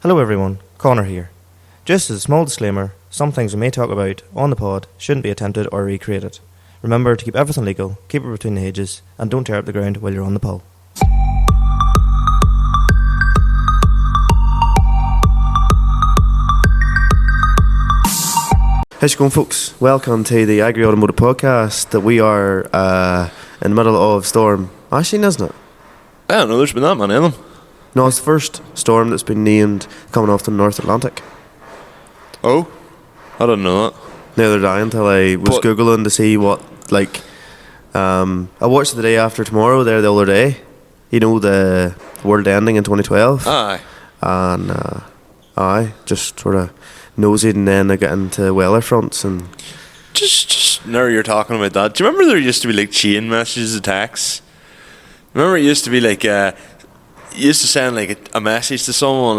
Hello everyone, Conor here. Just as a small disclaimer, some things we may talk about on the pod shouldn't be attempted or recreated. Remember to keep everything legal, keep it between the hedges, and don't tear up the ground while you're on the pull. How's it going, folks? Welcome to the Agri Automotive Podcast that we are in the middle of storm. Actually, isn't it? I don't know, there's been that many of them. No, it's the first storm that's been named coming off the North Atlantic. Oh? I didn't know that. Neither did I until I was Googling to see what, I watched The Day After Tomorrow there the other day. You know, the world ending in 2012. Aye. And, just sort of nosing and then I get into weather fronts and... Just now you're talking about that. Do you remember there used to be, chain messages of text? Remember it used to be, you used to send a message to someone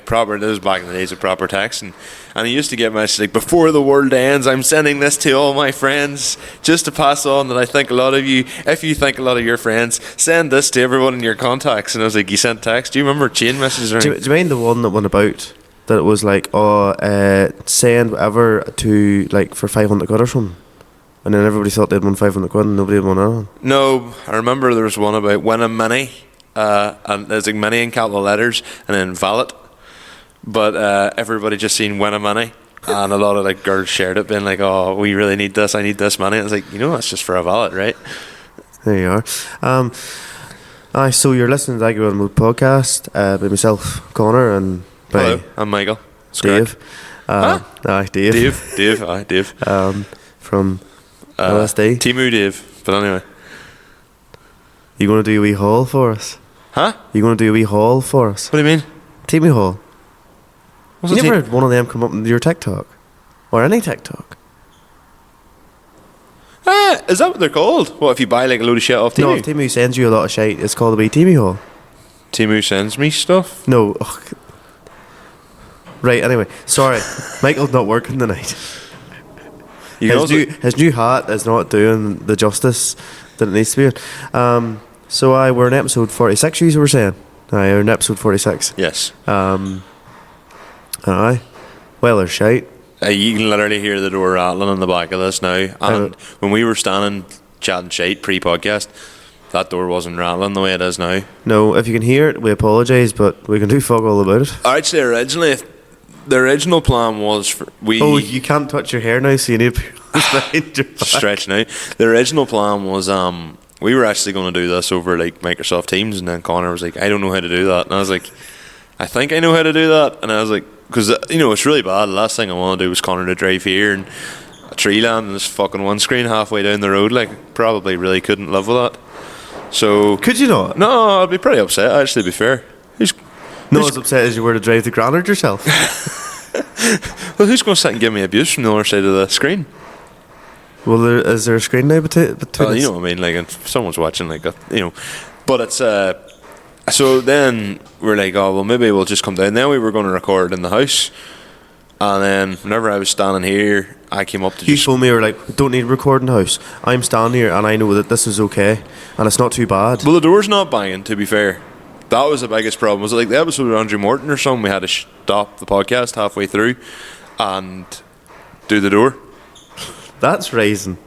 proper. This was back in the days of proper texting, and you used to get messages before the world ends, I'm sending this to all my friends just to pass on that I think a lot of you, if you think a lot of your friends, send this to everyone in your contacts. And I was like, you sent text? Do you remember chain messages? Do you mind the one that went about that it was send whatever to for 500 quid or something? And then everybody thought they'd won 500 quid and nobody had won anything. No, I remember there was one about win a mini. And there's mini in capital letters and then valid, but everybody just seen win a mini, and a lot of girls shared it, being oh, we really need this, I need this money. I was that's just for a valid, right? There you are. So you're listening to the Agri Automotive Podcast by myself, Conor, and by hello, I'm Michael. It's Dave. Dave. Dave. From LSD. Timu Dave. But anyway, you going to do a wee haul for us? Huh? You going to do a wee haul for us? What do you mean? Teamy haul. What's you never had one of them come up in your TikTok? Or any TikTok? Is that what they're called? What, if you buy a load of shit off Timu? No, if Timu sends you a lot of shit, it's called a wee Teamy haul. Timu sends me stuff? No. Ugh. Right, anyway. Sorry. Michael's not working tonight. His new hat is not doing the justice that it needs to be in. So we're in episode 46, you were saying? We're in episode 46. Yes. Well, there's shite. You can literally hear the door rattling in the back of this now. And when we were standing chatting shite pre-podcast, that door wasn't rattling the way it is now. No, if you can hear it, we apologise, but we can do fuck all about it. Actually, originally, the original plan was Oh, you can't touch your hair now, so you need to stretch now. The original plan was we were actually going to do this over Microsoft Teams, and then Conor was like, I don't know how to do that, and I was like, I think I know how to do that, and I was like, because it's really bad. The last thing I want to do was Conor to drive here and a tree land and this fucking windscreen halfway down the road. Probably really couldn't live with that. So could you not? No, I'd be pretty upset. Actually, to be fair, not as upset as you were to drive the Granard yourself. Well, who's going to sit and give me abuse from the other side of the screen? Well, is there a screen now between us? You know what I mean, if someone's watching, but it's, so then we're oh, well, maybe we'll just come down. Then we were going to record in the house, and then whenever I was standing here, I came up to you told me you were don't need a recording house. I'm standing here, and I know that this is okay, and it's not too bad. Well, the door's not banging, to be fair. That was the biggest problem. Was it the episode with Andrew Morton or something? We had to stop the podcast halfway through and do the door. That's rising.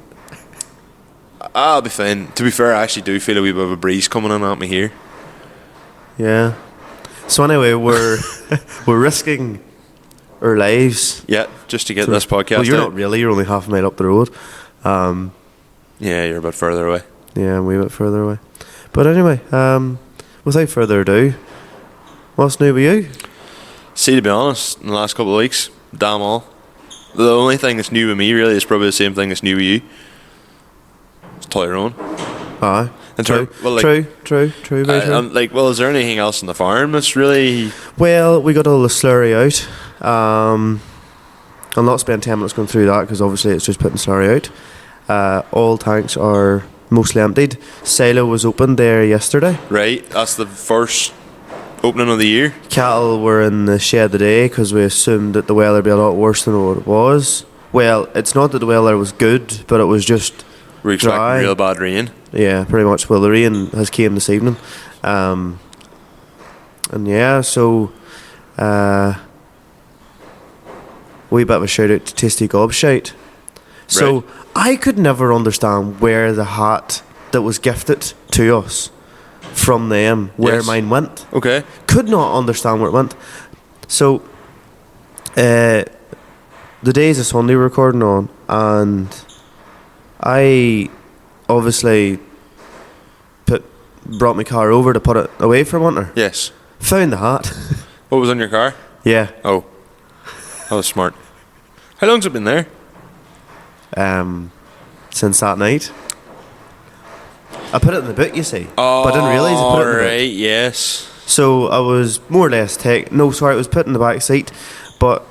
I'll be fine. To be fair, I actually do feel a wee bit of a breeze coming in at me here. Yeah. So anyway, we're risking our lives. Yeah, just to get this podcast. Well, you're out. not really. You're only half a mile up the road. Yeah, you're a bit further away. Yeah, I'm a wee bit further away. But anyway, without further ado, what's new with you? See, to be honest, in the last couple of weeks, damn all. The only thing that's new with me really is probably the same thing that's new with you. It's Tullyroan. Aye. True, very true. Well, is there anything else in the farm that's really... Well, we got all the slurry out. I'll not spend 10 minutes going through that because obviously it's just putting slurry out. All tanks are mostly emptied. Silo was opened there yesterday. Right, that's the first opening of the year. Cattle were in the shed today because we assumed that the weather would be a lot worse than what it was. Well, it's not that the weather was good, but it was just we're expecting dry. Real bad rain. Yeah, pretty much. Well, the rain has came this evening. And yeah, so wee bit of a shout out to Tasty Gobshite. So Right. I could never understand where the hat that was gifted to us from them, where Yes. mine went. Okay. Could not understand where it went. So, the days of Sunday we're recording on, and I obviously brought my car over to put it away for winter. Yes. Found the hat. What was on your car? Yeah. Oh. That was smart. How long's it been there? Since that night. I put it in the boot, you see. But I didn't realise I put it in the boot. Right, yes. So I was more or less it was put in the back seat, but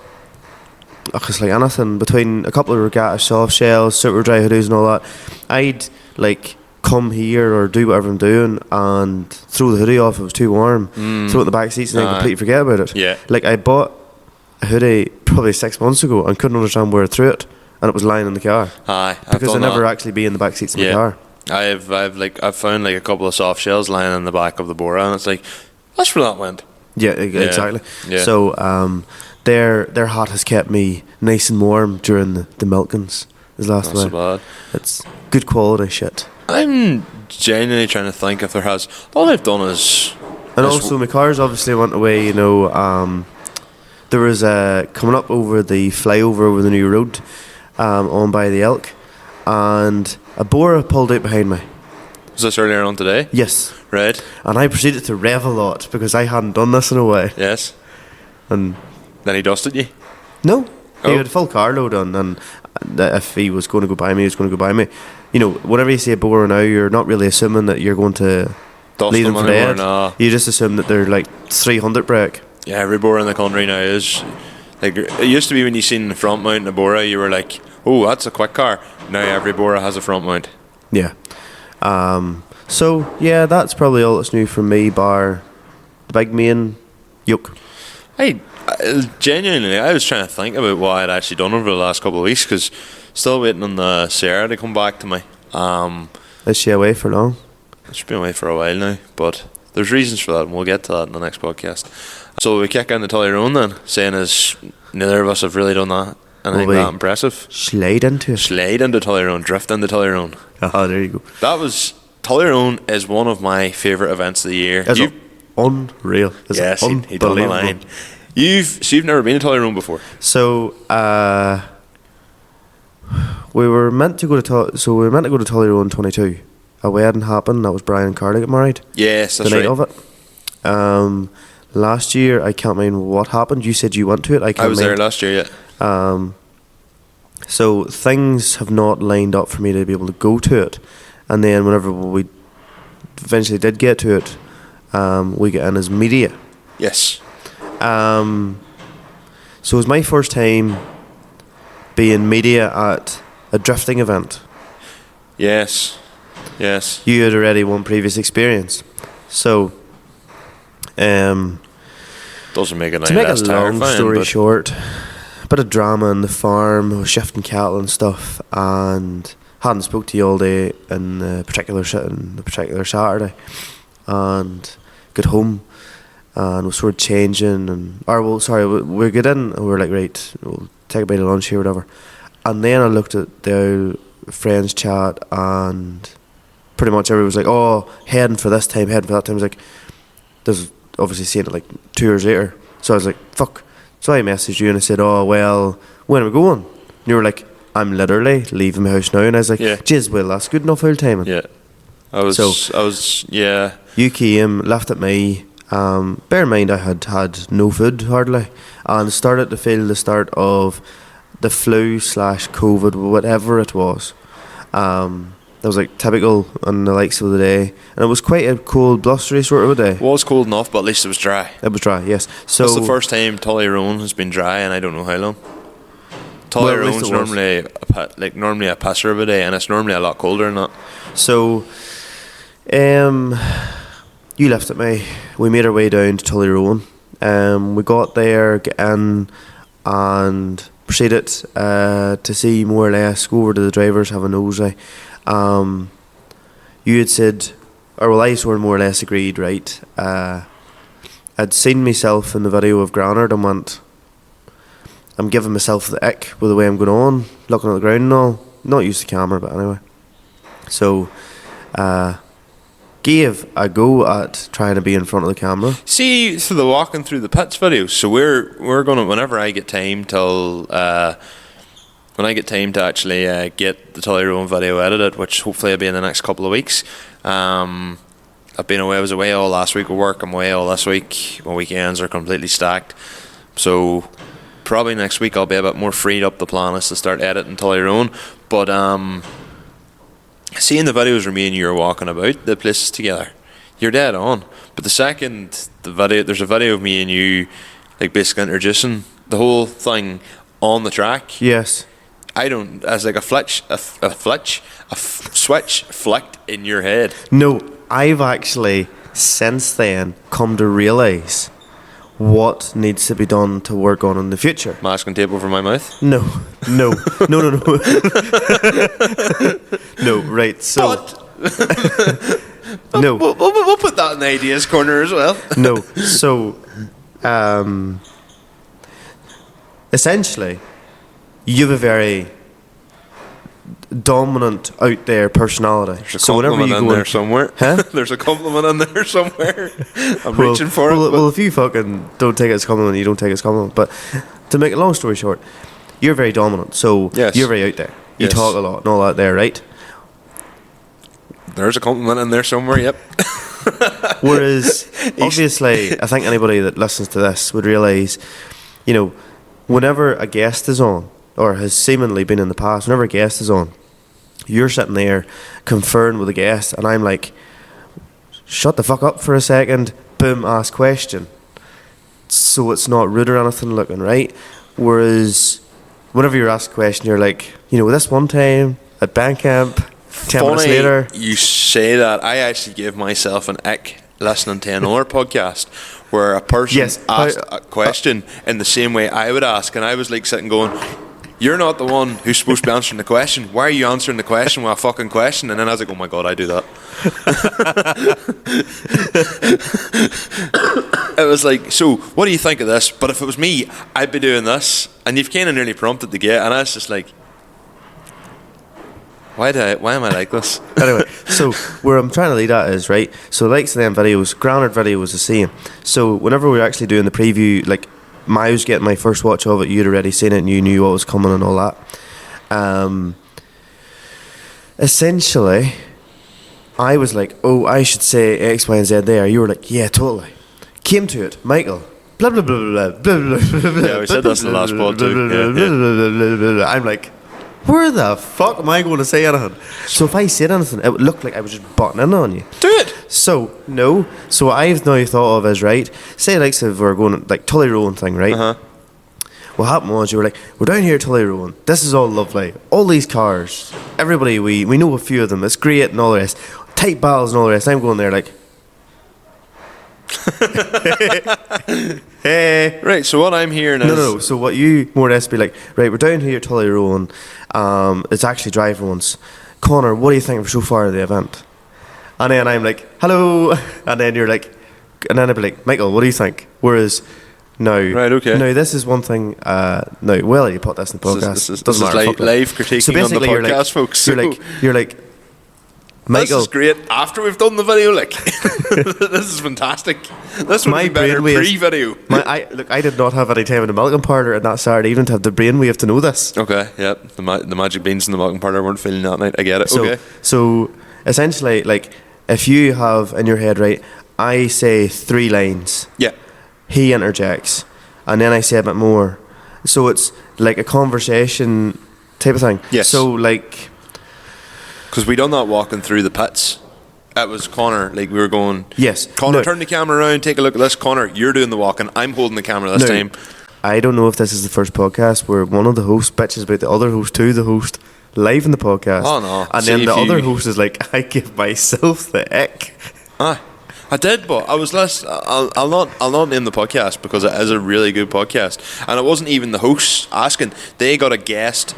it's like anything between a couple of regatta soft shells, super dry hoodies and all that. I'd like come here or do whatever I'm doing and throw the hoodie off if it was too warm, throw it in the back seats and then completely forget about it. Yeah. Like I bought a hoodie probably 6 months ago and couldn't understand where I threw it, and it was lying in the car Aye. because I never actually be in the back seats of my car. I've found like a couple of soft shells lying in the back of the Bora, and it's like, that's where that went. Yeah, exactly. Yeah. So their hat has kept me nice and warm during the milkings. Is last Not so while. bad. It's good quality shit. I'm genuinely trying to think if there has. All I've done is. And also my cars obviously went away. There was coming up over the flyover over the new road, on by the Elk, and a Bora pulled out behind me. Was this earlier on today? Yes. Right. And I proceeded to rev a lot because I hadn't done this in a while. Yes. And Then he dusted you. no, Oh. he had a full car load on, and if he was going to go by me, he was going to go by me. You know, whenever you see a Bora now, you're not really assuming that you're going to Dust leave them them for anymore, dead. nah. You just assume that they're like 300 brake. Yeah, every Bora in the country now is. Like, it used to be when you seen the front mount in a Bora, you were like, oh, that's a quick car. Now every Bora has a front mount. Yeah. So yeah, that's probably all that's new from me, bar the big main yoke. Genuinely, I was trying to think about what I'd actually done over the last couple of weeks, because still waiting on the Sarah to come back to me. Is she away for long? She's been away for a while now, but there's reasons for that, and we'll get to that in the next podcast. So we kick into Tullyroan then, saying as neither of us have really done that anything Will we that impressive. slide into it? Slide into Tullyroan, drift into Tullyroan. Ah, there you go. Tullyroan is one of my favourite events of the year. Is it unreal? Is Yes, it he done the line. unbelievable? You've never been to Tullyroan before. So we were meant to go to Tullyroan 22. A wedding happened. That was Brian and Carly got married. Yes, that's the night right. of it. Last year, I can't remember what happened. You said you went to it. I was there last year, yeah. So things have not lined up for me to be able to go to it. And then whenever we eventually did get to it, we get in as media. Yes. So it was my first time being media at a drifting event. Yes. Yes. You had already one previous experience. So, Doesn't make it to any make a less long terrifying, story but short, a bit of drama on the farm, shifting cattle and stuff, and hadn't spoke to you all day in the particular Saturday, and got home and was sort of changing, we get in and we're like, right, we'll take a bite of lunch here, whatever. And then I looked at the friends chat, and pretty much everyone was like, oh, heading for this time, heading for that time. I was like, this is obviously seeing it like 2 years later. So I was like, fuck. So I messaged you and I said, oh, well, when are we going? And you were like, I'm literally leaving my house now. And I was like, Yeah. jeez, well, that's good enough old timing. yeah. I was yeah. You came, left at me. Bear in mind, I had no food hardly, and started to feel the start of the flu / COVID, whatever it was. That was like typical on the likes of the day, and it was quite a cold, blustery sort of a day. It was cold enough, but at least it was dry. It was dry, yes. So That's the first time Tullyroan has been dry, and I don't know how long. Well, at least Tullyroan's it was. normally a pisser of a day, and it's normally a lot colder than that. So, you left at me. We made our way down to Tullyroan. We got there, get in, and proceeded to see more or less, go over to the drivers, have a nosy. You had said, or well, I sort of more or less agreed, right? I'd seen myself in the video of Granard and went, I'm giving myself the ick with the way I'm going on, looking at the ground and all. Not used to camera, but anyway. So, gave a go at trying to be in front of the camera. See, so the walking through the pits video. So we're gonna, whenever I get time till when I get time to actually get the Tullyroan video edited, which hopefully will be in the next couple of weeks. I've been away. I was away all last week with work. I'm away all this week. My weekends are completely stacked. So probably next week I'll be a bit more freed up. The plan is to start editing Tullyroan. But seeing the videos where me and you are walking about the places together, you're dead on. But the second the video, there's a video of me and you, like basically introducing the whole thing on the track. Yes. I don't, as like a switch flicked in your head. No, I've actually since then come to realise what needs to be done to work on in the future. Masking tape over my mouth? No. No, right, so... No. We'll put that in the ideas corner as well. No, so... essentially, you have a very dominant out there personality. There's a compliment in there somewhere. Huh? There's a compliment in there somewhere. I'm reaching for it. Well, if you fucking don't take it as a compliment, you don't take it as a compliment. But to make a long story short, you're very dominant, so yes. You're very out there. You talk a lot and all that there, right? There's a compliment in there somewhere, yep. Whereas, obviously, I think anybody that listens to this would realise, you know, whenever a guest is on, or has seemingly been in the past, whenever a guest is on, you're sitting there conferring with a guest, and I'm like, shut the fuck up for a second, boom, ask question. So it's not rude or anything looking, right? Whereas, whenever you're asked a question, you're like, you know, this one time at band camp, 10 minutes later. You say that. I actually gave myself an ick listening to another podcast where a person asked a question in the same way I would ask, and I was like sitting going, you're not the one who's supposed to be answering the question. Why are you answering the question with a fucking question? And then I was like, oh my god, I do that. It was like, so what do you think of this? But if it was me, I'd be doing this. And you've kind of nearly prompted the get, and I was just like, why am I like this? Anyway, so where I'm trying to lead at is, right, so likes of them videos, Granard video was the same. So whenever we were actually doing the preview, like, I was getting my first watch of it, you'd already seen it and you knew what was coming and all that. Essentially, I was like, oh, I should say X, Y, and Z there. You were like, yeah, totally. Came to it, Michael, blah, blah, blah, blah, blah, blah, blah, blah. Yeah, we said this in the last pod too. I'm like, where the fuck am I going to say anything? So if I said anything, it would look like I was just butting in on you. Do it! So, no. So what I've now thought of is, right, say like if we're going, like Tullyroan thing, right? Uh-huh. What happened was you were like, we're down here at Tullyroan. This is all lovely. All these cars. Everybody, we know a few of them. It's great and all the rest. Tight battles and all the rest. I'm going there like... Hey. Right, so what I'm hearing is... No. So what you more or less be like, right, we're down here at Tullyroan. It's actually driver ones. Conor, what do you think so far of the event? And then I'm like, hello. And then you're like, and then I'd be like, Michael, what do you think? Whereas now, right, okay. Now this is one thing. No, well, you put this in the podcast. This is live critiquing so on the podcast, you're like, folks. You're like, Michael, this is great. After we've done the video, like, this is fantastic. This would be better pre-video. I did not have any time in the Malcolm parlour on that Saturday evening to have the brainwave to know this. Okay, yeah, the magic beans in the Malcolm parlour weren't feeling that night. I get it. So essentially, like, if you have in your head, right, I say 3 lines. Yeah. He interjects, and then I say a bit more. So it's like a conversation type of thing. Yes. So like, because we done that walking through the pits. It was Conor, like we were going, yes, Conor, turn the camera around, take a look at this. Conor, you're doing the walking, I'm holding the camera this time. I don't know if this is the first podcast where one of the hosts bitches about the other host to the host live in the podcast. Oh no. And then the other host is like, I give myself the ick. I did, but I was less. I'll not name the podcast because it is a really good podcast, and it wasn't even the hosts asking. They got a guest.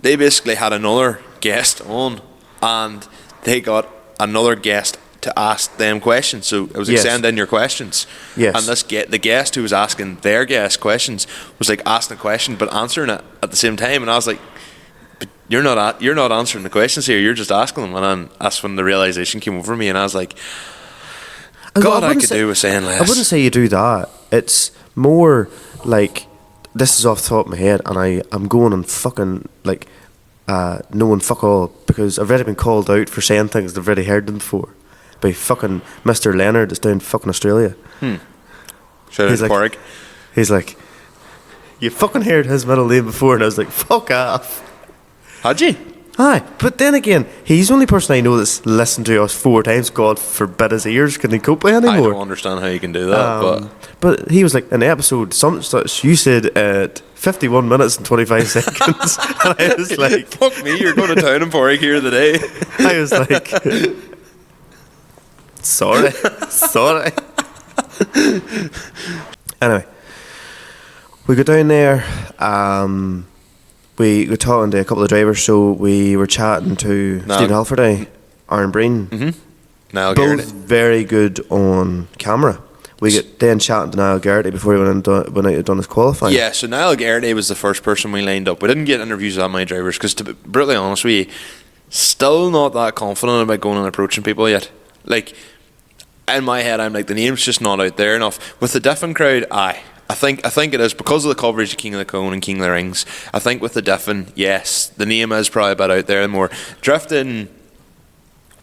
They basically had another guest on, and they got another guest to ask them questions. So it was like, Yes. send in your questions. Yes. And the guest who was asking their guest questions was like asking a question but answering it at the same time. And I was like, but you're not answering the questions here. You're just asking them. And then that's when the realization came over me. And I was like, God, I could do with saying less. I wouldn't say you do that. It's more like, this is off the top of my head, and I'm going on fucking like knowing fuck all, because I've already been called out for saying things I've already heard them before by fucking Mr. Leonard that's down fucking Australia. Shout out to Porrick. He's like, you fucking heard his middle name before, and I was like, fuck off. Had you? Aye, but then again, he's the only person I know that's listened to us 4 times. God forbid his ears can he cope with anymore. I don't understand how you can do that, but he was like, in episode you said at 51 minutes and 25 seconds, and I was like, fuck me, you're going to town and Porrick here today. I was like, sorry. Anyway, we got down there. We were talking to a couple of drivers, so we were chatting to Stephen Halfordy, Aaron Breen. Niall Both Garrity. very good on camera. We get then chatting to Niall Garrity before he went out and done his qualifying. Yeah, so Niall Garrity was the first person we lined up. We didn't get interviews with that many drivers because, to be brutally honest with you, still not that confident about going and approaching people yet. Like, in my head, I'm like, the name's just not out there enough. With the Diffin crowd, I think it is because of the coverage of King of the Cone and King of the Rings. I think with the Diffin, yes, the name is probably a bit out there more. Drifting,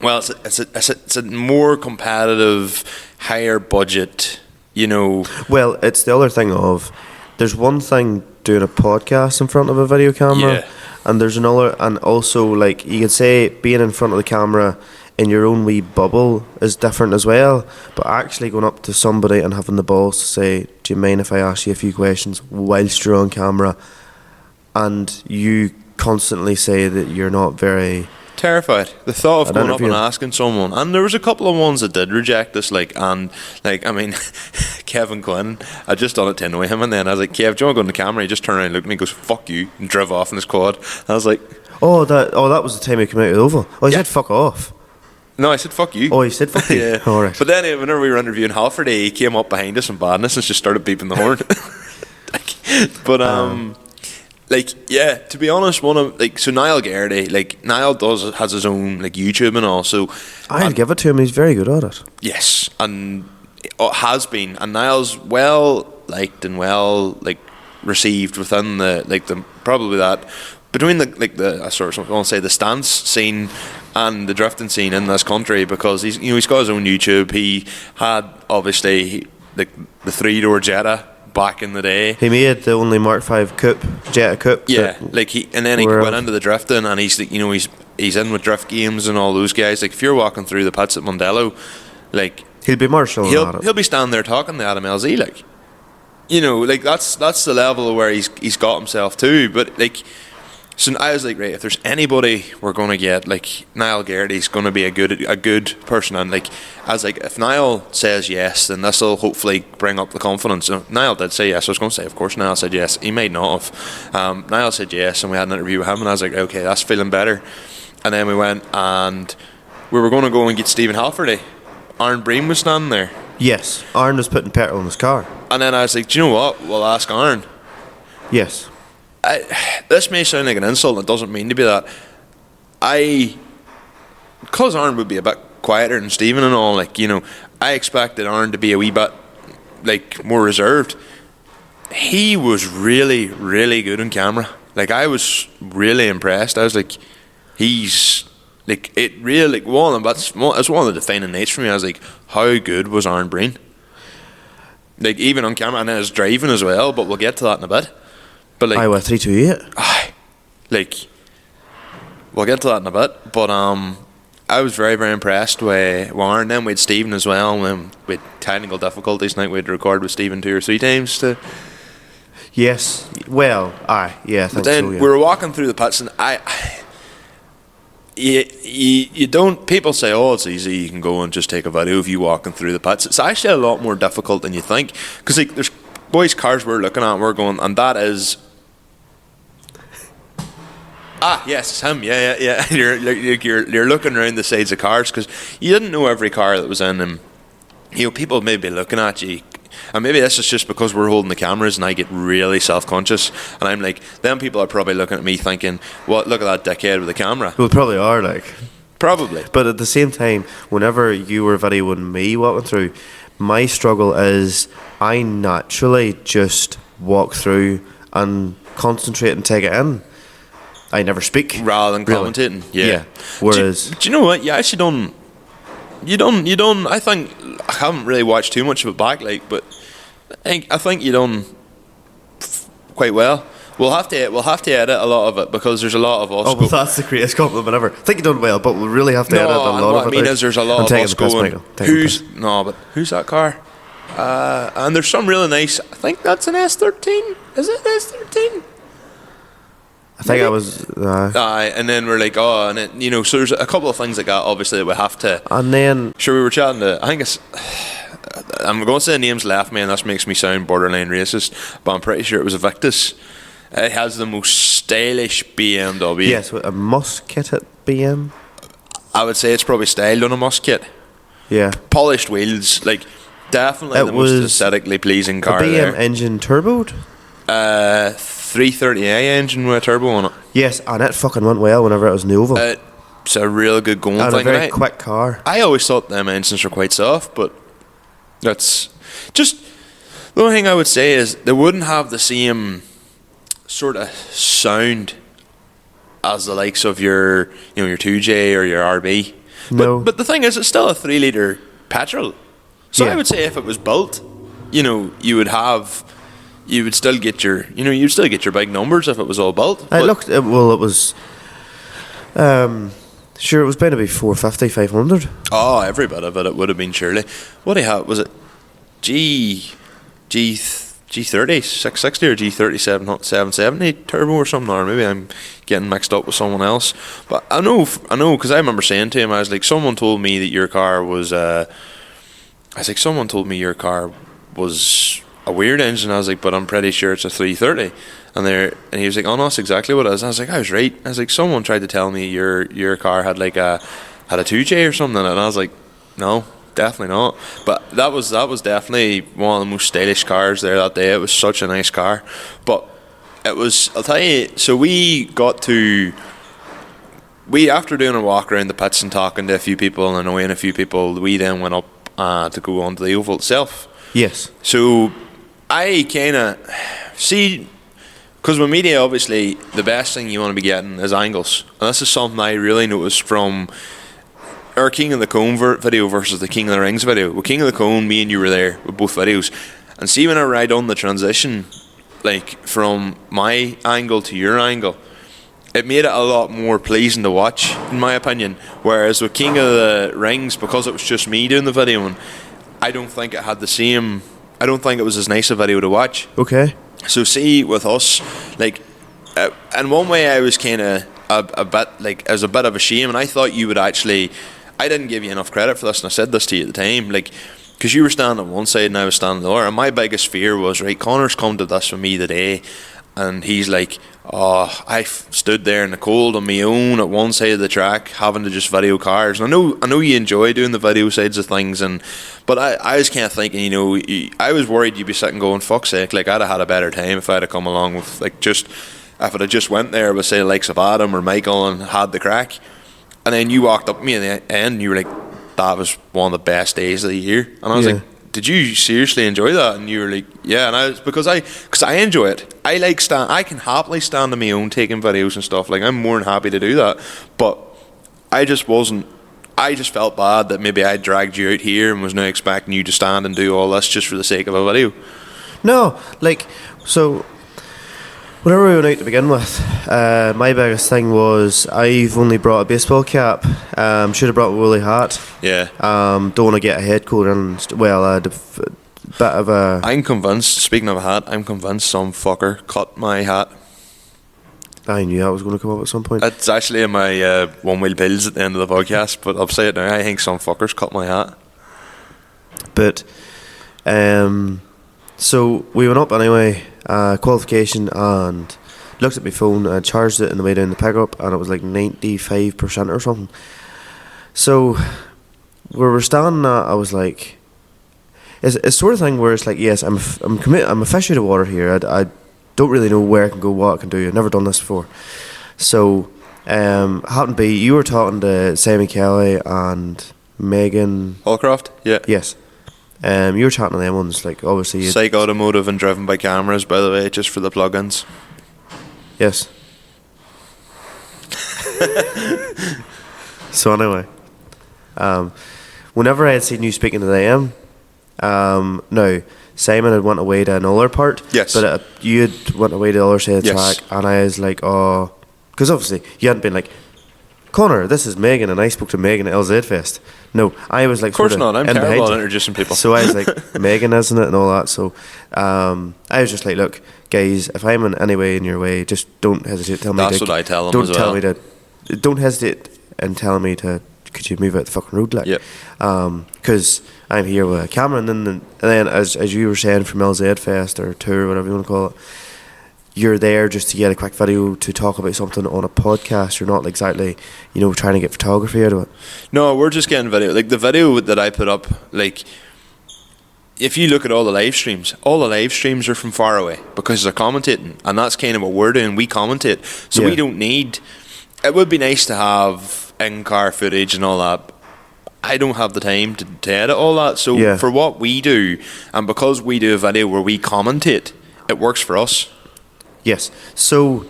well, it's a more competitive, higher budget, you know. Well, it's the other thing of, there's one thing doing a podcast in front of a video camera, and there's another, and also, like, you could say being in front of the camera in your own wee bubble is different as well, but actually going up to somebody and having the balls to say, do you mind if I ask you a few questions whilst you're on camera, and you constantly say that you're not very terrified. The thought of going up interview. and asking someone, and there was a couple of ones that did reject us, I mean, Kevin Quinn, I just done it to annoy him, and then I was like, Kev, do you want to go on the camera? He just turned around and looked at me and goes, fuck you, and drove off in his quad. And I was like, that was the time he came out of the Oval. Oh, he said fuck off. No, I said fuck you. Oh, he said fuck you. Yeah. All right. But then whenever we were interviewing Halfordy, he came up behind us in badness and just started beeping the horn. To be honest, so Niall Garrity, Niall has his own YouTube and all, so I'd give it to him, he's very good at it. yes, and it has been, and Niall's well liked and well received within the probably that between the sort of, I want to say, the stance scene and the drifting scene in this country, because he's got his own YouTube. He had obviously the 3-door Jetta back in the day. He made the only Mark V Jetta coupe. Yeah, he went into the drifting, and he's he's in with drift games and all those guys. Like, if you're walking through the pits at Mondello, he'll be marshalling at it. He'll be standing there talking to Adam LZ, that's the level of where he's got himself to. But so I was like, right, if there's anybody we're going to get, Niall Garrity's going to be a good person, and I was like, if Niall says yes, then this will hopefully bring up the confidence. Niall did say yes. I was going to say, of course, Niall said yes. He might not have. Niall said yes, and we had an interview with him, and I was like, okay, that's feeling better. And then we went and we were going to go and get Stephen Halfordy. Aaron Breen was standing there. Yes, Aaron was putting petrol in his car. And then I was like, do you know what? We'll ask Aaron. Yes. This may sound like an insult, and it doesn't mean to be that. Because Aaron would be a bit quieter than Stephen and all, I expected Aaron to be a wee bit more reserved. He was really, really good on camera. I was really impressed. I was like, he's it really that's one of the defining nights for me. I was like, how good was Aaron Breen? Even on camera, and then his driving as well. But we'll get to that in a bit. But Iowa 328. We'll get to that in a bit. But I was very, very impressed with Warren. Then we had Stephen as well. And then we had technical difficulties tonight. We had to record with Stephen 2 or 3 times to. Yes. Well, yeah. I think but then so, yeah. we were walking through the pits, and you don't. People say, "Oh, it's easy. You can go and just take a video of you walking through the pits." It's actually a lot more difficult than you think, because there's boys' cars we're looking at, and we're going, and that is Ah, yes, it's him. Yeah. You're looking around the sides of cars because you didn't know every car that was in them. You know, people may be looking at you, and maybe this is just because we're holding the cameras, and I get really self-conscious, and I'm like, them people are probably looking at me thinking, "What? Look at that dickhead with a camera." Well, probably are like. Probably. But at the same time, whenever you were videoing me walking through, my struggle is I naturally just walk through and concentrate and take it in. I never speak. Rather than really. commentating. Yeah. Whereas... Do you know what? You actually don't... You don't... I think... I haven't really watched too much of it back, like, but I think you done quite well. We'll have to edit a lot of it because there's a lot of us. Oh, well, that's the greatest compliment ever. I think you done well, but we'll really have to edit a lot of it. What I mean is there's a lot of us going, who's that car? And there's some really nice, I think that's an S13. Is it S13? I think I was... and then we're like, oh, and it, you know, so there's a couple of things like that, obviously, that we have to... And then... Sure, we were chatting to... I think it's... I'm going to say the name's left me, and that makes me sound borderline racist, but I'm pretty sure it was a Victus. It has the most stylish BMW. Yes, a Musket at BM. I would say it's probably styled on a Musket. Yeah. Polished wheels, like, definitely the most aesthetically pleasing car a BM there. engine turboed? 330i engine with a turbo on it. Yes, and it fucking went well whenever it was new. It's a real good going and thing. A very quick car. I always thought them engines were quite soft, but that's just... The only thing I would say is they wouldn't have the same sort of sound as the likes of your 2J or your RB. No. But the thing is, it's still a 3 litre petrol. So yeah. I would say if it was built, you would still get your big numbers if it was all built. It was sure it was bound to be 450, 500. Oh, every bit of it would have been surely. What do you have? Was it G30 660 or G30 770 turbo or something, or maybe I'm getting mixed up with someone else. But I know because I remember saying to him, I was like, someone told me that your car was a weird engine. I was like, but I'm pretty sure it's a 330. And he was like, oh no, that's exactly what it is. And I was like, I was right. I was like, someone tried to tell me your car had a 2J or something, and I was like, no, definitely not. But that was definitely one of the most stylish cars there that day. It was such a nice car. But it was, I'll tell you, so after doing a walk around the pits and talking to a few people and annoying a few people, we then went up to go onto the oval itself. Yes. So I kind of see, because with media, obviously, the best thing you want to be getting is angles. And this is something I really noticed from our King of the Cone video versus the King of the Rings video. With King of the Cone, me and you were there with both videos. And see, whenever I done the transition, like from my angle to your angle, it made it a lot more pleasing to watch, in my opinion. Whereas with King of the Rings, because it was just me doing the video, and I don't think it had the same... I don't think it was as nice a video to watch. Okay. So see, with us, like, in one way I was kind of a bit, like, as a bit of a shame, and I thought you would actually... I didn't give you enough credit for this, and I said this to you at the time, like, because you were standing on one side and I was standing on the other, and my biggest fear was, right, Conor's come to this with me today, and he's like, oh, I stood there in the cold on my own at one side of the track having to just video cars. And I know you enjoy doing the video sides of things, but I was kind of thinking, I was worried you'd be sitting going, fuck's sake, like, I'd have had a better time if I'd have come along with, like, just if I'd have just went there with, say, the likes of Adam or Michael and had the crack. And then you walked up to me at the end and you were like, that was one of the best days of the year. And I was like, did you seriously enjoy that? And you were like, yeah. And I was, because I enjoy it. I can happily stand on my own taking videos and stuff. Like, I'm more than happy to do that. But I just felt bad that maybe I dragged you out here and was now expecting you to stand and do all this just for the sake of a video. No, like, so whenever we went out to begin with, my biggest thing was I've only brought a baseball cap. Should have brought a woolly hat. Yeah. Don't want to get a head coat and a bit of a... I'm convinced, speaking of a hat, I'm convinced some fucker cut my hat. I knew that was going to come up at some point. It's actually in my one wheel pills at the end of the podcast, but I'll say it now, I think some fuckers cut my hat. But so we went up anyway, qualification, and looked at my phone, I charged it on the way down the pickup, and it was like 95% or something. So where we're standing at, I was like, it's sort of thing where it's like, yes, I'm a fish out of water here. I don't really know where I can go, what I can do. I've never done this before. So happened to be, you were talking to Sammy Kelly and Megan Holcroft, yeah. Yes. You were chatting to them ones, like, obviously Psych Automotive and Driven by Cameras, by the way, just for the plugins. Yes. So anyway, whenever I had seen you speaking to them, no, Simon had went away to another part. Yes. But you had went away to the other side of the Yes. track, and I was like, oh, because obviously you hadn't been like, Conor, this is Megan, and I spoke to Megan at LZ Fest. No, I was like, Of course sorta not. I'm in terrible behind at you. introducing people. So I was like, Megan, isn't it, and all that. So I was just like, look, guys, if I'm in any way in your way, just don't hesitate to tell me. That's what I tell them Don't as tell well. me to. Don't hesitate in telling me to. Could you move out the fucking road, like? Yep. Because I'm here with a camera, and then as you were saying from LZ Fest or tour, whatever you want to call it, you're there just to get a quick video to talk about something on a podcast. You're not exactly, trying to get photography out of it. No, we're just getting video. Like the video that I put up, like if you look at all the live streams are from far away because they're commentating, and that's kind of what we're doing. We commentate, so we don't need. It would be nice to have in-car footage and all that. I don't have the time to edit all that. So for what we do, and because we do a video where we commentate, it works for us. Yes. So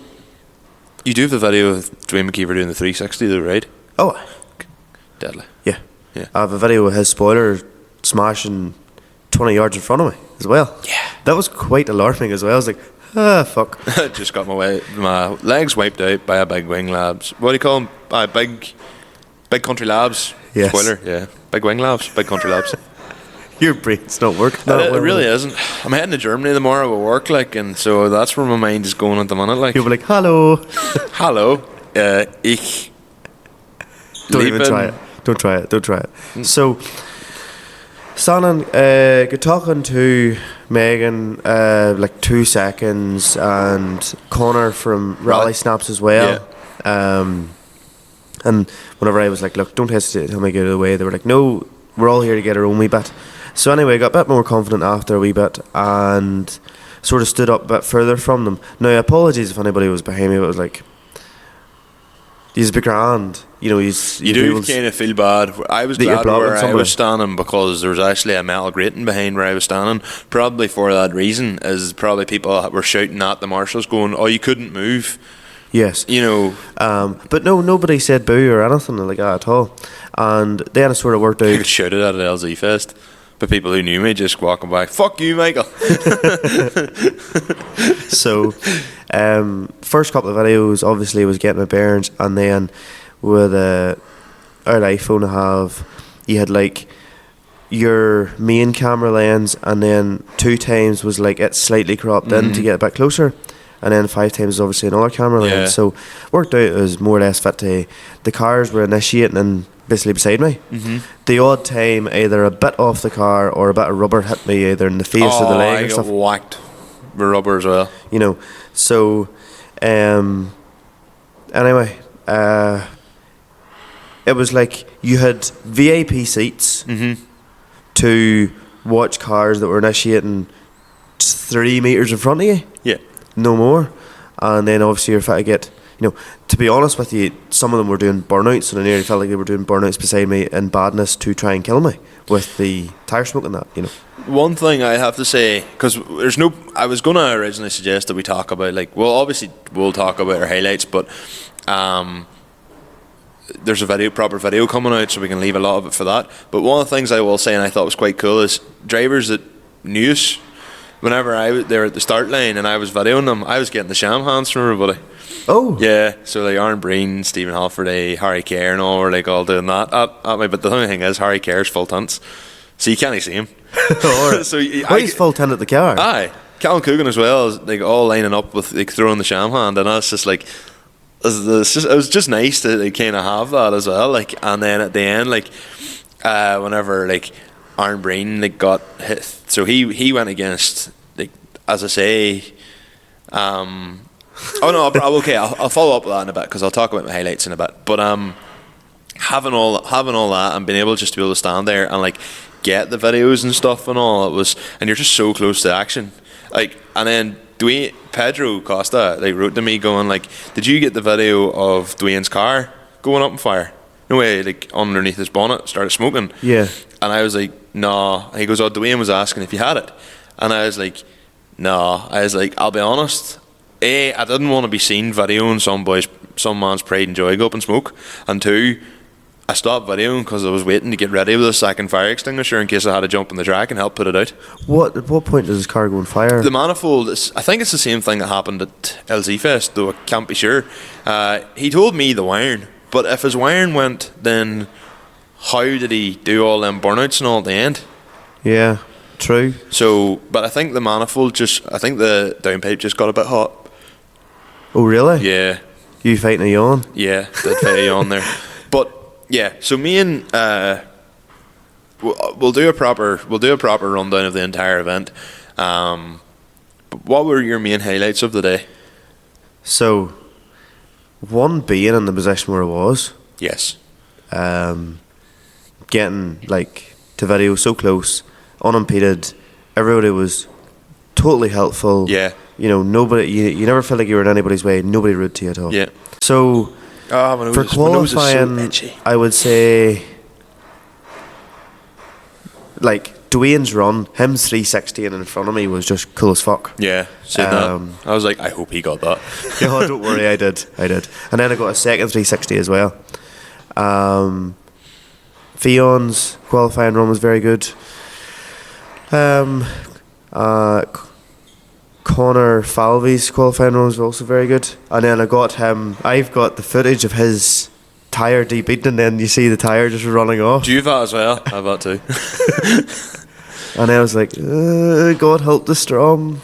you do have the video of Dwayne McKeever doing the 360 though, right? Oh, deadly. Yeah. Yeah. I have a video of his spoiler smashing 20 yards in front of me as well. Yeah. That was quite alarming as well. I was like, fuck. I just got my legs wiped out by a big wing labs. What do you call them? Big country labs. Yes. Spoiler, yeah. Big wing labs, big country labs. Your brain's not working. It really isn't. I'm heading to Germany tomorrow with work, and so that's where my mind is going at the minute, You'll be like, hello. Hello, ich. Don't even try it. Don't try it. So, Shannon, good talking to Megan, like 2 seconds, and Conor from Rally Snaps as well. Yeah. And whenever I was like, look, don't hesitate to tell me get out of the way, they were like, no, we're all here to get our own wee bit. So anyway, I got a bit more confident after a wee bit and sort of stood up a bit further from them. Now, apologies if anybody was behind me, but it was like, he's a big grand. You do kind of feel bad. I was glad where I was standing because there was actually a metal grating behind where I was standing. Probably for that reason, is probably people were shouting at the marshals going, oh, you couldn't move. Yes. But no, nobody said boo or anything like that at all. And then it sort of worked out. I got shouted at LZ Fest. But people who knew me just walking by, fuck you, Michael. So, first couple of videos obviously was getting my bearings, and then with our iPhone you had like your main camera lens, and then 2 times was like it slightly cropped in to get a bit closer, and then 5 times is obviously another camera lens. So worked out it was more or less fit to the cars were initiating and basically beside me. The odd time either a bit off the car or a bit of rubber hit me either in the face or the leg I and got stuff. whacked with rubber as well. So anyway, it was like you had VIP seats to watch cars that were initiating 3 meters in front of you. Yeah. No more. And then obviously you're fit to get, to be honest with you, some of them were doing burnouts, and I nearly felt like they were doing burnouts beside me in badness to try and kill me with the tyre smoke and that, One thing I have to say, because I was going to originally suggest that we talk about, obviously we'll talk about our highlights, but there's a proper video coming out, so we can leave a lot of it for that. But one of the things I will say, and I thought was quite cool, is drivers that knew us, whenever they were at the start line and I was videoing them, I was getting the sham hands from everybody. Oh. Yeah, so Aaron Breen, Stephen Halfordy, Harry Kerr and all were all doing that at me. But the only thing is, Harry Kerr's full tints, so you can't see him. So he's full tint at the car. Aye, Callan Coogan as well is all lining up with throwing the sham hand, and that's just it was just nice to kind of have that as well. And then at the end, whenever Aaron Breen got hit, so he went against as I say, Oh no, okay. I'll follow up with that in a bit because I'll talk about my highlights in a bit. But having all that and being able just to be able to stand there and like get the videos and stuff and all, and you're just so close to action. Like, and then Pedro Costa like wrote to me going like, "Did you get the video of Dwayne's car going up in fire? No way, like underneath his bonnet, started smoking." Yeah. And I was like, "No." He goes, "Oh, Dwayne was asking if you had it," and I was like, "No." I was like, "I'll be honest. I didn't want to be seen videoing some man's pride and joy go up in smoke, and two, I stopped videoing because I was waiting to get ready with a second fire extinguisher in case I had to jump on the track and help put it out." At what point does his car go on fire? The manifold, I think it's the same thing that happened at LZ Fest, though I can't be sure. He told me the wiring, but if his wiring went, then how did he do all them burnouts and all at the end? Yeah, true. So, but I think the manifold I think the downpipe just got a bit hot. Oh, really? Yeah. You fighting a yawn? Yeah, did fight a yawn there. But yeah, so me and we'll do a proper rundown of the entire event. But what were your main highlights of the day? So, one, being in the position where I was. Yes. Getting like to video so close, unimpeded. Everybody was totally helpful. Yeah. You know, nobody. You never felt like you were in anybody's way. Nobody rude to you at all. Yeah. So for qualifying, I would say like Dwayne's run, him 360 and in front of me was just cool as fuck. Yeah. Saying that, I was like, I hope he got that. Yeah, don't worry, I did, and then I got a second 360 as well. Fion's qualifying run was very good. Conor Falvey's qualifying run was also very good. And then I've got the footage of his tyre debeating, and then you see the tyre just running off. Do you have that as well? I have that too. And then I was like, God help the Strom.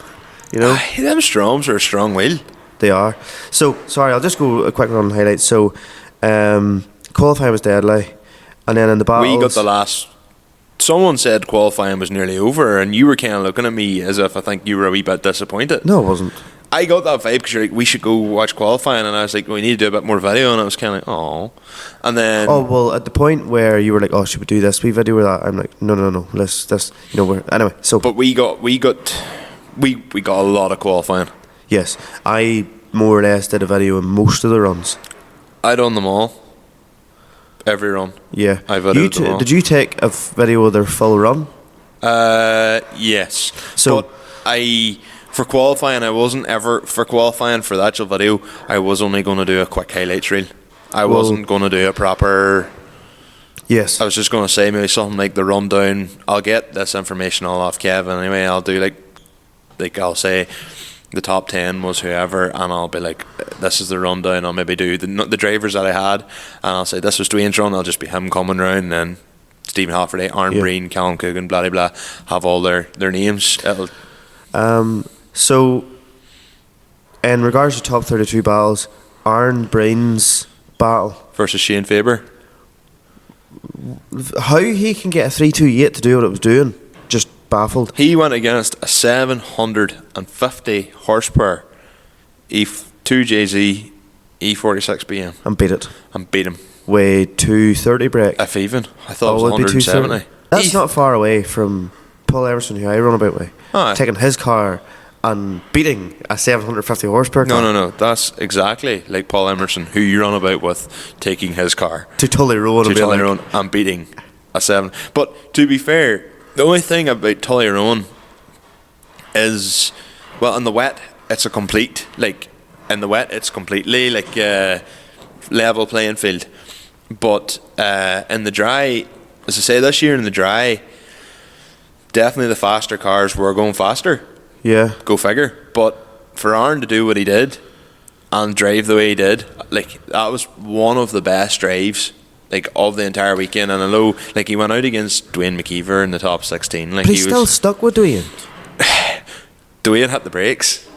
You know? Them Stroms are a strong wheel. They are. So, sorry, I'll just go a quick run on highlights. So, qualifying was deadly. And then in the battles, we got the last. Someone said qualifying was nearly over, and you were kind of looking at me as if I think you were a wee bit disappointed. No, it wasn't. I got that vibe because you're like, we should go watch qualifying, and I was like, we need to do a bit more video, and I was kind of like, oh. And then, oh well, at the point where you were like, oh, should we do this? We video with that. I'm like, no. Let's you know, we're anyway. So, but we got a lot of qualifying. Yes, I more or less did a video in most of the runs. I done them all. Every run. Yeah. I videoed them all. Did you take a video of their full run? Yes. So but for qualifying, for qualifying for the actual video, I was only going to do a quick highlights reel. I wasn't going to do a proper. Yes. I was just going to say maybe something like the rundown. I'll get this information all off Kevin anyway. I'll do like I'll say the top 10 was whoever, and I'll be like, this is the rundown. I'll maybe do the drivers that I had, and I'll say this was Dwayne's run. I'll just be him coming round, and then Stephen Hafferty, Aaron Breen, Callum Coogan, blah blah blah, have all their names. So in regards to top 32 battles, Aaron Breen's battle versus Shane Faber, how he can get a 328 to do what it was doing, just baffled. He went against a 750 horsepower 2JZ E46 BM and beat him with 230 brake. If even, I thought it was 170. That's not far away from Paul Emerson, who I run about with. Taking his car and beating a 750 horsepower car. No. That's exactly like Paul Emerson, who you run about with, taking his car to Tullyroan and beating a 7. But to be fair, the only thing about Tullyroan is, well, in the wet, it's completely like level playing field. But in the dry, as I say, this year in the dry, definitely the faster cars were going faster. Yeah. Go figure. But for Aaron to do what he did and drive the way he did, like, that was one of the best drives, like, of the entire weekend. And I know, like, he went out against Dwayne McKeever in the top 16. Like, but he still stuck with Dwayne. Dwayne hit the brakes.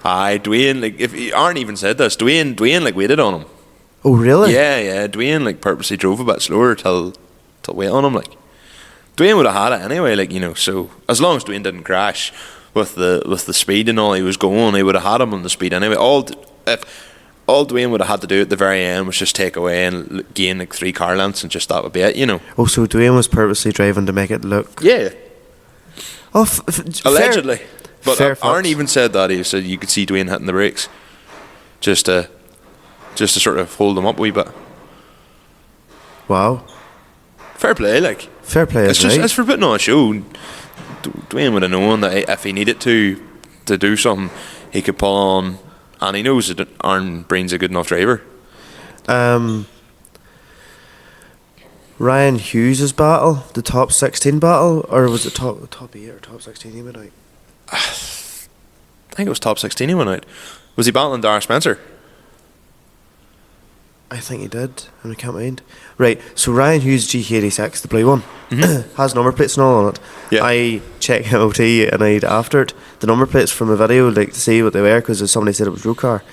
Dwayne, like, if Aaron even said this, Dwayne like waited on him. Oh really? Yeah. Dwayne like purposely drove a bit slower till wait on him. Like, Dwayne would have had it anyway. Like, you know, so as long as Dwayne didn't crash. with the speed and all he was going, he would have had him on the speed anyway. All Dwayne would have had to do at the very end was just take away and gain like 3 car lengths, and just that would be it, you know. Oh, so Dwayne was purposely driving to make it look... Yeah. Oh, allegedly. But fair Aaron fucks. even said that. He said you could see Dwayne hitting the brakes just to sort of hold them up a wee bit. Wow. Fair play, like. Fair play, It's just it's for putting on a show. Dwayne would have known that if he needed to do something, he could pull on, and he knows that Aaron Breen's a good enough driver. Ryan Hughes' battle, the top 16 battle, or was it top 8 or top 16 he went out? I think it was top 16 he went out. Was he battling Dara Spencer? I think he did, and I can't mind. Right, so Ryan Hughes GK86, the blue one, has number plates and all on it. Yeah. I checked MOT a night after it. The number plates from a video, like to see what they were, because somebody said it was road car.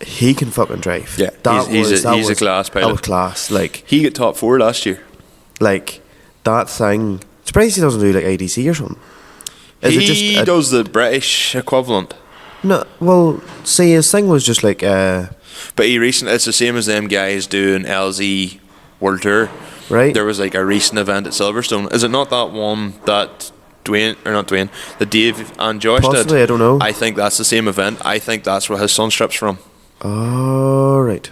He can fucking drive. Yeah, he's a class pilot. That was class. Like, he got top 4 last year. Like, that thing. Surprised he doesn't do like ADC or something. He does the British equivalent. No, well, see, his thing was just like. But it's the same as them guys doing LZ World Tour. Right. There was like a recent event at Silverstone. Is it not that one that that Dave and Josh Possibly, did? I don't know. I think that's the same event. I think that's where his son strips from. Oh, right.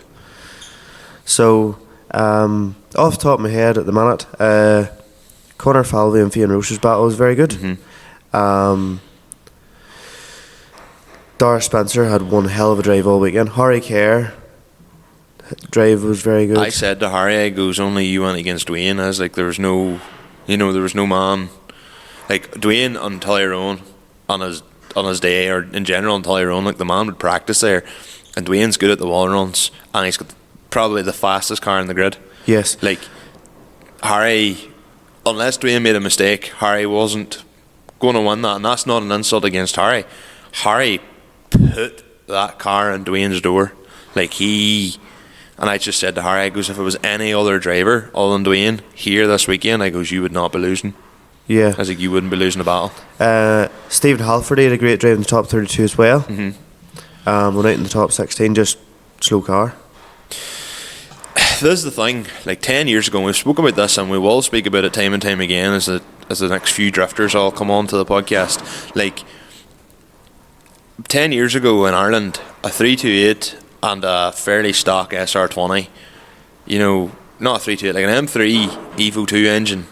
So, off the top of my head at the minute, Conor Falvey and Fionn Roche's battle was very good. Dara Spencer had one hell of a drive all weekend. Harry Kerr drive was very good. I said to Harry, I goes, only you went against Dwayne. I was like, there was no man. Like, Dwayne on Tullyroan on his day, or in general on Tullyroan, like the man would practice there. And Dwayne's good at the wall runs, and he's got probably the fastest car in the grid. Yes. Like, Harry, unless Dwayne made a mistake, Harry wasn't going to win that, and that's not an insult against Harry. Harry put that car in Dwayne's door. Like, and I just said to Harry, I goes, if it was any other driver other than Dwayne here this weekend, I goes, you would not be losing. Yeah. I was like, you wouldn't be losing a battle. Stephen Halford had a great drive in the top 32 as well. Went out in the top 16, just slow car. This is the thing, like 10 years ago, we've spoken about this, and we will speak about it time and time again as the next few drifters all come on to the podcast. Like, 10 years ago in Ireland, a 328 and a fairly stock SR20, you know, not a 328, like an M3 Evo 2 engine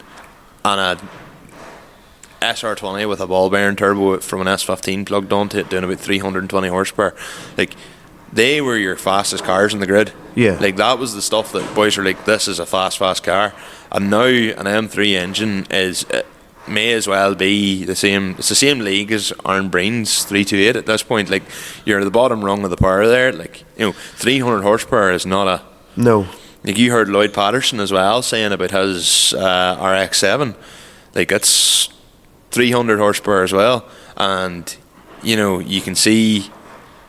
and a SR20 with a ball bearing turbo from an S15 plugged onto it, doing about 320 horsepower. Like, they were your fastest cars in the grid. Yeah. Like, that was the stuff that boys were like, this is a fast car. And now an M3 engine may as well be the same. It's the same league as Aaron Breen's 328 at this point. Like, you're at the bottom rung of the power there. Like, you know, 300 horsepower is not a... No. Like, you heard Lloyd Patterson as well saying about his RX-7. Like, it's 300 horsepower as well. And, you know, you can see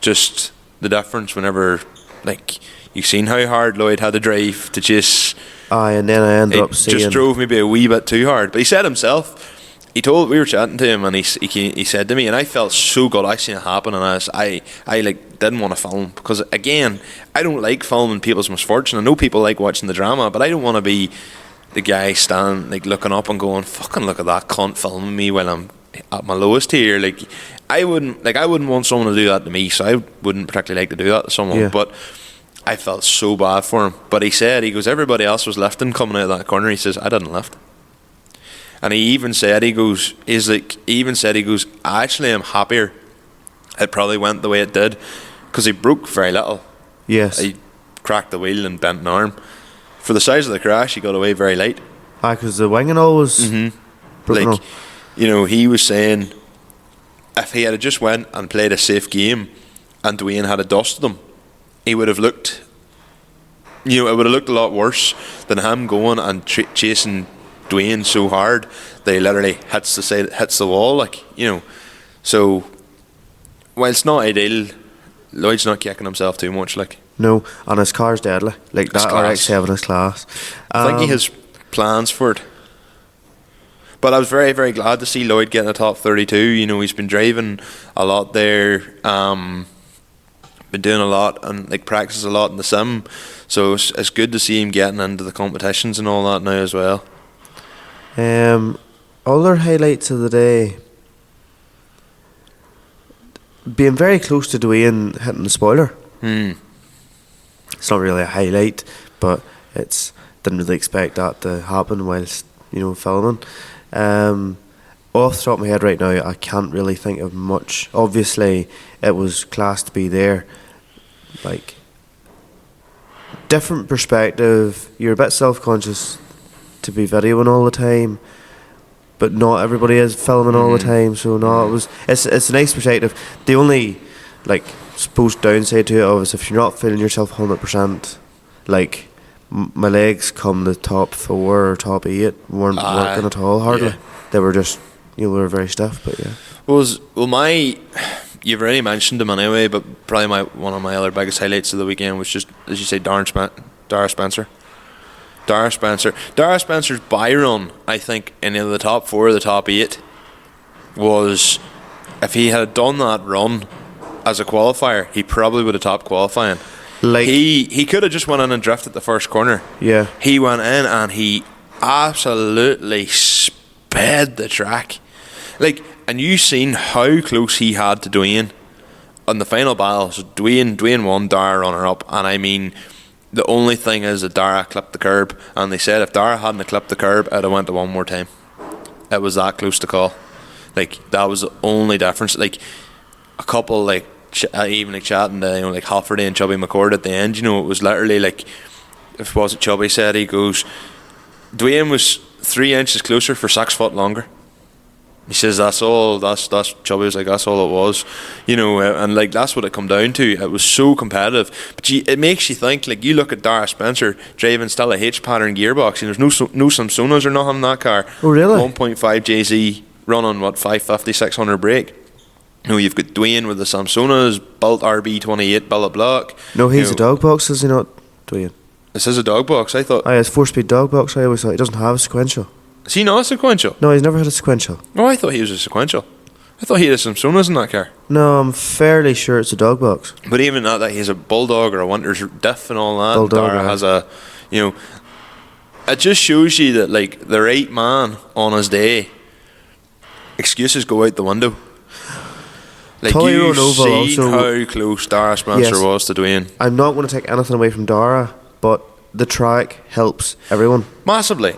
just the difference whenever, like, you've seen how hard Lloyd had to drive to chase... Aye, and then I ended up seeing... just drove maybe a wee bit too hard. But he said himself, we were chatting to him, and he said to me, and I felt so good. I seen it happen, and I like didn't want to film, because again, I don't like filming people's misfortune. I know people like watching the drama, but I don't want to be the guy standing like looking up and going, fucking look at that cunt filming me while I'm at my lowest here. Like, I wouldn't want someone to do that to me, so I wouldn't particularly like to do that to someone. Yeah. But I felt so bad for him. But he goes, everybody else was lifting coming out of that corner. He says, I didn't lift. And he even said, I actually am happier it probably went the way it did, because he broke very little. Yes. He cracked the wheel and bent an arm. For the size of the crash, he got away very light. Aye, because the wing and all was... Like, you know, he was saying if he had just went and played a safe game and Dwayne had dusted him, he would have looked, you know, it would have looked a lot worse than him going and chasing Dwayne so hard that he literally hits the wall, like, you know. So while it's not ideal, Lloyd's not kicking himself too much, like. No, and his car's deadly. Like, that RX-7 is class. I think he has plans for it. But I was very, very glad to see Lloyd getting a top 32. You know, he's been driving a lot there, been doing a lot and like practices a lot in the sim. So it's good to see him getting into the competitions and all that now as well. Other highlights of the day, being very close to Dwayne hitting the spoiler. It's not really a highlight, but it's didn't really expect that to happen whilst, you know, filming. Off the top of my head right now, I can't really think of much. Obviously, it was class to be there. Like, different perspective. You're a bit self-conscious to be videoing all the time, but not everybody is filming all the time. So no, it's a nice perspective. The only, like, supposed downside to it is if you're not feeling yourself 100%, like my legs come the top 4 or top 8 weren't working at all hardly. They were just, you know, they were very stiff. But yeah, you've already mentioned him anyway, but probably one of my other biggest highlights of the weekend was just, as you say, Dara Spencer. Dara Spencer's buy run, I think, in either the top 4 or the top 8 was, if he had done that run as a qualifier, he probably would have topped qualifying. Like, he could have just went in and drifted the first corner. Yeah, he went in and he absolutely sped the track. Like, and you seen how close he had to Dwayne on the final battle. So Dwayne won, Dara runner up, and I mean, the only thing is that Dara clipped the curb, and they said if Dara hadn't clipped the curb, I'd have went to one more time. It was that close to call. Like, that was the only difference. Like, a couple, like, even like chatting to, you know, like Hafferty and Chubby McCord at the end, you know, it was literally like, if was it Chubby said, he goes, Dwayne was 3 inches closer for 6 foot longer. He says that's Chubby was like, that's all it was, you know, and like that's what it come down to. It was so competitive, but it makes you think. Like, you look at Dara Spencer driving still a H pattern gearbox, and there's no Samsonas or nothing in that car. Oh really? 1.5 JZ running 550 600 brake. You know, you've got Dwayne with the Samsonas, built RB28 billet block. No, he's a dog box, is he not, Dwayne? This is a dog box, I thought. It's 4-speed dog box. I always thought he doesn't have a sequential. Is he not a sequential? No, he's never had a sequential. Oh, I thought he was a sequential. I thought he had some Samsonas in that car. No, I'm fairly sure it's a dog box. But even that he's a Bulldog or a Winters diff and all that. Bulldog, Dara has a, you know, it just shows you that, like, the right man on his day, excuses go out the window. Like, Tullyroan you've seen also, how close Dara Spencer was to Dwayne. I'm not going to take anything away from Dara, but the track helps everyone massively.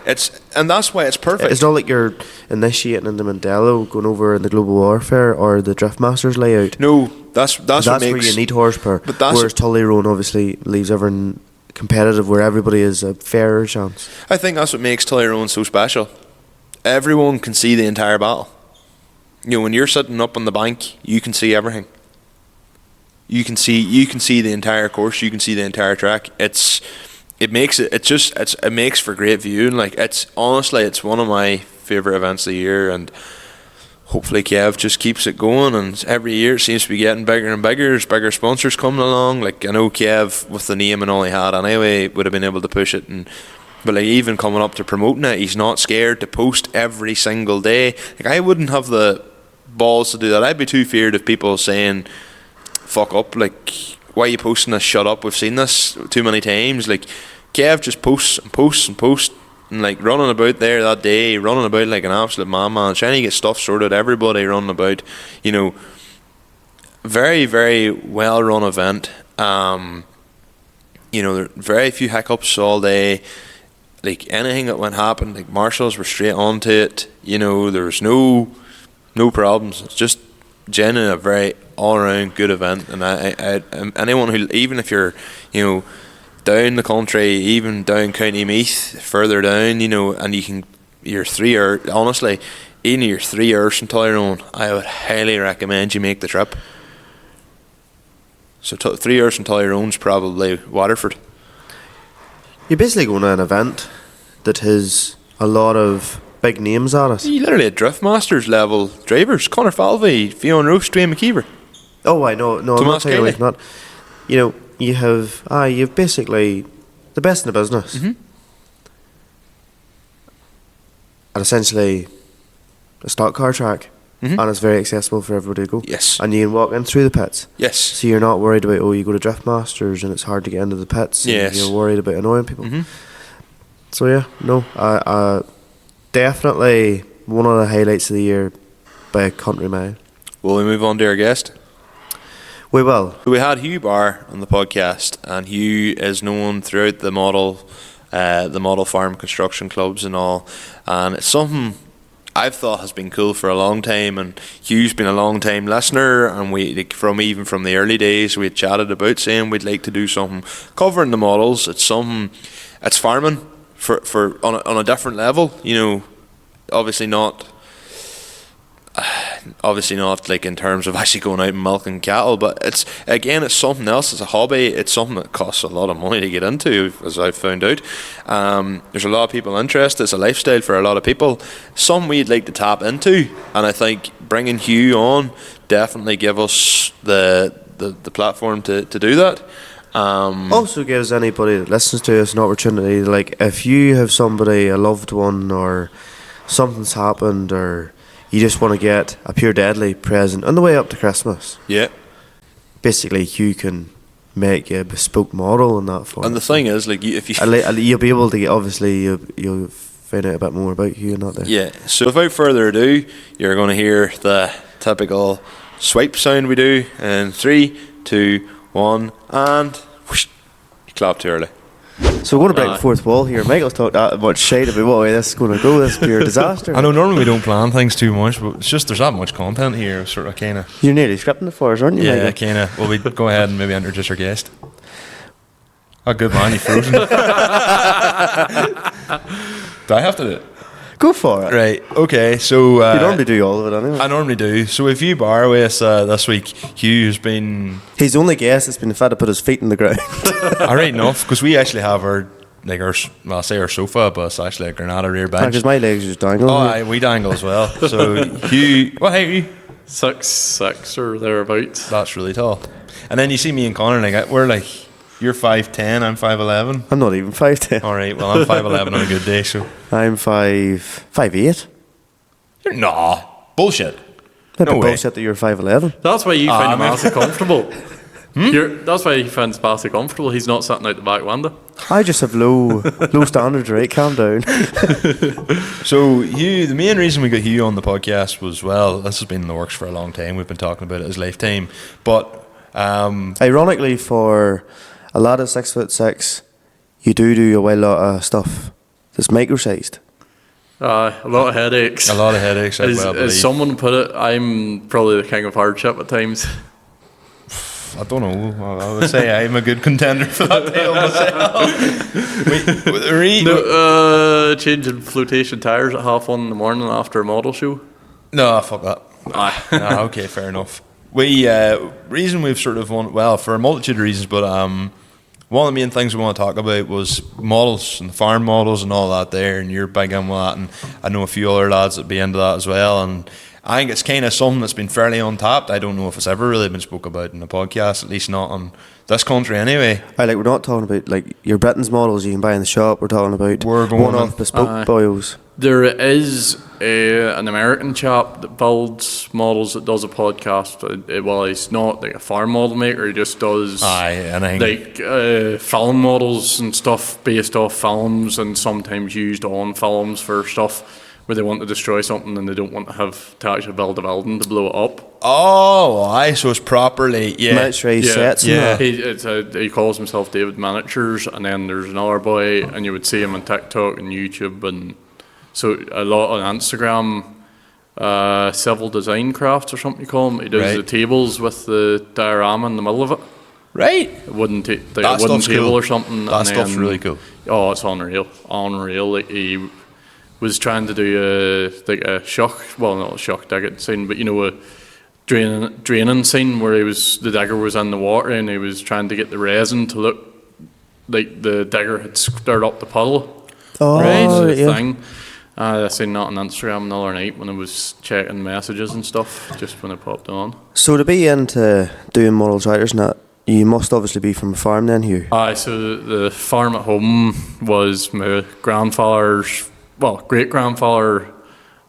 And that's why it's perfect. It's not like you're initiating into Mandela, going over in the Global Warfare or the Drift Masters layout. No, that's what makes, where you need horsepower. But whereas Tullyroan obviously leaves everyone competitive, where everybody is a fairer chance. I think that's what makes Tullyroan so special. Everyone can see the entire battle. You know, when you're sitting up on the bank, you can see everything. You can see the entire course. You can see the entire track. It makes for great viewing. Like, it's one of my favourite events of the year, and hopefully Kev just keeps it going. And every year it seems to be getting bigger and bigger. There's bigger sponsors coming along. Like, I know Kev, with the name and all he had anyway, would have been able to push it. But like, even coming up to promoting it, he's not scared to post every single day. Like, I wouldn't have the balls to do that. I'd be too feared of people saying, fuck up, like, why are you posting this? Shut up, we've seen this too many times. Like, Kev just posts and like, running about there that day, running about like an absolute madman, trying to get stuff sorted. Everybody running about, you know. Very, very well run event. You know, there were very few hiccups all day. Like, anything that went happen, like, marshals were straight onto it. You know, there was no problems. It's just genuinely a very all-around good event. And I anyone who, even if you're, you know, down the country, even down County Meath, further down, you know, and you're 3 hours, honestly, even you're 3 hours from Tullyroan, I would highly recommend you make the trip. So 3 hours from Tullyroan's probably Waterford. You're basically going to an event that has a lot of big names at it. You literally had Drift Masters level drivers. Conor Falvey, Fionn Roche, Dwayne McKeever. Oh, I know. No, I'm not taking away from that. You know, you've basically the best in the business. Mm-hmm. And essentially, a stock car track, and it's very accessible for everybody to go. Yes. And you can walk in through the pits. Yes. So you're not worried about, you go to Drift Masters and it's hard to get into the pits. And Yes. you're worried about annoying people. So yeah, no, I definitely one of the highlights of the year by a country mile. Will we move on to our guest? We will. We had Hugh Barr on the podcast, and Hugh is known throughout the model farm construction clubs and all, and it's something I've thought has been cool for a long time. And Hugh's been a long time listener, and we from the early days we had chatted about saying we'd like to do something covering the models. It's something, it's farming for on a different level, you know. Obviously not like in terms of actually going out and milking cattle, but it's something else. It's a hobby. It's something that costs a lot of money to get into, as I've found out. There's a lot of people interested. It's a lifestyle for a lot of people. Something we'd like to tap into, and I think bringing Hugh on definitely give us the platform to do that. Also gives anybody that listens to us an opportunity, like if you have somebody, a loved one, or something's happened, or you just want to get a pure deadly present on the way up to Christmas. Yeah. Basically, Hugh can make a bespoke model in that form. And the thing is, like, if you you'll be able to get, obviously, you'll find out a bit more about Hugh and that there. Yeah. So without further ado, you're going to hear the typical swipe sound we do in 3, 2, 1, and whoosh, you clap too early. So we're going to break the fourth wall here. Michael's talked that much shade about what way this is going to go. This is pure disaster. I know normally we don't plan things too much, but it's just there's that much content here, sort of kind of. You're nearly scripting it for us, aren't you, Yeah, Michael? kind of. Well, we go ahead and maybe introduce our guest. Oh, good man, you've frozen. Do I have to do it? Go for it. Right, okay, so... you normally do all of it anyway. I normally do. So if Hugh Barr with us this week, Hugh has been... He's the only guest that's been fed to put his feet in the ground. Alright enough, because we actually have our sofa, but it's actually a Granada rear bench. Because my legs just dangle. Oh, aye, we dangle as well. So Hugh... What height are you? 6'6" or thereabouts. That's really tall. And then you see me and Conor, like, we're like... You're 5'10", I'm 5'11". I'm not even 5'10". Alright, well I'm 5'11" on a good day, so... I'm 5'8". Nah, bullshit. No way. bullshit that you're 5'11". That's why you find him massive comfortable. That's why he finds massive comfortable. He's not sitting out the back window. I just have low standards, right? Calm down. So Hugh, the main reason we got Hugh on the podcast was, well, this has been in the works for a long time. We've been talking about it his lifetime, but ironically, for a lad of 6'6", you do a whole lot of stuff that's micro-sized. A lot of headaches. a lot of headaches. As someone put it, I'm probably the king of hardship at times. I don't know. I would say I'm a good contender for that title myself. Changing flotation tires at 1:30 in the morning after a model show. No, fuck that. Okay, fair enough. Reason we've sort of for a multitude of reasons, but one of the main things we want to talk about was models and farm models and all that there, and you're big in with that, and I know a few other lads that be into that as well, and I think it's kind of something that's been fairly untapped. I don't know if it's ever really been spoke about in the podcast, at least not on this country anyway. We're not talking about like your Britain's models you can buy in the shop. We're talking about one-off bespoke boils. There is an American chap that builds models that does a podcast. Well, he's not like a farm model maker. He just does film models and stuff based off films, and sometimes used on films for stuff where they want to destroy something and they don't want to have to actually build a building to blow it up. Oh, aye, so it's properly, miniaturized sets. Yeah. He calls himself David Miniatures, and then there's another boy, and you would see him on TikTok and YouTube, and so a lot on Instagram. Civil Design Crafts or something you call him. He does the tables with the diorama in the middle of it. Right. A wooden table cool. Or something. That stuff's really cool. Oh, it's unreal. Like he was trying to do a shock, well, not a shock digging scene, but a draining scene where the digger was in the water and he was trying to get the resin to look like the digger had stirred up the puddle. Oh, right, yeah. Thing. I seen that on Instagram another night when I was checking messages and stuff, just when it popped on. So to be into doing model tractors and that, you must obviously be from a farm then, Hugh. So the farm at home was my grandfather's, great-grandfather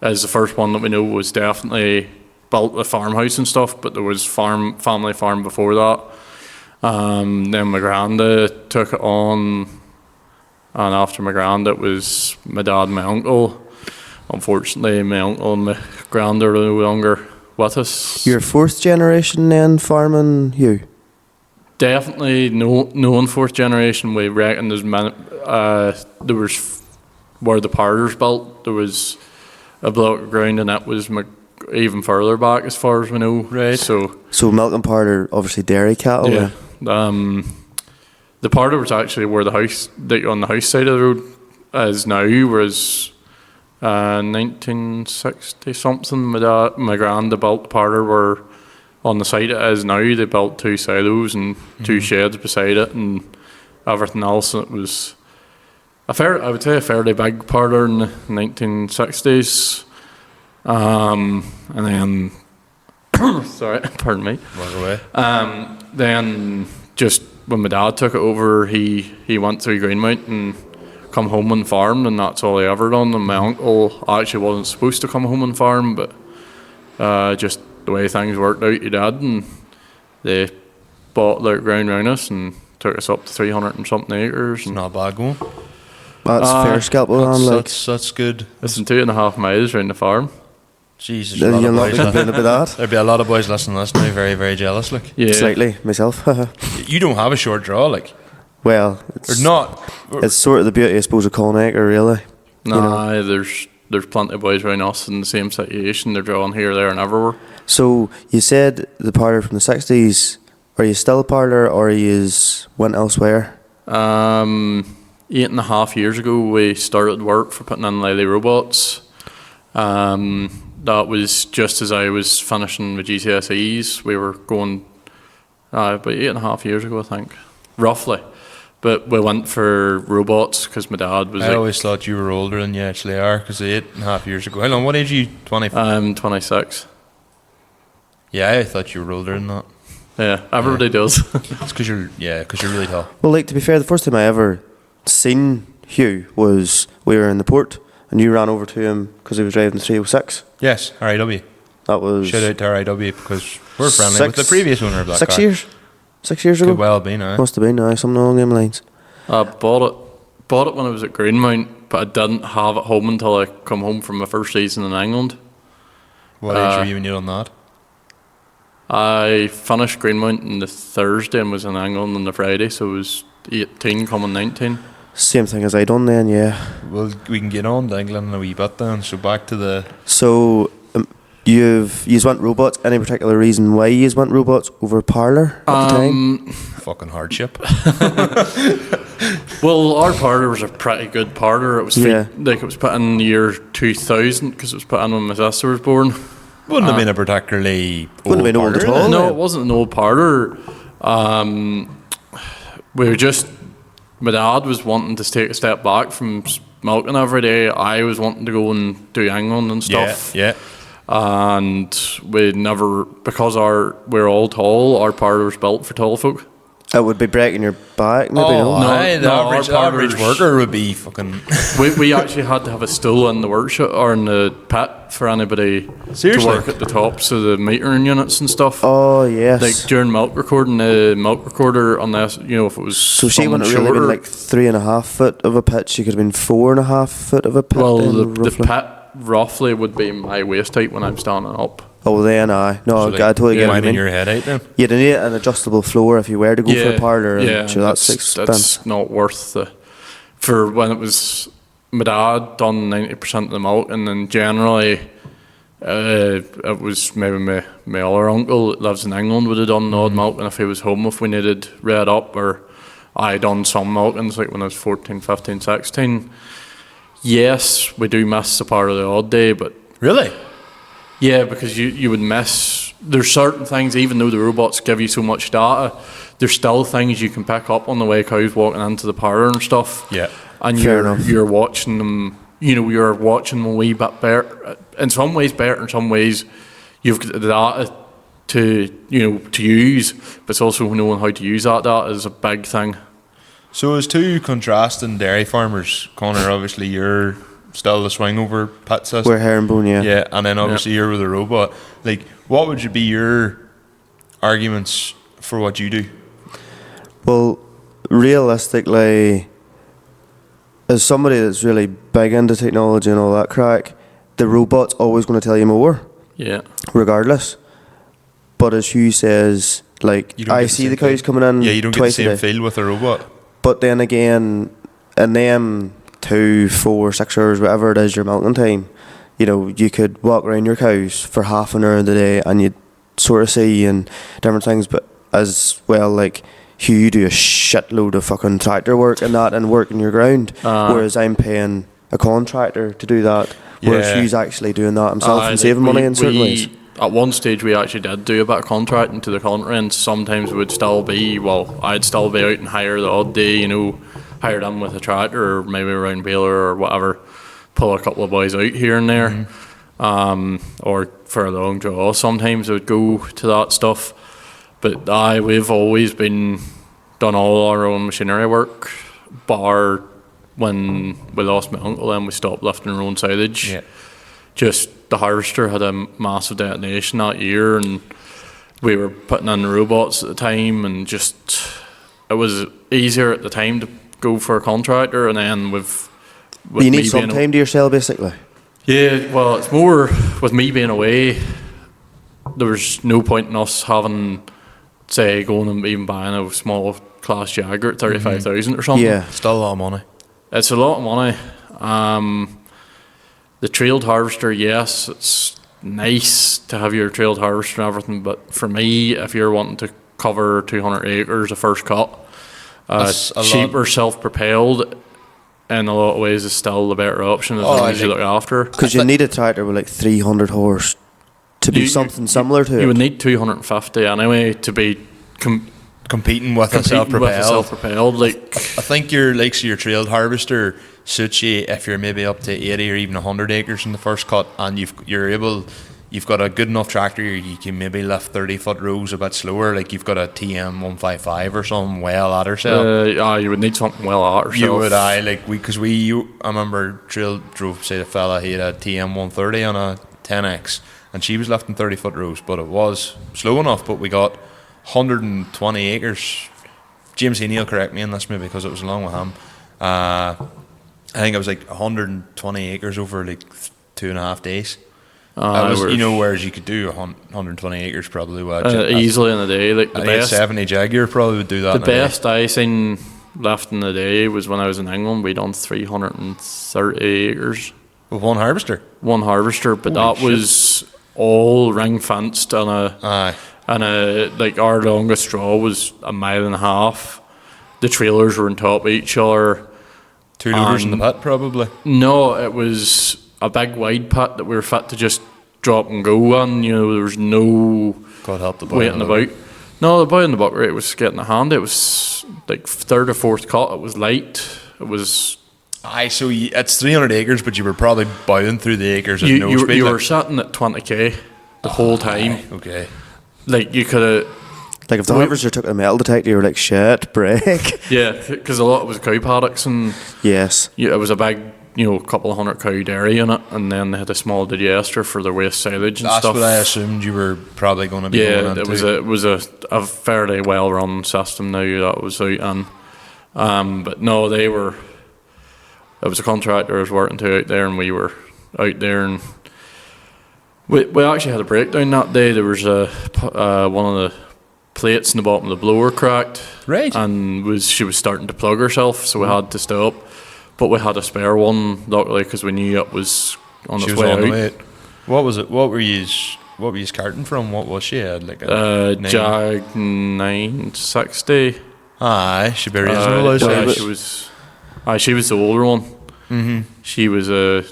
as the first one that we know was definitely built a farmhouse and stuff, but there was family farm before that. Then my granda took it on, and after my granda it was my dad and my uncle. Unfortunately, my uncle and my granda are no longer with us. You're fourth generation then farming, Hugh? Definitely no in fourth generation. We reckon there's there was where the parlour's built, there was a block of ground, and that was even further back as far as we know. Right. So milk and parlour, obviously dairy cattle. yeah. The parlour was actually where the house, on the house side of the road is now, whereas 1960 something, my granda built the parlour where on the site it is now. They built 2 silos and 2 sheds beside it and everything else. And it was I would say a fairly big parlour in the 1960s. And then, sorry, pardon me. Walk away. Then just when my dad took it over, he went through Greenmount and come home and farmed, and that's all he ever done. And my uncle actually wasn't supposed to come home and farm, but just the way things worked out, he did, and they bought the ground around us and took us up to 300 and something acres. It's not a bad going. That's fair scalpel land, like. That's good. It's in 2.5 miles around the farm. Jesus, You'll not be complaining about that. There'd be a lot of boys listening to this now, very, very jealous. Like, Yeah. Slightly, myself. you don't have a short draw, like, Well, or it's not. It's sort of the beauty, I suppose, of Conacre, really. Nah, there's plenty of boys around us in the same situation. They're drawing here, there, and everywhere. So you said the parlour from the 60s. Are you still a parlour, or you went elsewhere? 8.5 years ago, we started work for putting in Lily robots. That was just as I was finishing my GCSEs. We were going about 8.5 years ago, I think, roughly. But we went for robots because my dad was. I always thought you were older than you actually are, because 8.5 years ago. How long? What age are you? 20? I'm 26. Yeah, I thought you were older than that. Yeah, everybody does. It's because you're really tall. Well, like, to be fair, the first time I ever seen Hugh was we were in the port, and you ran over to him because he was driving the 306. Yes, RIW. That was Shout out to RIW, because we're friendly with the previous owner of that 6 car. years. 6 years ago. Could well be now. Must have been something along them lines. I bought it when I was at Greenmount, but I didn't have it home until I come home from my first season in England. What age were you when you done that? I finished Greenmount on the Thursday and was in England on the Friday, so it was 18 coming 19. Same thing as I done then, yeah. Well, we can get on to England in a wee bit then. So back to the. So you went robots. Any particular reason why you went robots over parlour at the time? Fucking hardship. Well, our parlour was a pretty good parlour. It was Yeah. it was put in the year 2000 because it was put in when my sister was born. Wouldn't have been a particularly Wouldn't have been old at parlour, all. then. No, it wasn't an old parlour. We were just. My dad was wanting to take a step back from milking every day. I was wanting to go and do England and stuff. Yeah. And we never, because we're all tall, our parlour was built for tall folk. It would be breaking your back, maybe. Oh, no? aye, the no, average, our average parlours- worker would be fucking. We actually had to have a stool in the workshop or in the pit for anybody Seriously? to work at the tops of the metering units and stuff. Oh, yes. Like during milk recording, the milk recorder, unless if it was So she someone wouldn't have really been shorter- like 3.5 foot of a pit. She could have been 4.5 foot of a pit. well, then, the roughly. pit roughly would be my waist height when I'm standing up. Oh, then I So, like, I totally get what you minding mean. your head out then. You'd need an adjustable floor if you were to go for a parlour. And sure, that's expensive. that's not worth the. For when it was, my dad done 90% of the milk, and then generally, it was maybe my other uncle that lives in England would have done the odd milk, and if he was home, if we needed read up, or I done some milkings, like when I was 14, 15, 16. Yes, we do miss the part of the odd day, but Really? yeah, because you would miss. There's certain things, even though the robots give you so much data, there's still things you can pick up on the way cows walking into the parlour and stuff. Yeah. And Fair enough. you're watching them. You're watching them a wee bit better. In some ways, better. In some ways, you've got the data to use, but it's also knowing how to use that data is a big thing. So as two contrasting dairy farmers, Conor, obviously you're still the swing over pit system. We're herringbone, yeah. Yeah, and then obviously you're with a robot. Like, what would you be your arguments for what you do? Well, realistically, as somebody that's really big into technology and all that crack, the robot's always going to tell you more, Yeah. regardless. But as Hugh says, like, You don't I get the see same the cows feel. coming in Yeah, you don't get the twice a same day. feel with a robot. But then again, in them 2, 4, 6 hours, whatever it is your milking time, you know, you could walk around your cows for half an hour of the day and you'd sort of see and different things. But as well, like, Hugh, you do a shitload of fucking tractor work and that and working your ground, whereas I'm paying a contractor to do that, whereas Yeah. Hugh's actually doing that himself and Like, saving money in certain ways. At one stage, we actually did do a bit of contracting to the country, and sometimes we would still be, well, I'd still be out and hire the odd day, you know, hire them with a tractor or maybe a round baler or whatever, pull a couple of boys out here and there, or for a long draw. Sometimes I would go to that stuff, but we've always been done all our own machinery work, bar when we lost my uncle and we stopped lifting our own silage. Yeah. Just the harvester had a massive detonation that year, and we were putting in the robots at the time, and just it was easier at the time to go for a contractor, and then with You need me some being time to yourself, basically. yeah, well, it's more with me being away. There was no point in us having, say, going and even buying a small class Jagger at 35,000 or something. Yeah. Still a lot of money. It's a lot of money. The trailed harvester, yes, it's nice to have your trailed harvester and everything, but for me, if you're wanting to cover 200 acres of first cut, That's a lot. cheaper self-propelled in a lot of ways is still the better option as Oh, long I as you think- look after. Because you need a tractor with like 300 horse to do something similar to You it. would need 250 anyway to be Competing with a competing with a self-propelled. self-propelled. Like, I think your your trailed harvester suits you if you're maybe up to 80 or even 100 acres in the first cut, and you've got a good enough tractor. You can maybe lift 30-foot rows a bit slower. Like you've got a TM 155 or something well at herself. you would need something well at yourself. You would, I remember drove say the fella, he had a TM 130 on a 10X, and she was lifting 30-foot rows, but it was slow enough. But we got 120 acres. James Heaney will correct me on this maybe because it was along with him. I think it was like 120 acres over like 2.5 days. Whereas you could do 120 acres probably easily in a day. Like the I think a best, 70 Jaguar probably would do that. the in a day. best I seen left in the day was when I was in England. We done 330 acres, with one harvester. one harvester, but Holy that was all ring fenced Aye. and like our longest draw was 1.5 miles. The trailers were on top of each other. 2 loaders in the pit probably. No, it was a big wide pit that we were fit to just drop and go on. You know, there was no God help the boy. waiting about. No, the boy in the buck rate was getting a hand. It was like third or fourth cut. It was light. It was. Aye, so it's 300 acres, but you were probably bowing through the acres at no You speed. were sitting at 20k the whole time. Aye, okay. Like you could have. Like if the harvester took a metal detector, you were like, shit, break. Yeah, because a lot of it was cow paddocks and Yes. it was a big, couple of hundred cow dairy in it, and then they had a small digester for their waste silage and That's stuff. what I assumed you were probably going to be going Yeah, into. it was a fairly well run system now that was out and but no, it was a contractor I was working to out there, and we were out there, and we actually had a breakdown that day. There was one of the plates in the bottom of the blower cracked, Right. and she was starting to plug herself, so we had to stop, but we had a spare one luckily because we knew it was on She its was way on out. the way. What was it? What were you carting from? What was she? Like a name? Jag 960. Aye, she'd be reasonable. I Yeah, suppose. she was the older one. Mm-hmm. She was a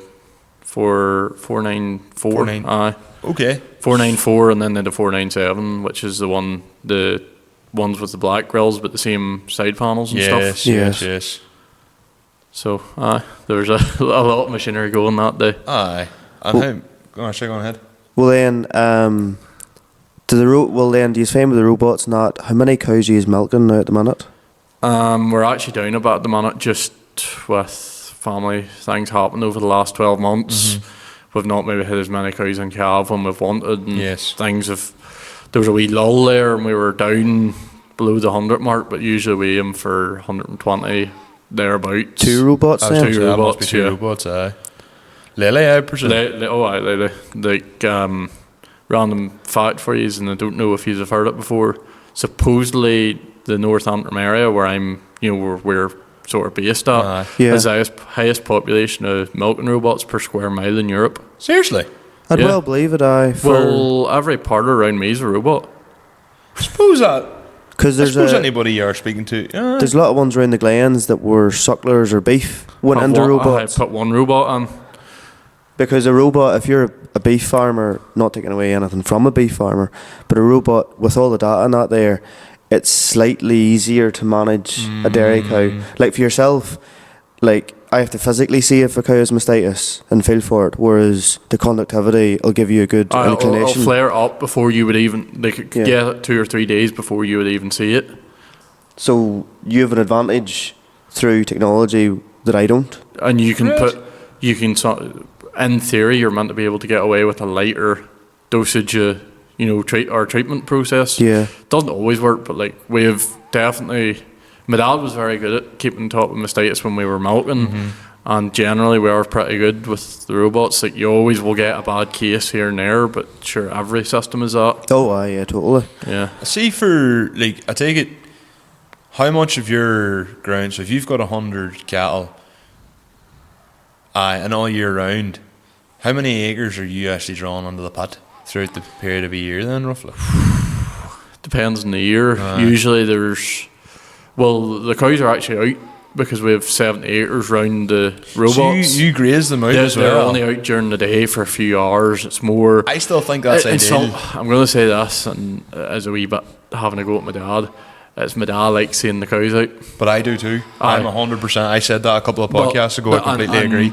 494. 49. Aye, Okay. 494, and then they had a 497, which is the ones with the black grills but the same side panels and stuff. Yes. So there was a lot of machinery going that day. Aye. And go on ahead. Well then, do you find with the robots and that, how many cows are you milking now at the minute? We're actually down about the minute just with family things happened over the last 12 months. We've not maybe hit as many cows in calf when we've wanted, and Yes. things have. There was a wee lull there, and we were down below the 100 mark, but usually we aim for 120 thereabouts. 2 robots That then? must be robots, two yeah. robots, aye. Lily, I presume. Like random fact for you, and I don't know if you've heard it before. Supposedly, the North Antrim area where I'm, where we're sort of based at, Aye. Yeah. has the highest population of milking robots per square mile in Europe. Seriously? I'd Yeah. well believe it, aye. Well, every partner around me is a robot. Suppose that. Because I there's suppose a, anybody you're speaking to. there's a lot of ones around the Glens that were sucklers or beef went into robots. I put one robot on. Because a robot, if you're a beef farmer, not taking away anything from a beef farmer, but a robot with all the data and that there, it's slightly easier to manage a dairy cow. Like for yourself, like I have to physically see if a cow has mastitis and feel for it, whereas the conductivity will give you a good I'll inclination. flare up before you would even, they could Yeah. get it 2 or 3 days before you would even see it. So you have an advantage through technology that I don't. And you can in theory, you're meant to be able to get away with a lighter dosage of, our treatment process. Yeah. Doesn't always work, but like we've definitely, my dad was very good at keeping top of mastitis when we were milking, and generally we are pretty good with the robots. Like you always will get a bad case here and there, but sure, every system is that. Oh, aye, yeah, totally. Yeah. See, for, like, I take it, how much of your ground, so if you've got 100 cattle, and all year round, how many acres are you actually drawing onto the pit throughout the period of a year then, roughly? Depends on the year. Usually the cows are actually out because we have 70 acres round the robots. So you graze them out they're, as well? they're only out during the day for a few hours. It's more. I still think that's ideal. I'm going to say this, and as a wee bit having a go at my dad, it's my dad likes seeing the cows out. But I do too. Aye. I'm 100%. I said that a couple of podcasts ago. I completely agree.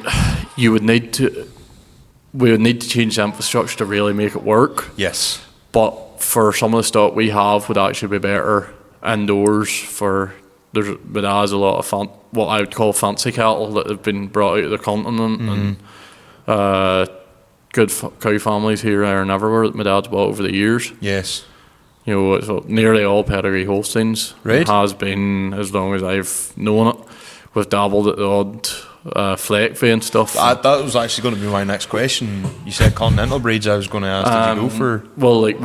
We would need to change the infrastructure to really make it work. Yes. But for some of the stock we have would actually be better indoors. But there's a lot of what I would call fancy cattle that have been brought out of the continent, and good cow families here, there and everywhere that my dad's bought over the years. Yes. So nearly all pedigree Holsteins. Right. It has been as long as I've known it. We've dabbled at the odd Fleckvey and stuff. That was actually going to be my next question. You said continental breeds. I was going to ask, did you go for? Well, like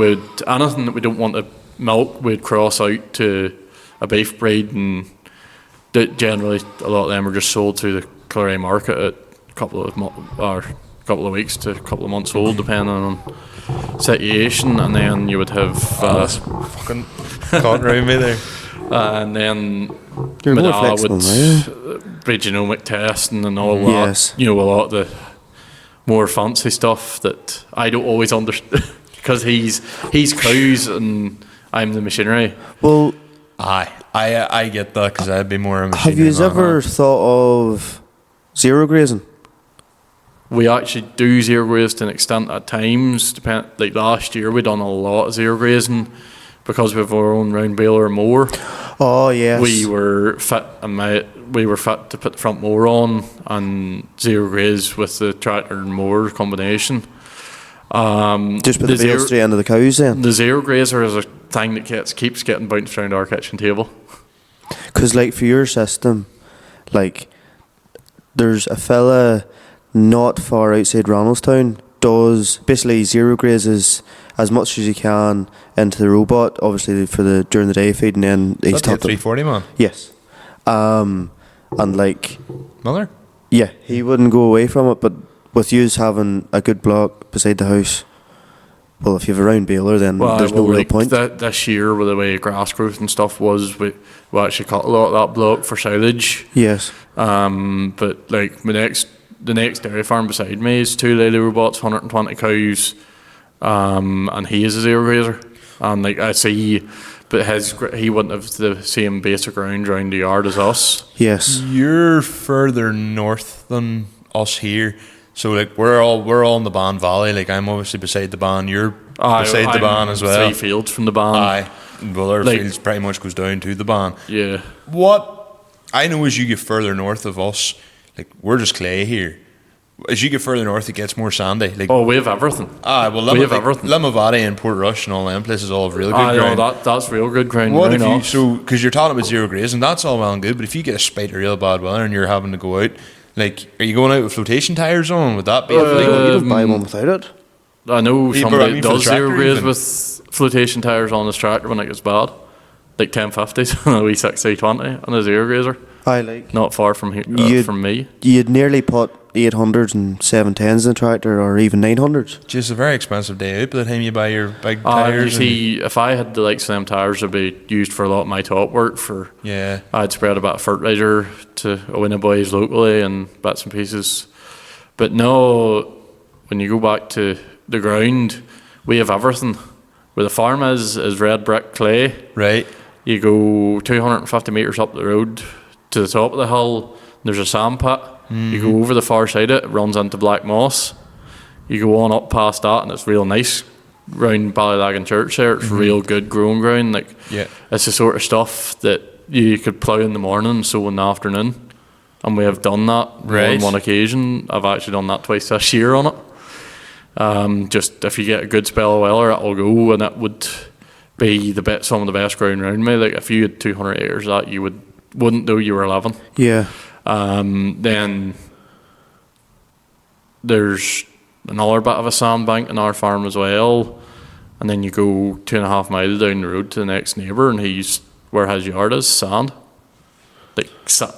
anything that we don't want to milk, we'd cross out to a beef breed, and generally a lot of them are just sold through the Clary market at a couple of weeks to a couple of months old, depending on situation. And then you would have Fucking caught around me there. and then You're my more dad flexible would now. be genomic testing and all Yes. that. A lot of the more fancy stuff that I don't always understand because he's cows and I'm the machinery. Well, I get that because I'd be more. have you ever thought of zero grazing? We actually do zero graze to an extent at times. Like last year, we done a lot of zero grazing because we have our own round baler and mower. Oh, yes. We were fit to put the front mower on and zero graze with the tractor and mower combination. Just put the bale straight into the cows then? The zero grazer is a thing that keeps getting bounced around our kitchen table. Because, like, for your system, like, there's a fella not far outside Ronaldstown does basically zero grazes as much as you can into the robot, obviously for during the day feed, and then he's Is that the topped it. 340 man? Yes. And like, Miller? yeah, he wouldn't go away from it, but with yous having a good block beside the house, well, if you have a round baler, then there's no real point. This year, with the way grass growth and stuff was, we actually cut a lot of that block for silage. Yes. But like the next dairy farm beside me is 2 Lely robots, 120 cows, and he is a zero grazer. And like I see, but he wouldn't have the same basic ground around the yard as us. Yes. You're further north than us here, so like we're all in the Ban Valley. Like I'm obviously beside the Ban. You're beside the Ban as well. 3 fields from the Ban. Aye. Well, our Like- fields pretty much goes down to the Ban. Yeah. What I know is you get further north of us, Like, we're just clay here. As you get further north, it gets more sandy. Like, Oh, we have everything. well, we have everything. Limavady and Port Rush and all them places all have real good No, ground. that's real good ground. What very if you, nice. so, because you're talking about zero grazing, that's all well and good, but if you get a spate of real bad weather and you're having to go out, like, are you going out with flotation tyres on? Would that be a thing? You don't buy one without it. I know Yeah, but somebody I mean for the does zero tractor graze even. with flotation tyres on his tractor when it gets bad. Like 1050s on a wee 6020 on a zero grazer. I like. Not far from here, You'd- from me. You'd nearly put 800s and 710s in the tractor, or even 900s. Just a very expensive day out by the time you buy your big You tyres. see, if I had the likes of them tyres, they'd be used for a lot of my top work. Yeah. I'd spread a bit of fertiliser to win boys locally and bits and pieces. But no, when you go back to the ground, we have everything. Where the farm is red brick clay. Right. You go 250 metres up the road to the top of the hill, there's a sand pit. You go over the far side of it, it runs into black moss. You go on up past that and it's real nice round Ballylagan Church there. It's real good growing ground. Like, Yeah. it's the sort of stuff that you could plough in the morning and sow in the afternoon. And we have done that Right. on one occasion. I've actually done that twice this year on it. Just if you get a good spell of weather, it'll go, and it would be some of the best ground around me. Like, if you had 200 acres of that, you wouldn't know you were 11. Yeah. Then there's another bit of a sandbank in our farm as well, and then you go 2.5 miles down the road to the next neighbour, and where his yard is sand, like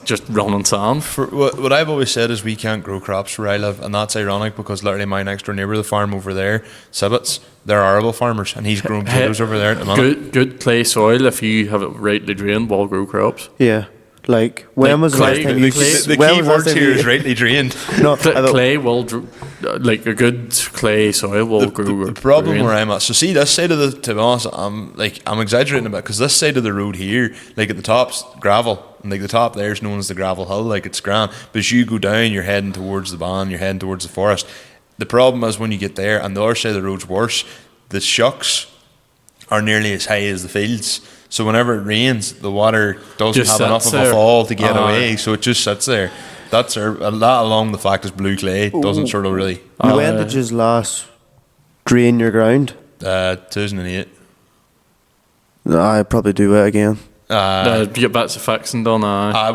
just running sand. For what I've always said is we can't grow crops where I live, and that's ironic because literally my next door neighbour, the farm over there, Sibbets, they're arable farmers, and he's growing potatoes over there at the minute. Good clay soil, if you have it rightly drained, will grow crops. Yeah. Like, when Like was the clay- last time the- you... The when key was the last word time here you- is rightly drained. No, Clay will, like a good clay soil will grow. The problem grain. where I'm at, so see this side of the, to be honest, I'm exaggerating a bit because this side of the road here, like at the top's gravel, and like the top there's known as the gravel hill, like it's grand. But as you go down, you're heading towards the ban, you're heading towards the forest. The problem is when you get there, and the other side of the road's worse, the shucks are nearly as high as the fields. So whenever it rains, the water doesn't Just have enough sits of a there. fall to get Aye. away, so it just sits there. That's that along the fact is blue clay doesn't sort of really. When did you last drain your ground? 2008. I'd probably do it again. You get bits of fixing done. There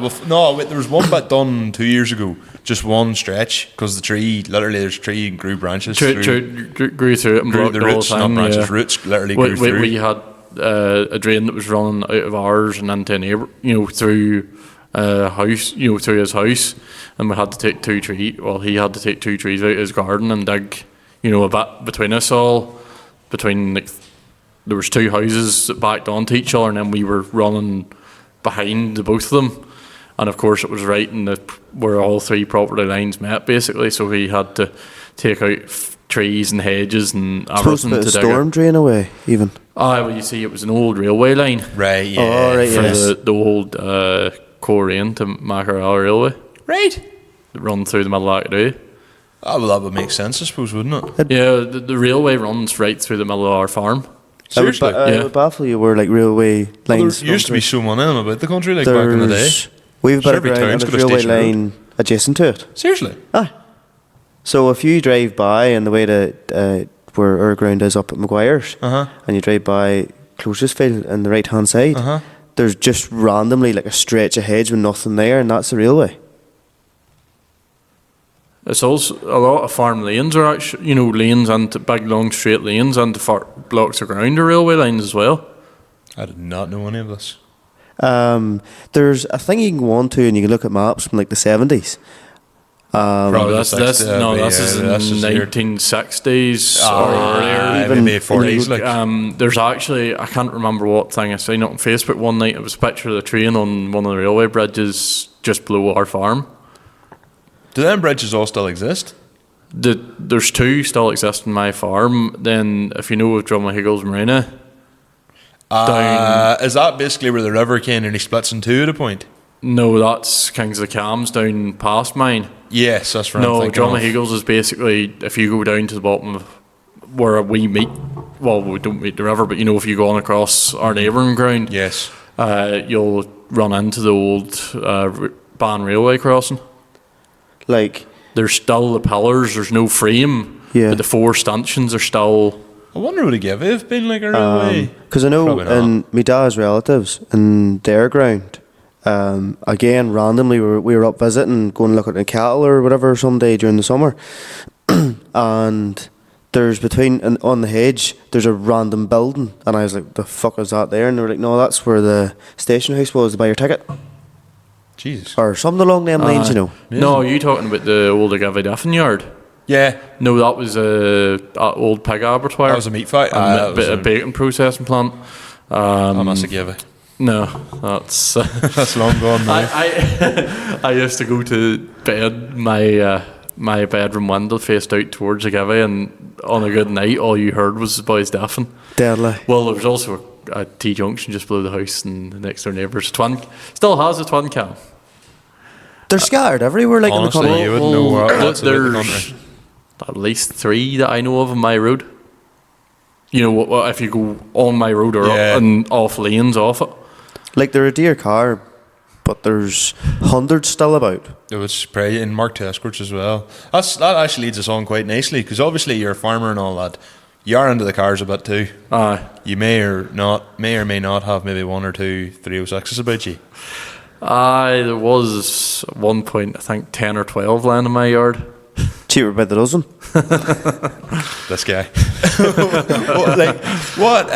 was one bit done 2 years ago, just one stretch, because the tree, literally, there's tree and grew branches Grew through it and grew blocked the the roots, whole not thing. branches, Yeah. roots literally grew through. We had a drain that was running out of ours and into a neighbour, through a house, through his house, and we had to take two trees. Well, he had to take two trees out of his garden and dig, a bit between us all. There was two houses that backed onto each other, and then we were running behind the both of them. And of course, it was right in where all three property lines met, basically. So he had to take out trees and hedges and Supposed to everything put a to dig storm it. drain away, even. Well, you see, it was an old railway line Right, yeah. Oh, right, for yes. the old Coleraine to Mackerel Railway Right. that run through the middle of Ackday. Oh, well, that would make sense, I suppose, wouldn't it? Yeah, the railway runs right through the middle of our farm. Seriously? It Yeah. would baffle you where, like, railway Well, lines... there used to be so many of them about the country, like back in the day. We've got a Every ground town's and got a a railway station road. line adjacent to it. Seriously? Aye. So if you drive by and the way that where our ground is up at Maguire's, Uh-huh. and you drive by Closest Field on the right hand side, Uh-huh. there's just randomly like a stretch of hedge with nothing there, and that's the railway. It's also a lot of farm lanes are actually, lanes and big long straight lanes and blocks of ground are railway lines as well. I did not know any of this. There's a thing you can go on to, and you can look at maps from like the 70s. Probably This is in the 1960s or earlier. Even- maybe 40s. Like. There's actually, I can't remember what thing I seen on Facebook one night. It was a picture of the train on one of the railway bridges just below our farm. Do them bridges all still exist? There's two still exist in my farm. Then, if you know of Drummahiggles Marina, down. Is that basically where the river came and he splits in two at a point? No, that's Kings of the Cams down past mine. Yes, that's right. No, Drummahiggles is basically if you go down to the bottom of where we meet. Well, we don't meet the river, but if you go on across our neighbouring ground, Yes. you'll run into the old Ban railway crossing. Like, There's still the pillars. There's no frame. Yeah. But the 4 stanchions are still. I wonder would it give it been like a real way. because I know Probably not. in my dad's relatives in their ground, again randomly we were up visiting, going looking at cattle or whatever someday during the summer, and there's on the hedge there's a random building, and I was like, the fuck is that there? And they were like, no, that's where the station house was to buy your ticket Jesus. or something along them lines, you know. No, you talking about the old Agavy Diffin yard? Yeah. No, that was a old pig abattoir. That was a meat fight. And a bacon processing plant. I must have given it. No, that's That's long gone now. I used to go to bed. My bedroom window faced out towards Agavy, and on a good night, all you heard was the boys daffing. Deadly. Well, there was also a T junction just below the house, and the next door neighbours still has a twin cam. They're scattered everywhere, like Honestly, in the country. you wouldn't know what's about the There's country. at least 3 that I know of on my road. You know, if you go on my road or Yeah. and off lanes off it. Like, they're a dear car, but there's hundreds still about. It was probably in Mark Tescourts as well. That actually leads us on quite nicely, because obviously you're a farmer and all that. You are into the cars a bit too. Aye. You may or may not have maybe 1 or 2 306s about you. There was at one point, I think 10 or 12 land in my yard. Cheaper by the dozen. This guy. What?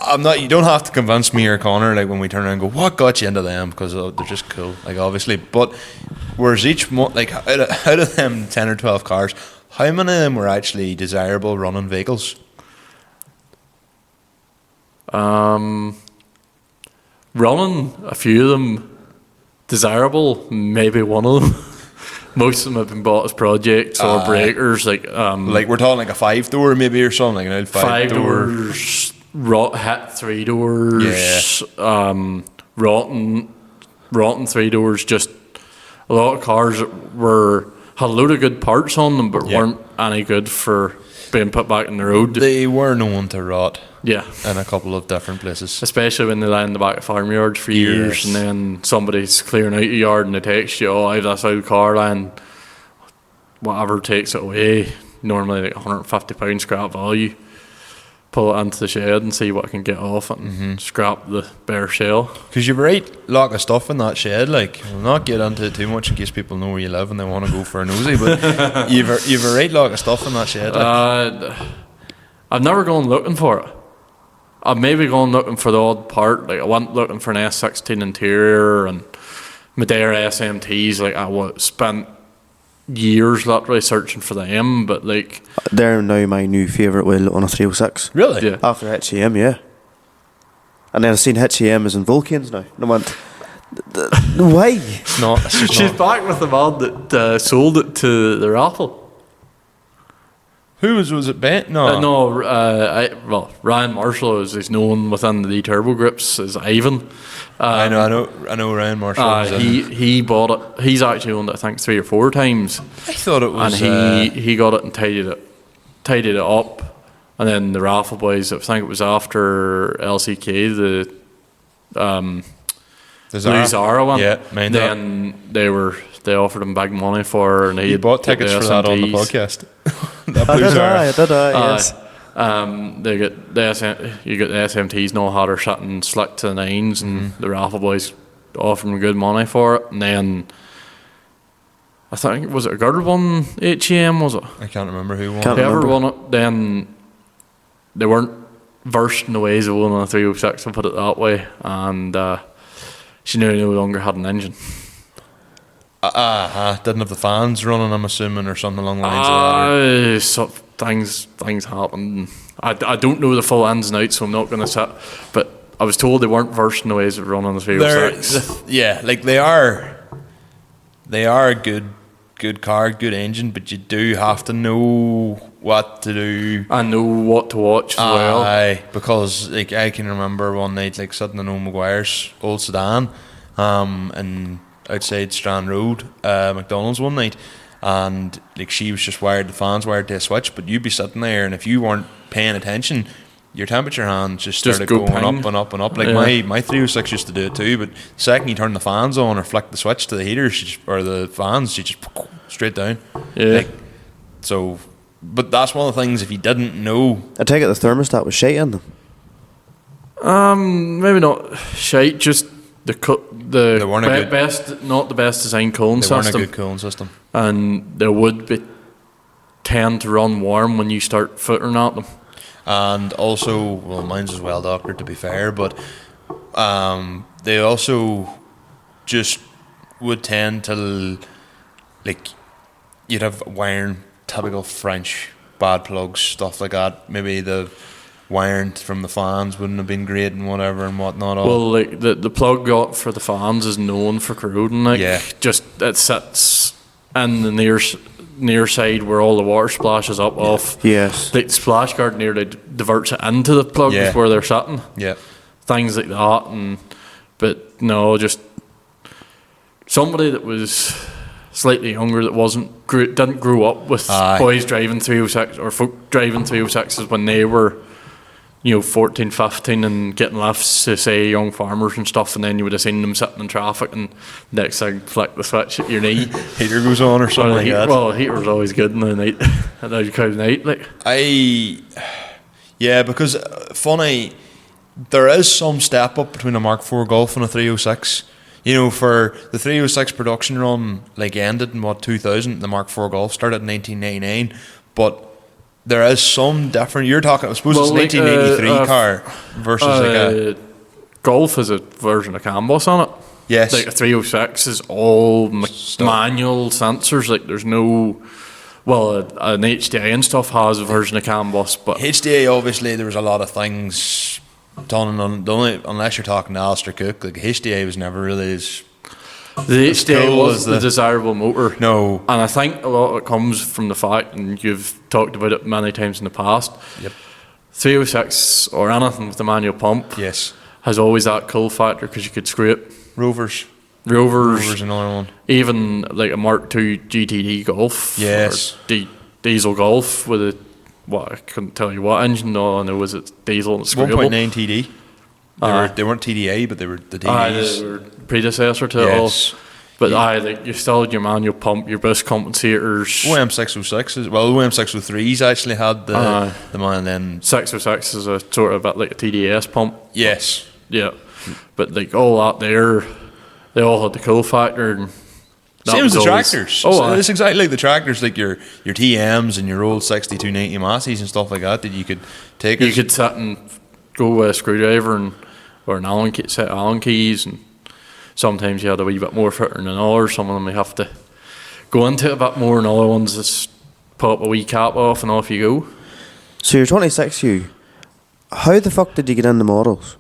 I'm not. You don't have to convince me or Conor. Like when we turn around and go, what got you into them? Because they're just cool. Like obviously, but whereas like out of them 10 or 12 cars, how many of them were actually desirable running vehicles? Running, a few of them desirable, maybe one of them. Most of them have been bought as projects or breakers, like Like we're talking like a 5-door maybe or something, like an old 5 5-door. doors, hit 3 doors, rotten 3 doors. Just a lot of cars that had a load of good parts on them, but weren't any good for being put back in the road. They were known to rot Yeah. in a couple of different places. Especially when they lie in the back of farmyards for years, Yes. and then somebody's clearing out the yard and they text you, oh, I have this old car line, whatever takes it away, normally like £150 scrap value. Pull it into the shed and see what I can get off it and scrap the bare shell. Because you've a right lot of stuff in that shed. Like, we'll not get into it too much in case people know where you live and they want to go for a nosy, but you've a right lot of stuff in that shed. Like. I've never gone looking for it. I've maybe gone looking for the odd part. Like I went looking for an S16 interior and Madeira SMTs. Like I spent years literally searching for them, but like They're now my new favourite wheel on a 306. Really? Yeah. After HEM, yeah. And then I've seen HEM is in Vulcans now. And I went, why? It's not. It's just she's not. back with the man that sold it to the raffle. Who was it? Ben? No. Ryan Marshall is known within the turbo grips as Ivan. I know. Ryan Marshall. Was in. He bought it. He's actually owned it, I think, 3 or 4 times. I thought it was. And he got it and tidied it up, and then the raffle boys. I think it was after LCK, the Zara one. Yeah, mind then that. they offered him big money for her, and he You bought took tickets the for that on the SMTs. podcast. That I Blue did Zara. yes. They get you get the SMTs no had her sitting slick to the 9s, and the raffle boys offered him good money for it, and then I think was it a Girdle one HEM, was it? I can't remember who won. Can't Whoever remember. won it, then they weren't versed in the ways of one on a 306, to put it that way, and she no longer had an engine. Didn't have the fans running, I'm assuming, or something along the lines of that. So things happened. I don't know the full ins and outs, so I'm not going to sit. But I was told they weren't versed in the ways of running the 306. Like they are a good car, good engine, but you do have to know what to do. I know what to watch as well. Aye, because like I can remember one night like sitting in old Maguire's old sedan, and outside Strand Road, McDonald's one night, and like she was just wired, the fans wired to a switch, but you'd be sitting there, and if you weren't paying attention, your temperature hands just Just started go going ping. up and up and up. Like Yeah. my 306 used to do it too, but the second you turn the fans on or flick the switch to the heaters or the fans, you just straight down. Yeah. Like, so, but that's one of the things, if you didn't know. I take it the thermostat was shite in them. Maybe not shite, just They weren't a good- best, not the best designed cooling They weren't a system. good cooling system. And they would be tend to run warm when you start footering at them. And also, well, mine's as well doctored to be fair, but they also just would tend to, like, you'd have wiring, typical French bad plugs, stuff like that. Maybe the wiring from the fans wouldn't have been great and whatever and whatnot. Well, like the plug got for the fans is known for corroding. Like, Yeah. just it sits in the near side where all the water splashes up off. Yes. Like the splash guard nearly diverts it into the plugs Yeah. where they're sitting. Yeah. Things like that, but no, just somebody that was slightly younger that didn't grow up with Aye. boys driving 306 or folk driving 306s when they were 14, 15 and getting lifts to, say, young farmers and stuff, and then you would have seen them sitting in traffic and next thing flick the switch at your knee. Heater goes on or something like that. Well, the heater was always good in the night, at that kind of night. Like. Yeah, because funny, there is some step up between a Mark IV Golf and a 306. For the 306 production run, like, ended in 2000. The Mark IV Golf started in 1999, but there is some different. You're talking, I suppose, it's a 1983 car versus like a Golf is a version of CAN bus on it. yes. Like a 306 is all manual sensors. Like there's no, an HDI and stuff has a version of CAN bus, but HDA, obviously, there was a lot of things done on unless you're talking to Alistair Cook. Like, HDA was never really as the HDI cool was as the desirable motor. no. And I think a lot of it comes from the fact, and you've talked about it many times in the past, Yep. 306 or anything with the manual pump Yes. has always that cool factor because you could screw it. Rovers. Rovers, Another one. even like a Mark II GTD Golf, Yes. or diesel Golf with a, I couldn't tell you what engine. All I know was it's diesel and it's screwable. 1.9 TD. They weren't TDA, but they were the TDs. They were predecessor to it all. Yes. But like you still had your manual pump, your boost compensators. OM606s, OM603s actually had the man, and then 606 is a sort of a bit like a TDS pump. yes, Yeah, but like all that there, they all had the cool factor. And that same as was the always- tractors. Oh, So aye. it's exactly like the tractors, like your TMs and your old 6290 Massies and stuff like that you could take. You could sit and go with a screwdriver or an Allen key, set of Allen keys, and sometimes you had a wee bit more footing than others. Some of them you have to go into it a bit more, and other ones just pop a wee cap off and off you go. So you're 26, Hugh. How the fuck did you get into models?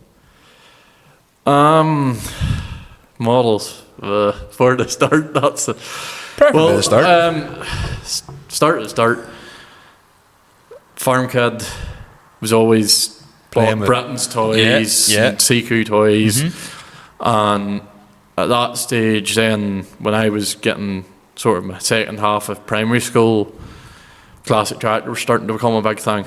Models. Where to start? That's the Perfect way to start. Start. Farm kid was always Playing with- Britain's toys, Yeah, yeah. and CQ toys, and at that stage, then when I was getting sort of my second half of primary school, classic tractor was starting to become a big thing.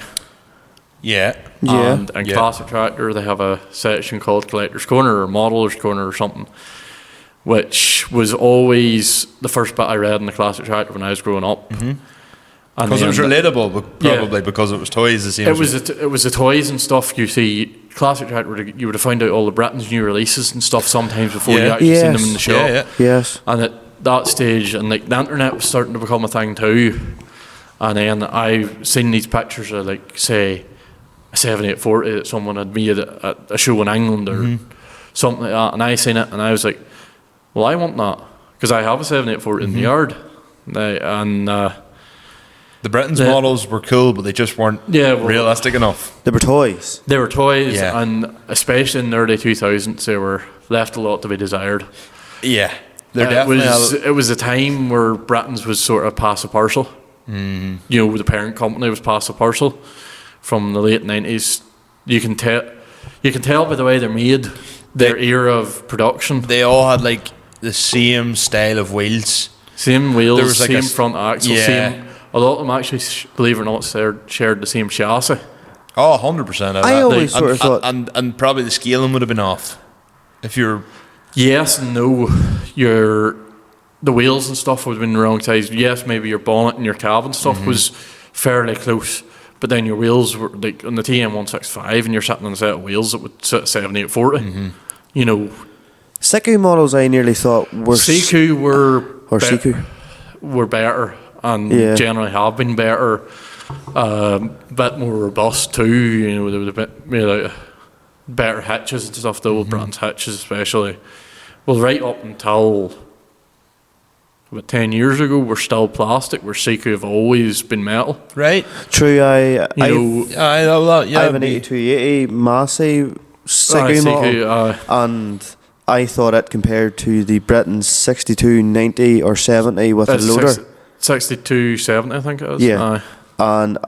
Yeah. Yeah. And in Yeah. Classic Tractor, they have a section called Collector's Corner or Modeler's Corner or something, which was always the first bit I read in the Classic Tractor when I was growing up. Mm-hmm. Because it was relatable, but probably because it was toys. The same. It was the toys and stuff. You see, Classic Tractor, you would have found out all the Britain's new releases and stuff sometimes before you Yeah. actually seen them in the Yes. shop. Yeah, yeah. Yes. And at that stage, and like the internet was starting to become a thing too. And then I seen these pictures of, like, say, a 7840 that someone had made at a show in England or something like that. And I seen it and I was like, well, I want that because I have a 7840 in the yard. The Britain's The- models were cool, but they just weren't realistic enough. They were toys. They were toys, Yeah. and especially in the early 2000s, they were left a lot to be desired. Yeah, they're It definitely. was a time where Britain's was sort of pass a parcel. You know, the parent company was pass a parcel from the late 90s. You can tell by the way they're made, their era of production. They all had like the same style of wheels. Same wheels, There was like same front axle, yeah. same. A lot of them actually, believe it or not, shared the same chassis. Oh, 100%. I always sort of thought... And probably the scaling would have been off. If you're... Yes and no. The wheels and stuff would have been the wrong size. Yes, maybe your bonnet and your cab and stuff was fairly close, but then your wheels were like on the TM165 and you're sitting on a set of wheels that would sit 7840. You know, Siku models I nearly thought were... Siku Siku were better and generally have been better. Bit more robust too. You know, they would have been made out of better hitches and stuff. The old brands hitches especially. Well, right up until about 10 years ago, we're still plastic, where Seiko have always been metal. Right. True, I know that. Yeah, I have an 8280 Massey Seiko model, and I thought it compared to the Britain's 6290 or 70 with a loader. 6270, I think it is. Yeah. And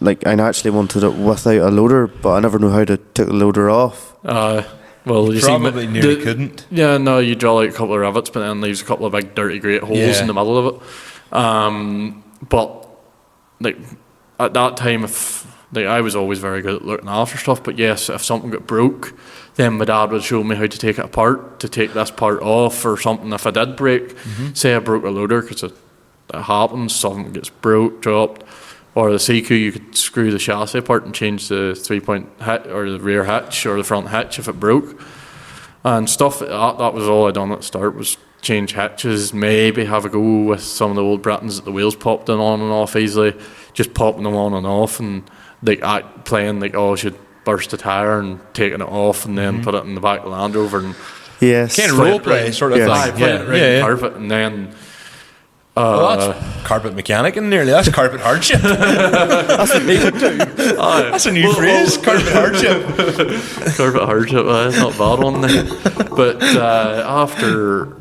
like I actually wanted it without a loader, but I never knew how to take the loader off. Well, you probably nearly couldn't. Yeah, no, you draw like a couple of rivets, but then leaves a couple of big dirty great holes in the middle of it. But like at that time, I was always very good at looking after stuff. But yes, if something got broke, then my dad would show me how to take it apart, to take this part off or something. If I did break, say I broke a loader, because it happens, something gets dropped. Or the Seiko, you could screw the chassis apart and change the 3-point hitch or the rear hitch or the front hitch if it broke. And stuff like that, that was all I done at the start, was change hitches, maybe have a go with some of the old Britons that the wheels popped in on and off easily, just popping them on and off and like playing like, oh, I should burst a tyre and taking it off and then put it in the back of the Land Rover and kind of role play sort of thing. Play it right in carpet and then... well, that's carpet mechanic, nearly. That's carpet hardship. That's what they would do. That's a new phrase, carpet hardship. Carpet hardship, that's not a bad one there. But after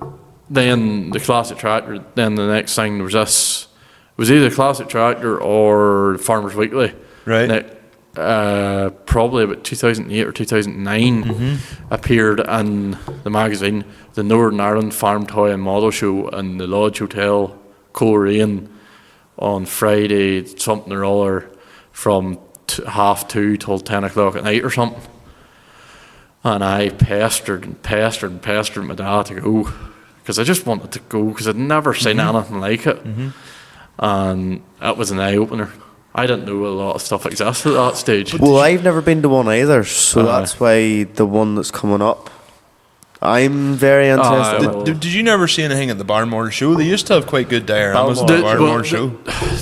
then the classic tractor, then the next thing was this. It was either classic tractor or Farmers Weekly. Right. Probably about 2008 or 2009 appeared in the magazine, the Northern Ireland Farm Toy and Model Show in the Lodge Hotel, Coleraine, on Friday something or other from 2:30 till 10 o'clock at night or something. And I pestered my dad to go, because I just wanted to go, because I'd never seen anything like it. And it was an eye-opener. I didn't know a lot of stuff existed at that stage. Well, I've never been to one either, so that's why the one that's coming up, I'm very interested. Did you never see anything at the Balmoral show? They used to have quite good dioramas at the Balmoral show.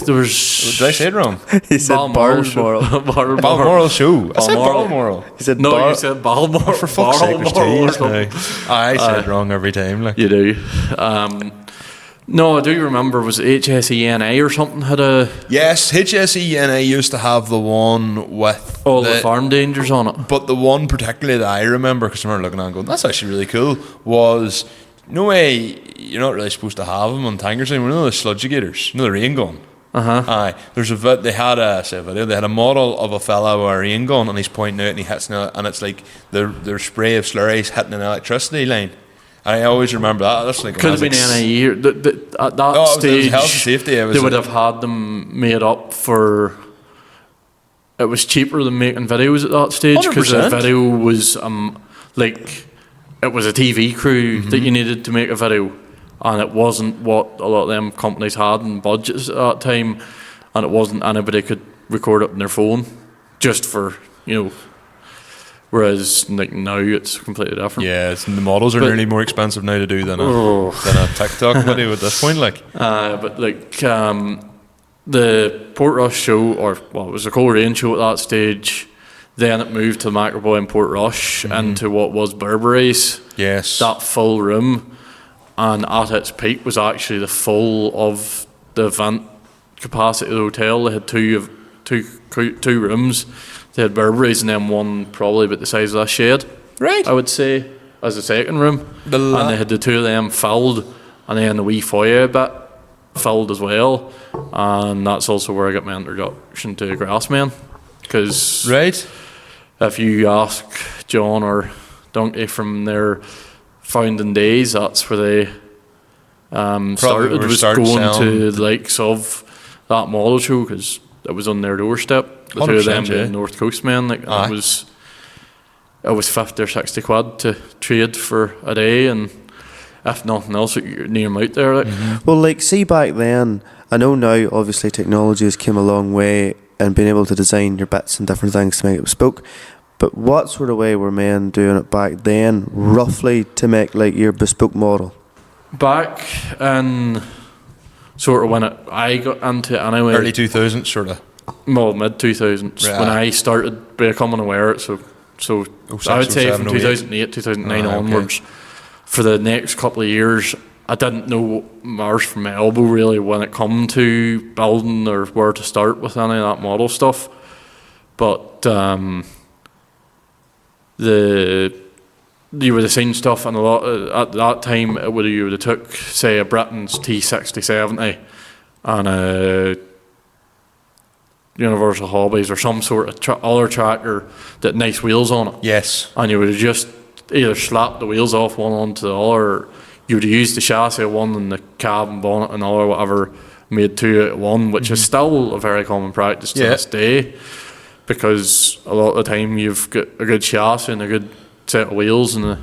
There was... Did I say it wrong? He said Balmoral. Balmoral show. I said Balmoral. He said no, you said Balmoral. For fuck's sake, I say it wrong every time. Like. You do. No, I do remember, was HSENA or something had a... Yes, HSENA used to have the one with... all the farm dangers on it. But the one particularly that I remember, because I remember looking at it and going, that's actually really cool, was... No way, you're not really supposed to have them on tankers anymore. You know the sludgigators? You know the rain gun? Aye. There's they had a model of a fella with a rain gun and he's pointing out and he hits it, and it's like their spray of slurries hitting an electricity line. I always remember that. That's like could have been any year. At that stage, health and safety, they would have had them made up for. It was cheaper than making videos at that stage, because the video was like it was a TV crew that you needed to make a video, and it wasn't what a lot of them companies had in budgets at that time, and it wasn't anybody could record it on their phone, just for Whereas like now it's completely different. Yeah, the models are nearly more expensive now to do than a TikTok video at this point. But the Portrush show, it was a Coleraine show at that stage. Then it moved to Macroboy and Portrush into what was Burberry's. Yes, that full room, and at its peak was actually the full of the event capacity of the hotel. They had two rooms. They had Burberry's and then one probably about the size of that shed. Right. I would say, as a second room. And they had the two of them filled, and then the wee foyer bit filled as well. And that's also where I got my introduction to Grassmen. Because if you ask John or Donkey from their founding days, that's where they started, was going to the likes of that model show, because on their doorstep. The two of them 100%, being yeah. North Coast men. Like Aye. it was 50 or 60 quid to trade for a day, and if nothing else, you're near 'em out there. Like. Well, like, see back then, I know now obviously technology has come a long way and being able to design your bits and different things to make it bespoke. But what sort of way were men doing it back then, roughly, to make like your bespoke model? Back in sort of when I got into it anyway, Early 2000s, sort of. well, mid 2000s, Right. when I started becoming aware of it. So 06, I would say 07, from 2008, 2009 okay. onwards, for the next couple of years, I didn't know Mars from my elbow really when it come to building or where to start with any of that model stuff. But you would have seen stuff, and a lot at that time you would have took, say, a Britain's T6070 and a Universal Hobbies or some sort of other tractor that had nice wheels on it. Yes. And you would have just either slapped the wheels off one onto the other, or you would have used the chassis of one and the cab and bonnet and all or whatever, made two out of one, which is still a very common practice to this day, because a lot of the time you've got a good chassis and a good set of wheels and a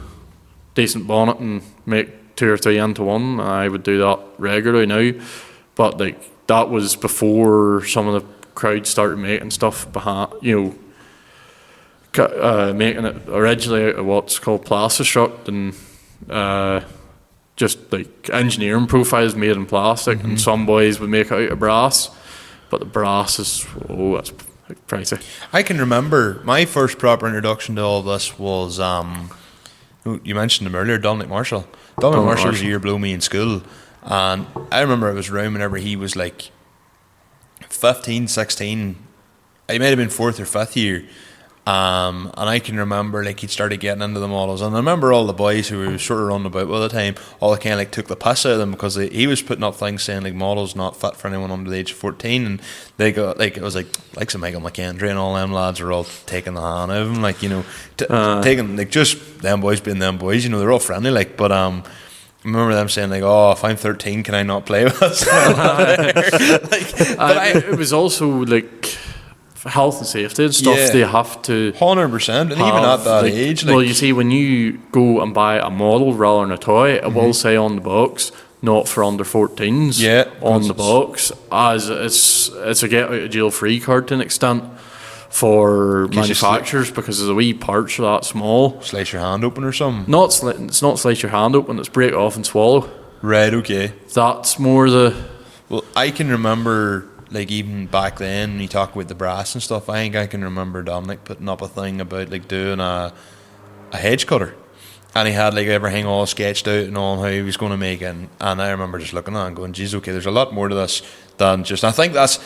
decent bonnet and make two or three into one. I would do that regularly now, but like that was before some of the crowd started making stuff behind, making it originally out of what's called plastistruct and just like engineering profiles made in plastic, and some boys would make it out of brass, but the brass is that's pricey. I can remember my first proper introduction to all this was, you mentioned him earlier, Dominic Marshall. Dominic Marshall was a year below me in school, and I remember it was around whenever he was like 15, 16, he might have been 4th or 5th year, and I can remember like he'd started getting into the models, and I remember all the boys who were sort of running about at the time, all kind of like took the piss out of them because he was putting up things saying like models not fit for anyone under the age of 14, and they got like, it was like some Michael McKendry and all them lads are all taking the hand out of him, like taking like just them boys being them boys, they're all friendly like, but I remember them saying like, "Oh, if I'm 13, can I not play with us?" It was also like health and safety and stuff. Yeah. They have to 100%, and even at that like, age, well, you see, when you go and buy a model rather than a toy, it will say on the box, "Not for under 14s." Yeah, on the box, as it's a get out of jail free card to an extent for manufacturers, because the wee parts are that small. slice your hand open or something. It's not slice your hand open. It's break off and swallow. Right, okay. That's more the. Well, I can remember, like, even back then, when you talk about the brass and stuff, I think I can remember Dominic putting up a thing about, like, doing a hedge cutter. And he had, like, everything all sketched out and all how he was going to make it. And I remember just looking at it and going, geez, okay, there's a lot more to this than just... I think that's...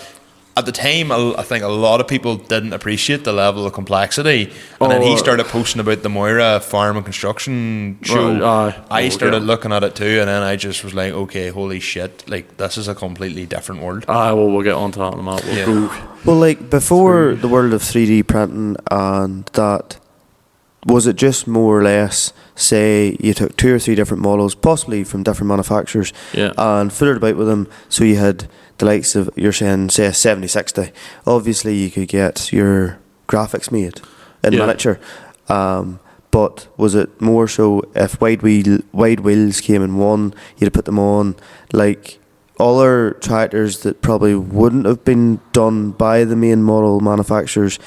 At the time, I think a lot of people didn't appreciate the level of complexity. And then he started posting about the Moira Farm and Construction show. I started looking at it too, and then I just was like, okay, holy shit, like, this is a completely different world. We'll get on to that in a minute. Well, like, before the world of 3D printing and that, was it just more or less, say, you took 2 or 3 different models, possibly from different manufacturers, and footed about with them, so you had the likes of, you're saying, say, a 7060. Obviously, you could get your graphics made in miniature, but was it more so if wide wheels came in one, you'd put them on, like other tractors that probably wouldn't have been done by the main model manufacturers?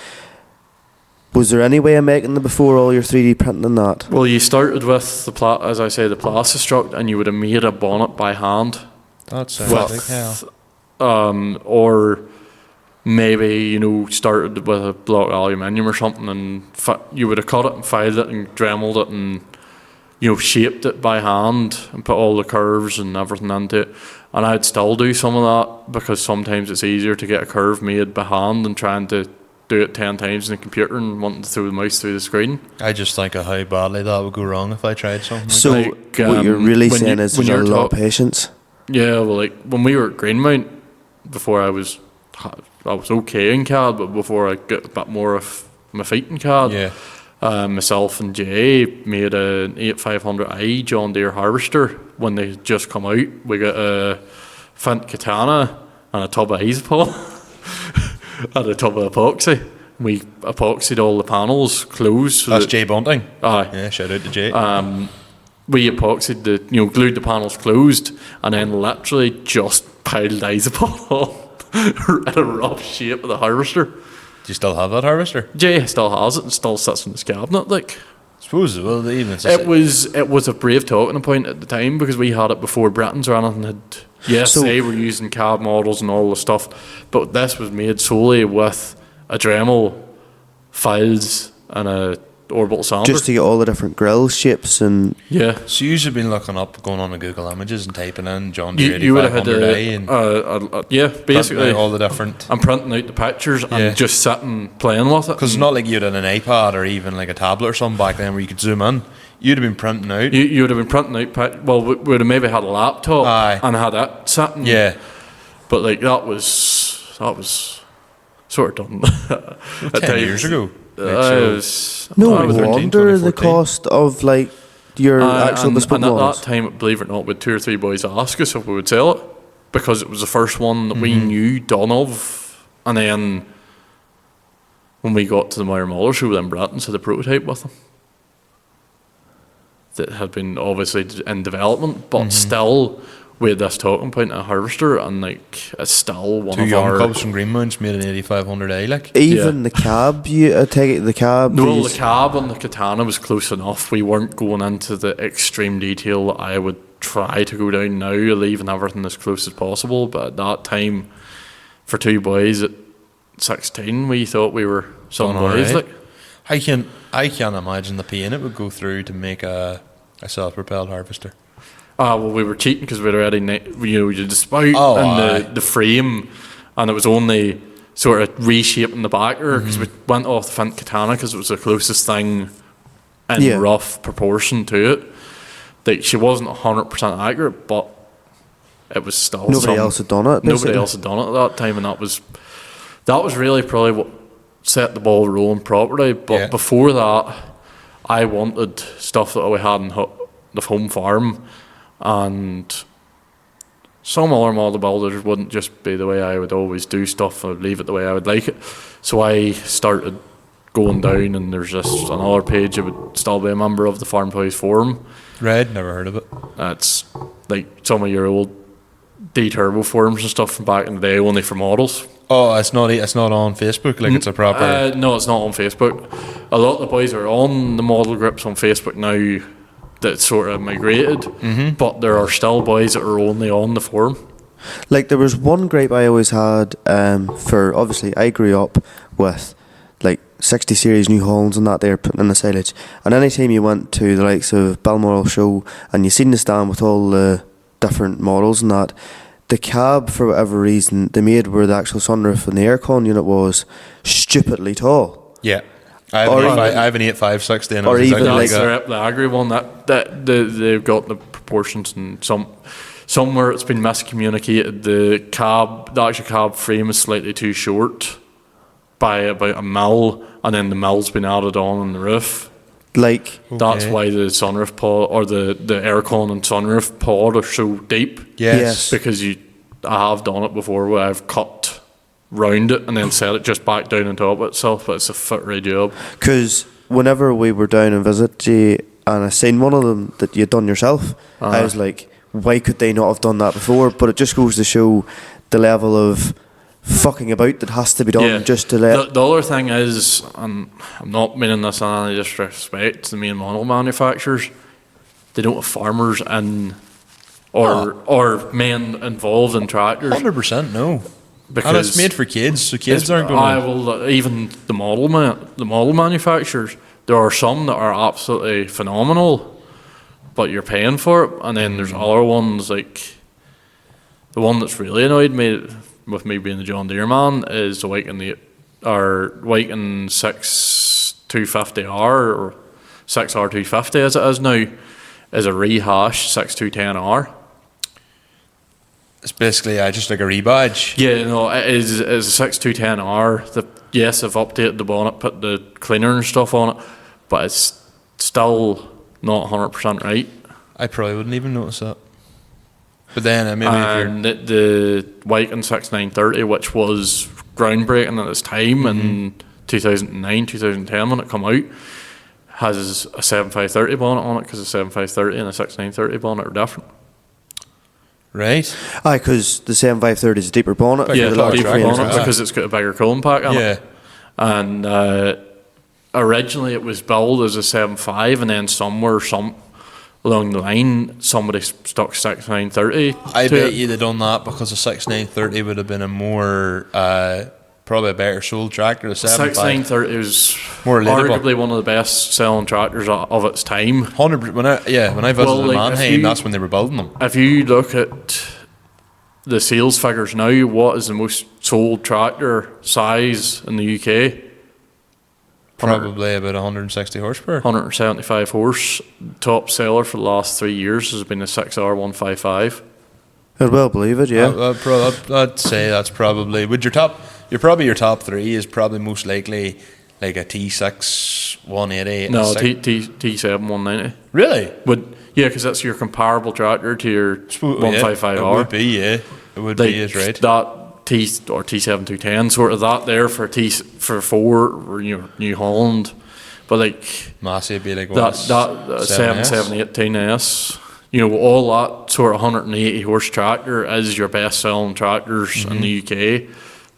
Was there any way of making them before all your 3D printing and that? Well, you started with the plastistruct, and you would have made a bonnet by hand. That's or maybe started with a block of aluminium or something, and you would have cut it and filed it and dremeled it and shaped it by hand and put all the curves and everything into it. And I'd still do some of that, because sometimes it's easier to get a curve made by hand than trying to do it 10 times in the computer and wanting to throw the mouse through the screen. I just think of how badly that would go wrong if I tried something like so that. What you're really saying is there's a lot of patience? Yeah, well, like when we were at Greenmount, before I was okay in CAD, but before I got a bit more of my feet in CAD, myself and Jay made an 8500i John Deere harvester when they just come out. We got a Fint Katana and a tub of Isopol. had a tub of epoxy. We epoxied all the panels closed. So That's Jay Bunting. Aye. Yeah, shout out to Jay. We epoxied glued the panels closed, and then literally just piled Isopod on in a rough shape with a harvester. Do you still have that harvester? Jay still has it and still sits in his cabinet. Like, I suppose it will. Even it was a brave talking point at the time because we had it before Britons or anything had. Yes, So- they were using cab models and all the stuff, but this was made solely with a Dremel, files, and a orbital sander. Just to get all the different grill shapes and Yeah. So you've been looking up, going on to Google Images and typing in John You, Deere you would have had 8500A and yeah, printing basically. out all the different. I'm printing out the pictures Yeah. and just sitting playing with it. Because it's not like you had an iPad or even like a tablet or something back then where you could zoom in. You'd have been printing out. You would have been printing out. Well, we would have maybe had a laptop Aye. and had it sitting. Yeah. But like that was sort of done. At 10 times. years ago. It was, no I was 13, wonder the 2014. cost of like your actual bespoke and at that models. time, believe it or not, with 2 or 3 boys ask us if we would sell it because it was the first one that we knew done of. And then when we got to the Moira Model show, then Bratton's had a prototype with them that had been obviously in development, but still we had this talking point at a harvester, and like it's still one Two of young our. cubs from Greenmounts made an 8500A like. Even Yeah. the cab, I take it the cab. No, the these- cab on the Katana was close enough. We weren't going into the extreme detail that I would try to go down now, leaving everything as close as possible. But at that time, for 2 boys at 16, we thought we were some Done boys. alright. Like, I can't imagine the pain it would go through to make a self-propelled harvester. well, we were cheating because we'd already, we did the spout Oh, aye. and the frame, and it was only sort of reshaping the backer because we went off the Fint Katana because it was the closest thing in Yeah. rough proportion to it. Like, she wasn't 100% accurate, but it was still Nobody else had done it. Nobody basically. else had done it at that time, and that was really probably what set the ball rolling properly. But Yeah. before that, I wanted stuff that we had in the home farm, and some other model builders wouldn't just be the way I would always do stuff. I'd leave it the way I would like it. So I started going down, and there's just another page. I would still be a member of the Farm Toys Forum. Red, never heard of it. It's like some of your old D-Turbo forums and stuff from back in the day, only for models. Oh, it's not on Facebook. Like it's a proper. No, it's not on Facebook. A lot of the boys are on the model groups on Facebook now that sort of migrated, but there are still boys that are only on the forum. Like there was one gripe I always had for obviously I grew up with like 60 series New Hollands and that they're putting in the silage, and any time you went to the likes of Balmoral show and you seen the stand with all the different models and that, the cab for whatever reason they made where the actual sunroof and the aircon unit was stupidly tall. Yeah. I have an 8560 and or it's even exactly like like that. the Agri one that they've got the proportions, and somewhere it's been miscommunicated. The actual cab frame is slightly too short by about a mil, and then the mil's been added on the roof. Like That's Okay. why the sunroof pod or the aircon and sunroof pod are so deep. Yes. Because I have done it before where I've cut round it and then set it just back down on top of itself, but it's a foot-ray job. because whenever we were down and visit you and I seen one of them that you'd done yourself, I was like, why could they not have done that before? But it just goes to show the level of fucking about that has to be done just to let. The other thing is, and I'm not meaning this in any disrespect to the main model manufacturers, they don't have farmers in or men involved in tractors. 100% no. Because And it's made for kids, so kids aren't going to. Even the model manufacturers, there are some that are absolutely phenomenal, but you're paying for it, and then there's other ones like the one that's really annoyed me with me being the John Deere man is the Wyken 6250R or 6R250 as it is now, is a rehash 6210R. It's basically just like a rebadge. Yeah, no, it is a 6210R. Yes, I've updated the bonnet, put the cleaner and stuff on it, but it's still not 100% right. I probably wouldn't even notice that. But then maybe if you're. And the Wyken 6930, which was groundbreaking at its time in 2009, 2010 when it come out. Has a 7530 bonnet on it because a 7530 and a 6930 bonnet are different. Right. Aye, because the 7530 is a deeper bonnet. Yeah, for the large deeper frames. bonnet because it's got a bigger cooling pack on Yeah. it. And originally it was billed as a 7.5, and then somewhere along the line somebody stuck 6930. I to bet it. you'd have done that because a 6930 would have been a more, probably a better sold tractor. A 7.5. 6930 was More relatable. arguably one of the best selling tractors of its time. 100%. When I visited Well, like, Mannheim, that's when they were building them. If you look at the sales figures now, what is the most sold tractor size in the UK? Probably about 160 horsepower. 175 horse. Top seller for the last 3 years has been a 6R155. I'd well believe it, yeah. I'd say that's probably your top three is probably most likely like a T6 180. No, T7 190. Really? Yeah, because that's your comparable tractor to your Yeah, 155R. it would be, yeah. It would be, is right. That T7 210 sort of that there for for Ford or New Holland, but like Massey would be like that 7S? 718S. All that sort of 180 horse tractor is your best selling tractors in the UK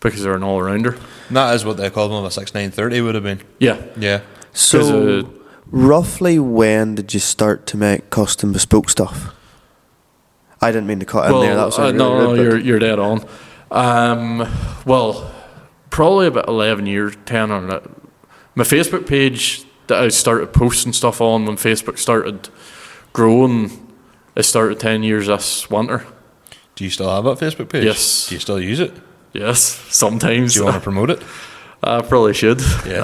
because they're an all rounder. And that is what they called them, a 6930 would have been. Yeah. Yeah. So, roughly when did you start to make custom bespoke stuff? I didn't mean to cut in there. That was really no, rude, but- you're dead on. Well, probably about 11 years, 10 on it. My Facebook page that I started posting stuff on when Facebook started growing, it started 10 years this winter. Do you still have that Facebook page? Yes. Do you still use it? Yes, sometimes. Do you want to promote it? I probably should. Yes.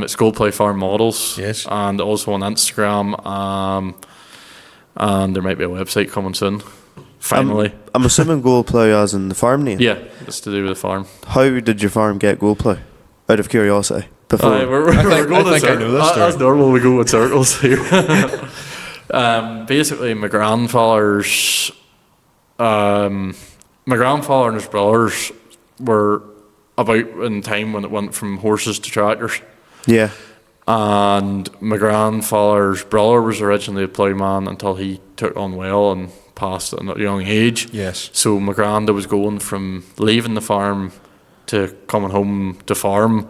It's Goldplay Farm Models. Yes. And also on Instagram. And there might be a website coming soon. Finally. I'm assuming Gold Plough as in the farm name. Yeah, it's to do with the farm. How did your farm get Gold Plough? Out of curiosity. Before. We're going I think I know this story. As normal, we go with circles here. Basically, my grandfather and his brothers were about in time when it went from horses to tractors. Yeah. And my grandfather's brother was originally a ploughman until he took on well and passed at a young age. Yes. So my granda was going from leaving the farm to coming home to farm,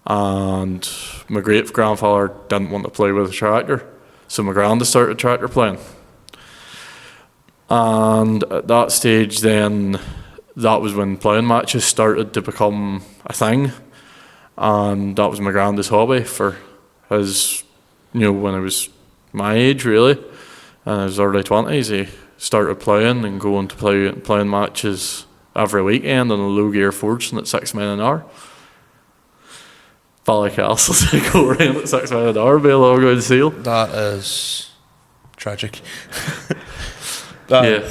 and my great grandfather didn't want to plough with a tractor, so my granda started tractor ploughing. And at that stage, then that was when ploughing matches started to become a thing, and that was my granda's hobby for his, when I was my age really, and his early 20s. He started ploughing and going to ploughing matches every weekend on a low gear forging at 6 miles an hour. Ballycastle to go around at 6 miles an hour, be a long good seal. That is tragic. Yeah.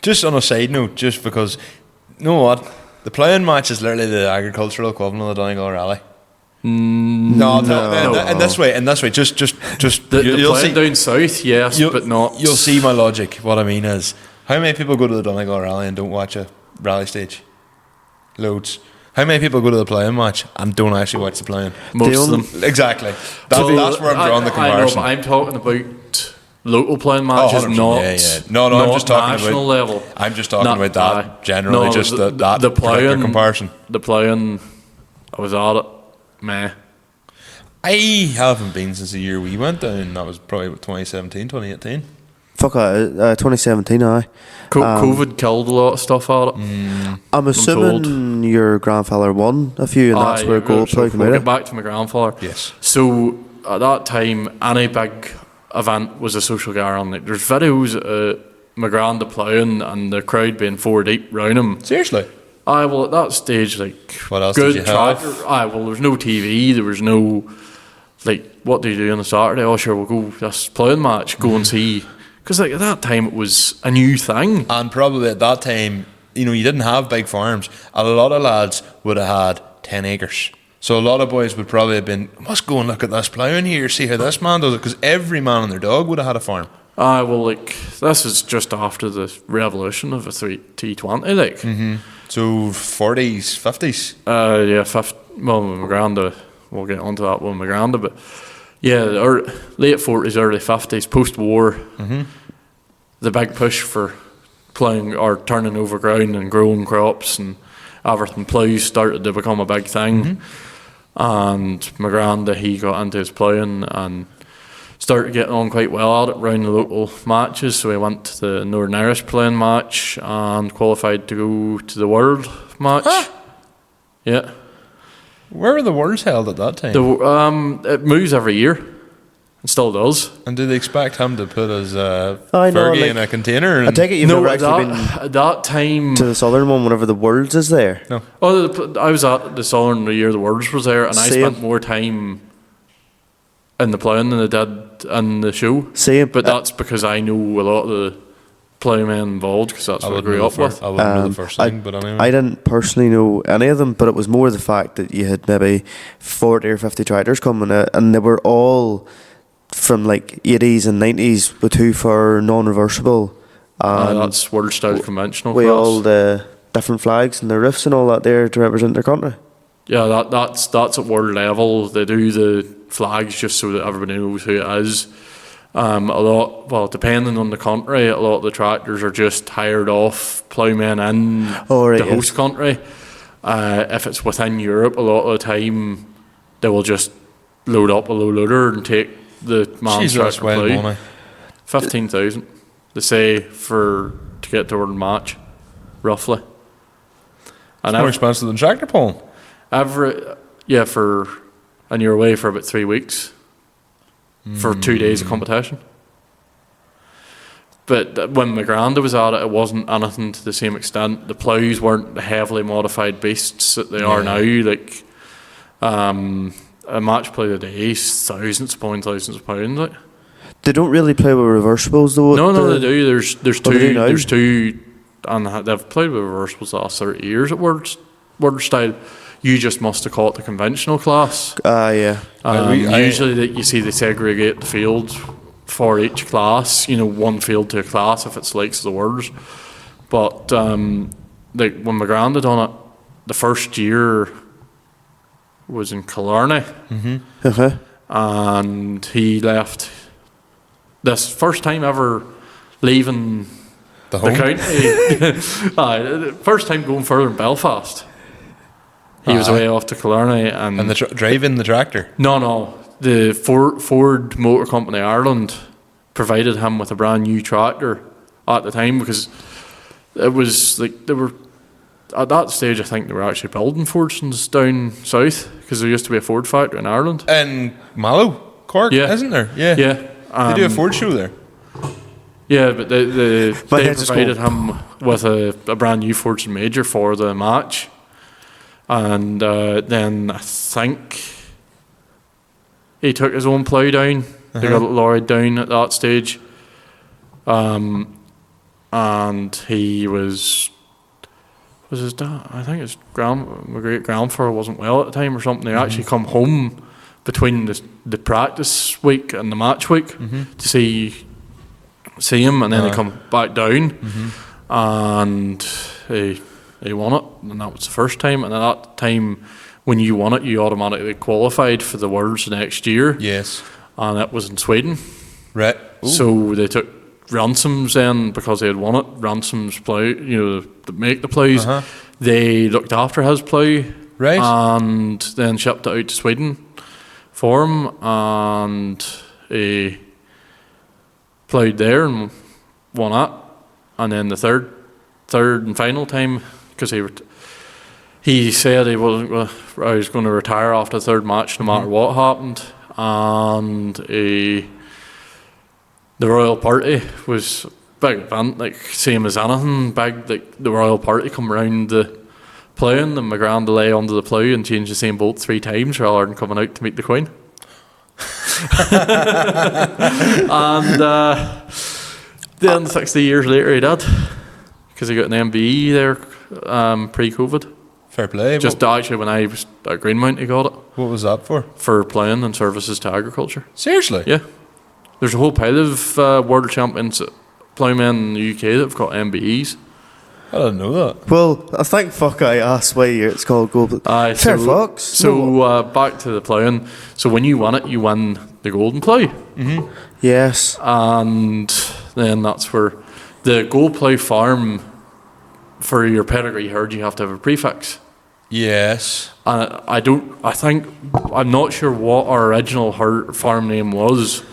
Just on a side note, just because, you know what? The ploughing match is literally the agricultural equivalent of the Donegal Rally. No. In this way, just The you'll ploughing down south, yes, but not. You'll see my logic. What I mean is, how many people go to the Donegal Rally and don't watch a rally stage? Loads. How many people go to the ploughing match and don't actually watch the ploughing? Most of them. Exactly. That's where I'm drawing the comparison. I know, but I'm talking about local ploughing matches, 100%, not. yeah. No, not I'm just talking national about level. I'm just talking Not- about that aye. generally. No, Just the that particular ploughing comparison. The ploughing, I was at it. Meh. I haven't been since the year we went down. That was probably 2017, 2018. Fuck that, 2017, aye. COVID killed a lot of stuff at it. I'm assuming your grandfather won a few, and that's where Gold Plough came we'll out get of. back to my grandfather. Yes. So at that time, any big event was a social gathering. Like, there's videos of my granda ploughing and the crowd being 4 deep round him. Seriously? Aye, well at that stage, like, What else good did you have? tractor. Aye, well there was no TV, there was no, like, what do you do on a Saturday? Oh sure, we'll go this ploughing match, go and see. Because like at that time it was a new thing. And probably at that time, you didn't have big farms. A lot of lads would have had 10 acres. So a lot of boys would probably have been, must go and look at this ploughing here, see how this man does it. Because every man and their dog would have had a farm. Aye, well like, this is just after the revolution of a T20, like. So 40s, 50s. Yeah, well, with my granda, we'll get onto that with my granda, but yeah, late 40s, early 50s, post-war, the big push for ploughing or turning over ground and growing crops and everything ploughs started to become a big thing. And my granda, he got into his ploughing and started getting on quite well at it around the local matches. So we went to the Northern Irish ploughing match and qualified to go to the World match. Yeah. Where were the Worlds held at that time? It moves every year. It still does. And do they expect him to put his I know, Fergie like, in a container? I And take it you've No, never at actually at that time. been to the southern one whenever the Worlds is there. No. Oh, I was at the Southern the year the Worlds was there, and I Same. spent more time in the ploughing than I did in the show. Same. But that's because I know a lot of the ploughmen involved, because that's what I grew up with. I wouldn't know the first thing, but anyway. I didn't personally know any of them, but it was more the fact that you had maybe 40 or 50 tractors coming out, and they were all from like 80s and 90s with 2 non-reversible. And That's world style conventional with class. all the different flags and the riffs and all that there to represent their country. Yeah, that's at world level. They do the flags just so that everybody knows who it is. Depending on the country, a lot of the tractors are just hired off ploughmen in the host country. If it's within Europe, a lot of the time they will just load up a low loader and take the man's tractor plough. 15,000, they say, to get to World match, roughly. It's more expensive than tractor pulling. And you're away for about 3 weeks for 2 days of competition. But when my granda was at it, it wasn't anything to the same extent. The ploughs weren't the heavily modified beasts that they are now. Like a match plough a day is thousands of pounds. Like. They don't really play with reversibles though. No, they do. There's What do they two. do now? There's two, and they've played with reversibles the last 30 years at World style. You just must have caught the conventional class. Yeah. Usually, you see they segregate the field for each class. One field to a class if it's likes the Worlds. But when my granda done it, the first year was in Killarney, and he left. This first time ever leaving the county. First time going further than Belfast. He was away off to Killarney and driving the tractor. No. The Ford Motor Company Ireland provided him with a brand new tractor at the time, because it was like they were at that stage. I think they were actually building Fordsons down south, because there used to be a Ford factory in Ireland. In Mallow, Cork, isn't there? Yeah. They do a Ford show there. Yeah, but they provided him with a brand new Fordson Major for the match. And then I think he took his own plough down. They got it lorried down at that stage. And he was his dad, I think his my great grandfather wasn't well at the time or something. He actually come home between the practice week and the match week to see him, and then he come back down, and he won it, and that was the first time. And at that time, when you won it, you automatically qualified for the Worlds the next year. Yes. And it was in Sweden. Right. Ooh. So they took Ransoms then, because they had won it. Ransoms plough, that make the ploughs. They looked after his plough. Right. And then shipped it out to Sweden for him, and he ploughed there and won it. And then the third and final time, because he said he wasn't I was going to retire after the third match no matter what happened, and the Royal Party was a big event, like same as anything big. Like the Royal Party come round the ploughing, and my granda lay under the plough and change the same bolt 3 times rather than coming out to meet the Queen. And then 60 years later he did, because he got an MBE there pre-COVID. Fair play. Just actually when I was at Greenmount he got it. What was that for? For ploughing and services to agriculture. Seriously? Yeah. There's a whole pile of world champions ploughmen in the UK that have got MBEs. I didn't know that. Well, I think fuck I asked why it's called Gold. Aye, Fair so, fucks. So back to the ploughing. So when you win it, you win the golden plough. Yes. And then that's where the gold plough farm, for your pedigree herd, you have to have a prefix. Yes. And I'm not sure what our original farm name was,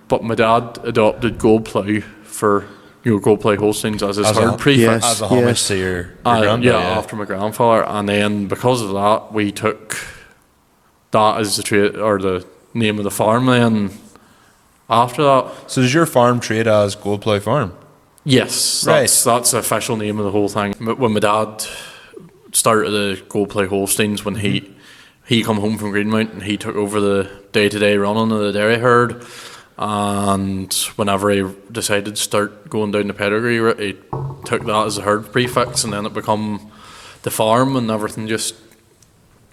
but my dad adopted Gold Plough for Gold Plough Holsteins as his herd prefix. As a homage to your granddad. After my grandfather, and then because of that, we took that as the name of the farm. Then after that, So does your farm trade as Gold Plough Farm? yes, that's the official name of the whole thing. When my dad started the Gold Plough Holsteins, when he come home from Greenmount and he took over the day-to-day running of the dairy herd, and whenever he decided to start going down the pedigree route, he took that as a herd prefix, and then it become the farm and everything just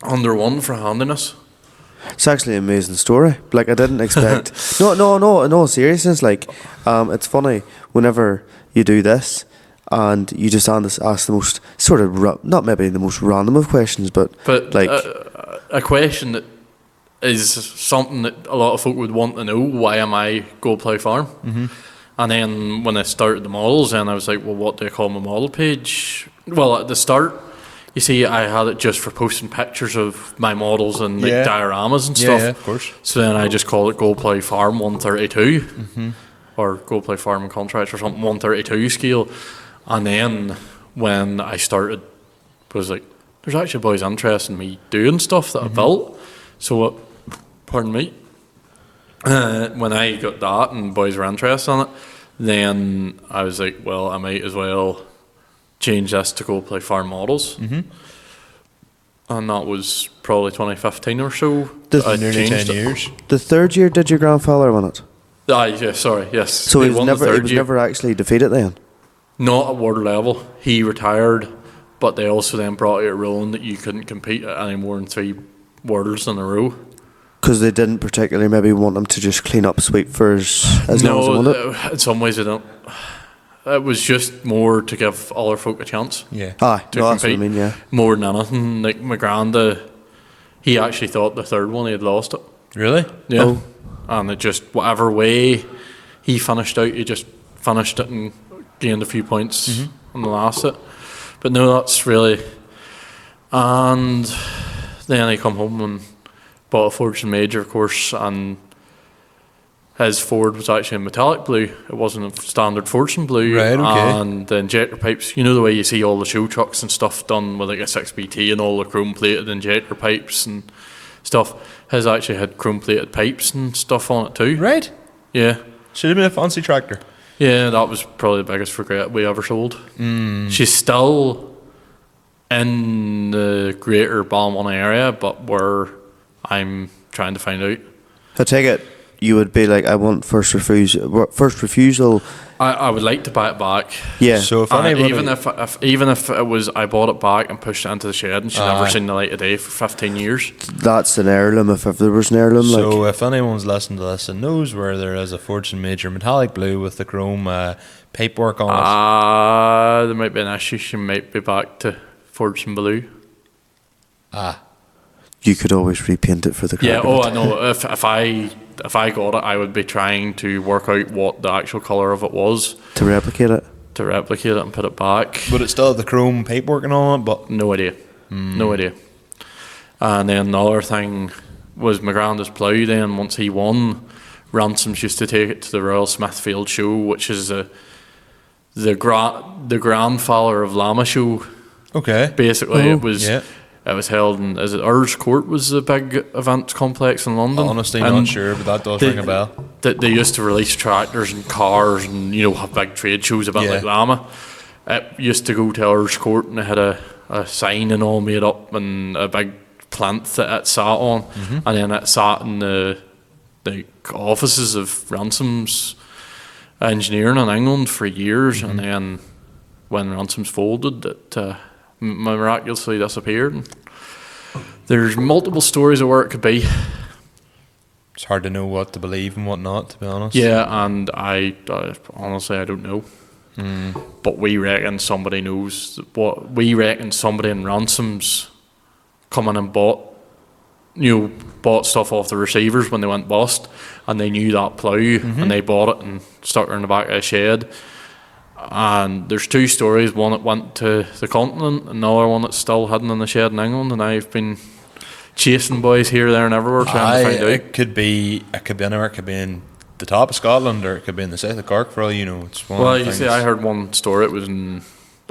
under one for handiness. It's actually an amazing story. Like, I didn't expect. No. In all seriousness, like, it's funny whenever you do this, and you just ask the most sort of not maybe the most random of questions, but like a question that is something that a lot of folk would want to know. Why am I Gold Plough Farm? Mm-hmm. And then when I started the models, then I was like, well, what do I call my model page? Well, at the start, you see, I had it just for posting pictures of my models and like dioramas and stuff. Yeah, of course. So then I just called it Gold Plough Farm 132, or Gold Plough Farm and Contracts or something 132 scale. And then when I started, it was like, there's actually boys interested in me doing stuff that I built. So, pardon me, when I got that and boys were interested in it, then I was like, well, I might as well change this to Gold Plough Farm Models. And that was probably 2015 or so. Nearly 10 years. the third year did your grandfather win it? Yes. So he was never actually defeated then? Not at world level. He retired, but they also then brought out a ruling that you couldn't compete at any more than 3 worlds in a row. Because they didn't particularly maybe want him to just clean up sweep for as long as he wanted? No, in some ways they don't. It was just more to give other folk a chance. Yeah. Aye, To no, that's what I compete. mean, yeah. More than anything. Like my granda, he actually thought the third one he had lost it. Really? Yeah. Oh. And it just, whatever way he finished out, he just finished it and gained a few points on the last hit. But no, that's really. And then he come home and bought a Fortune Major, of course, and his Ford was actually in metallic blue. It wasn't a standard Fortune blue. Right, okay. And the injector pipes, you know the way you see all the show trucks and stuff done with like a 6BT and all the chrome plated injector pipes and stuff. His actually had chrome plated pipes and stuff on it too. Right. Yeah. Should have been a fancy tractor. Yeah, that was probably the biggest regret we ever sold. She's still in the greater Balmona area, but where I'm trying to find out. I take it you would be like, I want first refusal. I would like to buy it back. Yeah. So if anybody... Even if it was, I bought it back and pushed it into the shed and she never seen the light of day for 15 years. That's an heirloom if there was an heirloom. So like. if anyone's listening to this and knows where there is a Fortune Major metallic blue with the chrome pipework on it. There might be an issue. She might be back to Fortune Blue. You could always repaint it for the Yeah, crack of I it. know. If I got it, I would be trying to work out what the actual colour of it was. To replicate it. To replicate it and put it back. But it still had the chrome pipework on it, but... No idea. No idea. And then the other thing was my granddad's plough then, once he won, Ransoms used to take it to the Royal Smithfield Show, which is the grandfather of Lama Show. Okay. Basically, Yeah. It was held in, is it Earls Court was the big event complex in London? Honestly, And not sure, but that does ring a bell. They used to release tractors and cars and, have big trade shows about like Lama. It used to go to Earls Court and they had a sign and all made up and a big plinth that it sat on. And then it sat in the offices of Ransoms Engineering in England for years. And then when Ransoms folded, it miraculously disappeared. And there's multiple stories of where it could be. It's hard to know what to believe and what not, to be honest. Yeah, and I honestly, I don't know. but we reckon somebody knows what we reckon. Somebody in Ransom's come in and bought stuff off the receivers when they went bust, and they knew that plough, and they bought it and stuck it in the back of a shed. And there's two stories: one that went to the continent, another one that's still hidden in the shed in England. And I've been chasing boys here, there, and everywhere trying to find out. It could be anywhere. It could be in the top of Scotland, or it could be in the south of Cork. For all you know, it's one. Well, you see, I heard one story. It was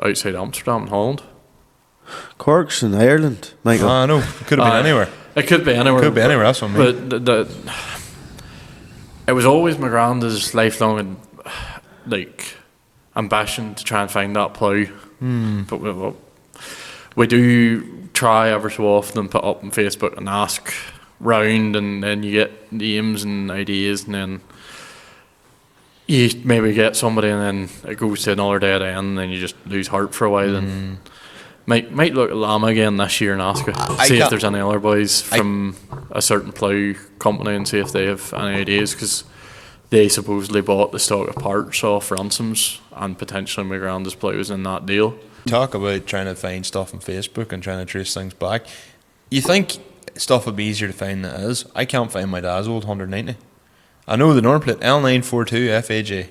outside Amsterdam in Holland. Cork's in Ireland, Michael. I know. It could have been anywhere. It could be anywhere. Could be anywhere. That's what I mean. But it was always my granda's lifelong ambition to try and find that plough. But we do try ever so often and put up on Facebook and ask round, and then you get names and ideas, and then you maybe get somebody, and then it goes to another dead end, and then you just lose heart for a while. And might look at Llama again this year and ask see if there's any other boys from a certain plough company, and see if they have any ideas, because they supposedly bought the stock of parts off Ransom's, and potentially my granda's plough was in that deal. Talk about trying to find stuff on Facebook and trying to trace things back. You think stuff would be easier to find than it is? I can't find my dad's old 190. I know the number plate, L942 FAJ.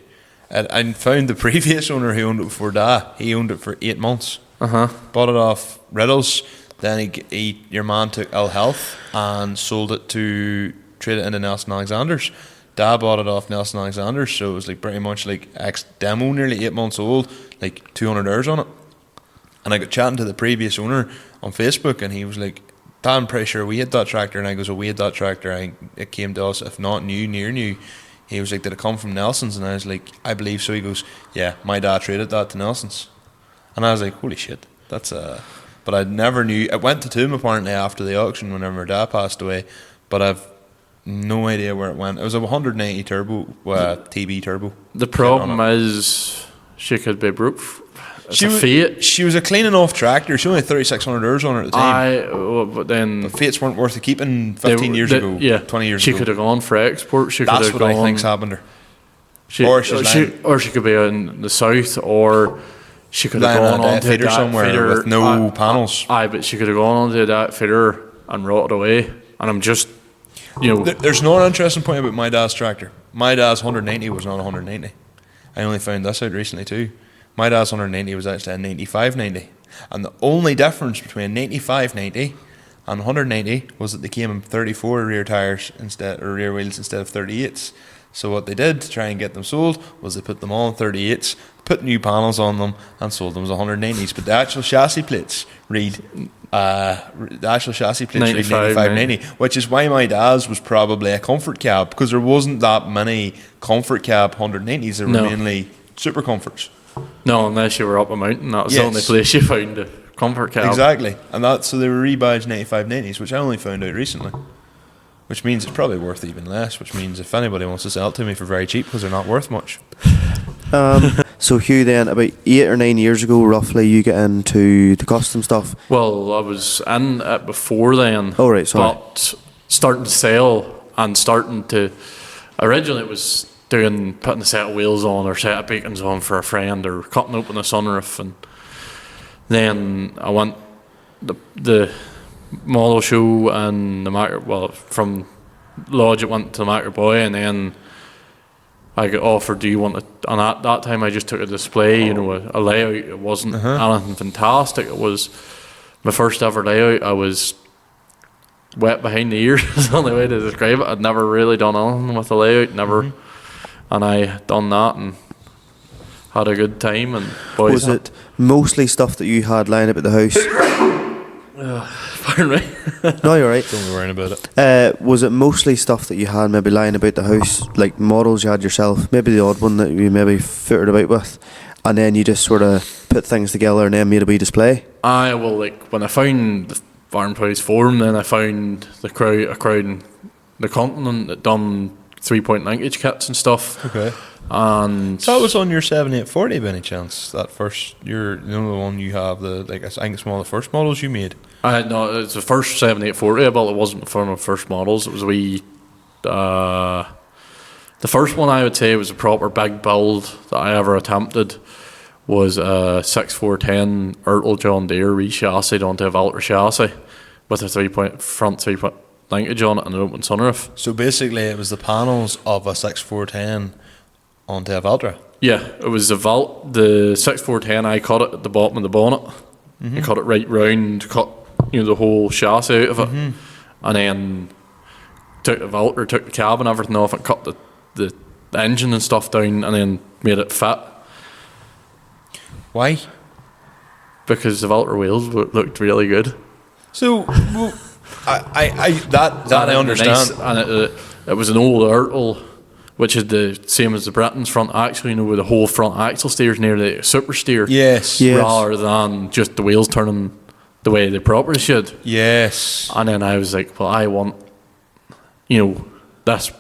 I found the previous owner who owned it before that. He owned it for 8 months. Bought it off Riddles. Then your man took ill health and sold it to trade it into Nelson Alexander's. Dad bought it off Nelson Alexander's, so it was like pretty much like ex-demo, nearly 8 months old, like 200 hours on it. And I got chatting to the previous owner on Facebook, and he was like, "Dad, I'm pretty sure we had that tractor." And I goes, "Oh, we had that tractor. It came to us, if not new, near new." He was like, "Did it come from Nelson's?" And I was like, "I believe so." He goes, "Yeah, my dad traded that to Nelson's." And I was like, "Holy shit, that's But I never knew. I went to Toom apparently after the auction whenever my dad passed away, but I've no idea where it went. It was a 190 turbo, TB turbo. The problem is she could be broke. She was a clean enough tractor. She only had 3,600 hours on her at the time. But then the Fates weren't worth the keeping 15 years ago, 20 years ago. She could have gone for export. That's what I think's happened to her. Or she could be in the south, or she could have gone on to a feeder somewhere with no panels. But she could have gone onto that feeder and rotted away. And I'm just, There's no interesting point about my dad's tractor. My dad's 190 was not a 190. I only found this out recently too. My dad's 190 was actually a 9590. And the only difference between 9590 and 190 was that they came in 34 rear tires rear wheels instead of 38s. So what they did to try and get them sold was they put them all on 38s, put new panels on them, and sold them as 190s. But the actual chassis plates read 9590, which is why my dad's was probably a comfort cab, because there wasn't that many comfort cab 190s. There were mainly super comforts. No, unless you were up a mountain, that was the only place you found a comfort cab. Exactly, and so they were rebadged 9590s, which I only found out recently. Which means it's probably worth even less. Which means if anybody wants to sell it to me for very cheap, because they're not worth much. So Hugh, then about 8 or 9 years ago, roughly, you get into the custom stuff. Well, I was in it before then. Oh right, sorry. But starting to sell and starting to. Originally, it was putting a set of wheels on or set of beacons on for a friend, or cutting open a sunroof, and then I went the model show and from Lodge it went to the Macker Boy, and then I got offered, do you want it? And at that time I just took a display, a layout. It wasn't anything fantastic. It was my first ever layout. I was wet behind the ears is the only way to describe it. I'd never really done anything with a layout, never. And I done that and had a good time. And boys, was it mostly stuff that you had lying about the house? Pardon me? No, you're right. Don't be worrying about it. Was it mostly stuff that you had maybe lying about the house, like models you had yourself, maybe the odd one that you maybe footed about with, and then you just sort of put things together and then made a wee display? When I found the Farm Price Forum, then I found a crowd in the continent that done 3-point linkage kits and stuff. Okay. And so that was on your 7840 by any chance? That first, the one you have, I think it's one of the first models you made. No, it's the first 7840, but it wasn't one of the first models. It was the first one I would say was a proper big build that I ever attempted. was a 6410 Ertl John Deere re-chassied onto a Valtra chassis with a front 3-point linkage on it and an open sunroof. So basically, it was the panels of a 6410 onto a Valtra. Yeah, it was the 6410. I cut it at the bottom of the bonnet. I cut it right round, cut the whole chassis out of it, and then took the cab and everything off, and cut the engine and stuff down, and then made it fit. Why? Because the Valtra wheels looked really good. So, well, I understand. Nice, and it was an old Ertl, which is the same as the Britain's front axle, with the whole front axle steers near the super steer. Yes. Rather than just the wheels turning the way they properly should. Yes. And then I was like, well, I want, this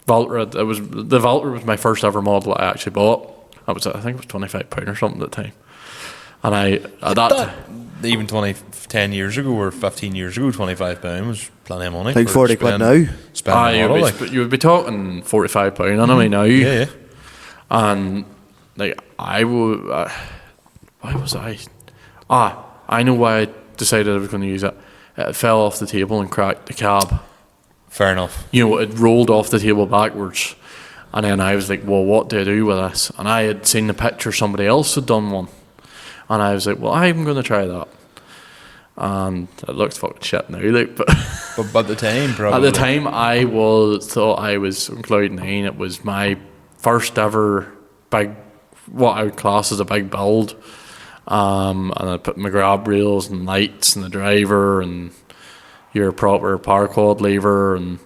Valtra. The Valtra was my first ever model I actually bought. I think it was £25 or something at the time. And even 10 years ago or 15 years ago, £25 was plenty of money. Like 40 quid now. You would be talking £45 anyway now. Yeah. And why was I? I know why I decided I was going to use it. It fell off the table and cracked the cab. Fair enough. It rolled off the table backwards. And then I was like, well, what do I do with this? And I had seen the picture, somebody else had done one. And I was like, well, I'm going to try that. And it looks fucking shit now, but at the time, probably. At the time, I thought I was in Cloud 9. It was my first ever big, what I would class as a big build. And I put my grab rails and lights and the driver and your proper power quad lever and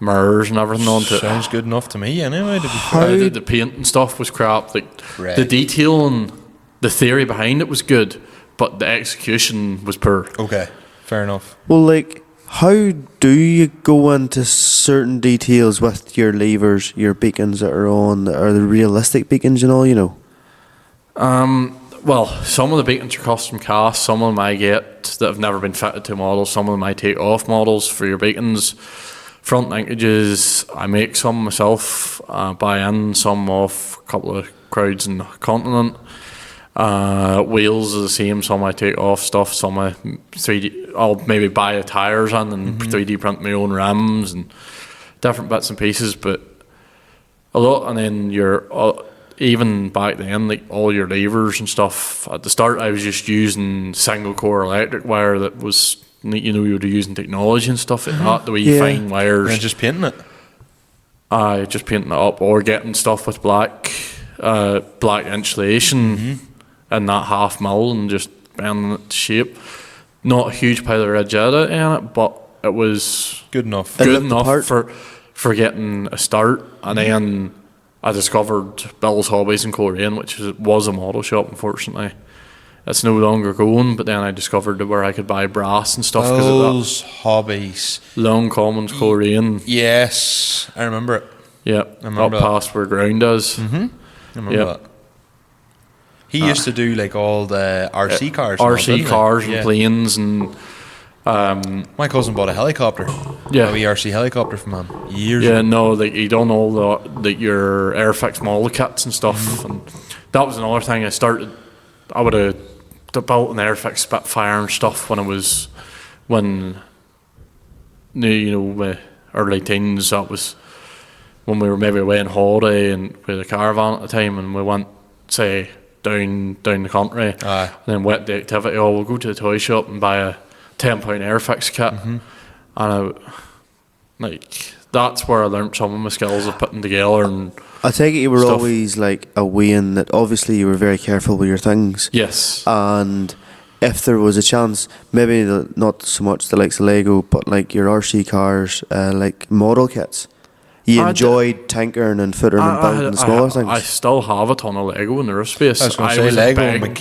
mirrors and everything onto it. Sounds good enough to me anyway, to be fair. The paint and stuff was crap. Right. The detail and the theory behind it was good, but the execution was poor. Okay, fair enough. Well, how do you go into certain details with your levers, your beacons that are on, are the realistic beacons and all, Well, some of the beacons are custom cast. Some of them I get that have never been fitted to models. Some of them I take off models for your beacons. Front linkages, I make some myself, buy in some off a couple of crowds in the continent. Wheels are the same. Some I take off stuff. Some I 3D. I'll maybe buy the tires in and 3D print my own rims and different bits and pieces. But a lot, and then even back then, all your levers and stuff. At the start, I was just using single core electric wire that was, you were using technology and stuff like that. The wee fine wires. And just painting it. Just painting it up or getting stuff with black insulation in that half mil and just bending it to shape. Not a huge pile of rigidity in it, but it was good enough. Good enough for getting a start. And then I discovered Bill's Hobbies in Coleraine, which was a model shop. Unfortunately, it's no longer going. But then I discovered where I could buy brass and stuff. Bill's Hobbies, Long Commons, Coleraine. Yes, I remember it. Yeah, up past where ground is. I remember that. He used to do all the RC cars. RC cars and planes and. My cousin bought a helicopter. Yeah, a wee RC helicopter from him years ago. ago. No, he done all your Airfix model kits and stuff, and that was another thing I started. I would have built an Airfix Spitfire and stuff when my early teens. That was when we were maybe away on holiday and with a caravan at the time, and we went say down the country, and then went the activity. We'll go to the toy shop and buy a £10 Airfix kit, and that's where I learnt some of my skills of putting together. And I take it you were stuff. always a weighing that obviously you were very careful with your things. Yes. And if there was a chance, maybe not so much the likes of Lego, but your RC cars, model kits, you enjoyed tinkering and footering and building the smaller things. I still have a ton of Lego in the roof space. I was going to say Lego.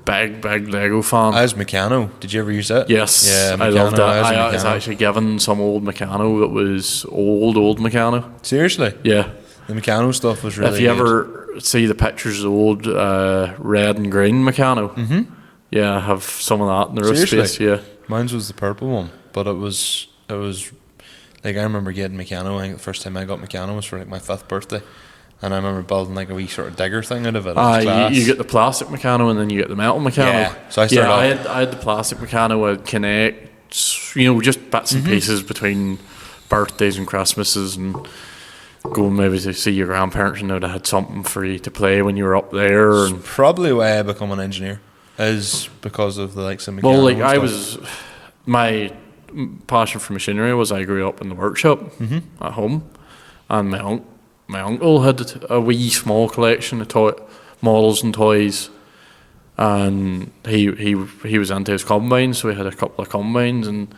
Big Lego fan. I was Meccano. Did you ever use that? Yes, yeah, I loved that. I was actually given some old Meccano that was old Meccano. Seriously? Yeah. The Meccano stuff was really good. If you ever see the pictures of the old red and green Meccano, yeah, I have some of that in the roof space. Yeah, mine was the purple one, but it was I remember getting Meccano. I think the first time I got Meccano was for my 5th birthday, And I remember building like a wee sort of digger thing out of it. It was You class. get the plastic Meccano and then you get the metal Meccano. Yeah, so I started off- I had the plastic Meccano, I'd connect, just bits and pieces between birthdays and Christmases, and going maybe to see your grandparents and they had something for you to play when you were up there. And Probably why I become an engineer is because of the likes of well, Meccano like and I stuff. was, my passion for machinery was I grew up in the workshop at home, and my uncle had a wee small collection of toy models and toys, and he was into his combines, so he had a couple of combines, and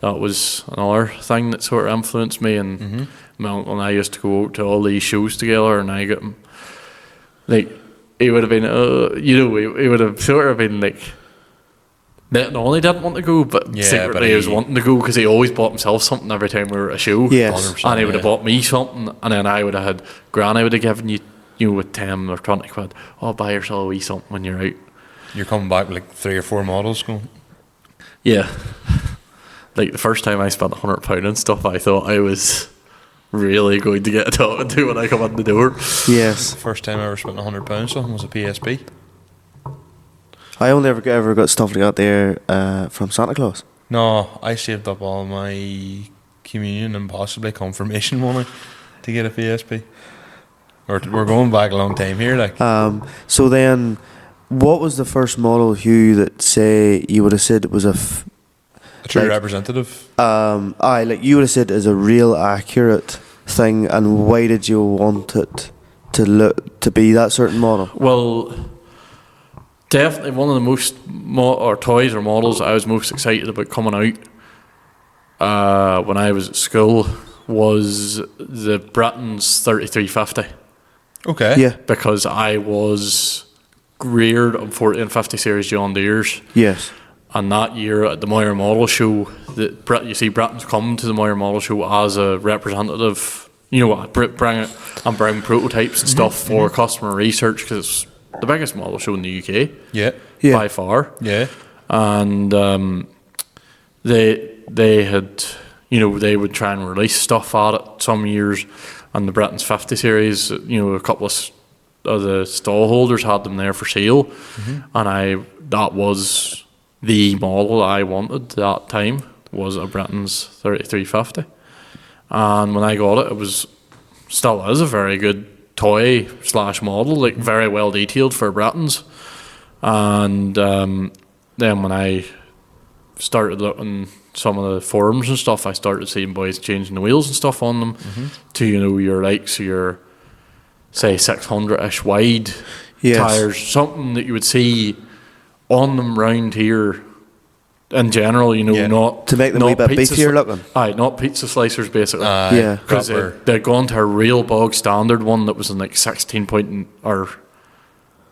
that was another thing that sort of influenced me. And my uncle and I used to go out to all these shows together, and I got him like he would have been he would have sort of been like not only didn't want to go, but Yeah, secretly but he was he- wanting to go because he always bought himself something every time we were at a show. Yes. 100%, And he would have yeah. bought me something, and then I would have had Granny would have given you with 10 or 20 quid. Oh, buy yourself a wee something when you're out. You're coming back with like 3 or 4 models going. Yeah. Like the first time I spent £100 and stuff, I thought I was really going to get a talking to when I come in the door. Yes. The first time I ever spent £100 something was a PSP. I only ever got stuff like that there from Santa Claus. No, I saved up all my communion and possibly confirmation money to get a PSP. We're going back a long time here, like. So then, what was the first model, Hugh, that say you would have said it was A true like- representative. like you would have said is a real accurate thing, and why did you want it to be that certain model? Well, definitely one of the most toys or models I was most excited about coming out when I was at school was the Britain's 3350. Okay. Yeah. Because I was reared on 40 and 50 series John Deere's, Yes. and that year at the Moira Model Show, you see Britain's come to the Moira Model Show as a representative, bring prototypes and stuff for customer research, because it's the biggest model show in the UK Yeah. Yeah. by far. Yeah. And they had, they would try and release stuff at it some years, and the Britain's 50 series, a couple of the stall holders had them there for sale, and that was the model I wanted that time, was a Britain's 3350. And when I got it, still is a very good toy / model, like very well detailed for Britain's. And then when I started looking some of the forums and stuff, I started seeing boys changing the wheels and stuff on them to your likes of your, say, 600-ish wide Yes. tires, something that you would see on them round here in general, Yeah. not To make them a wee not bit pizza beefier sli- looking. Aye, not pizza slicers basically. Yeah. Because proper. they'd gone to a real bog standard one that was in like 16 point, or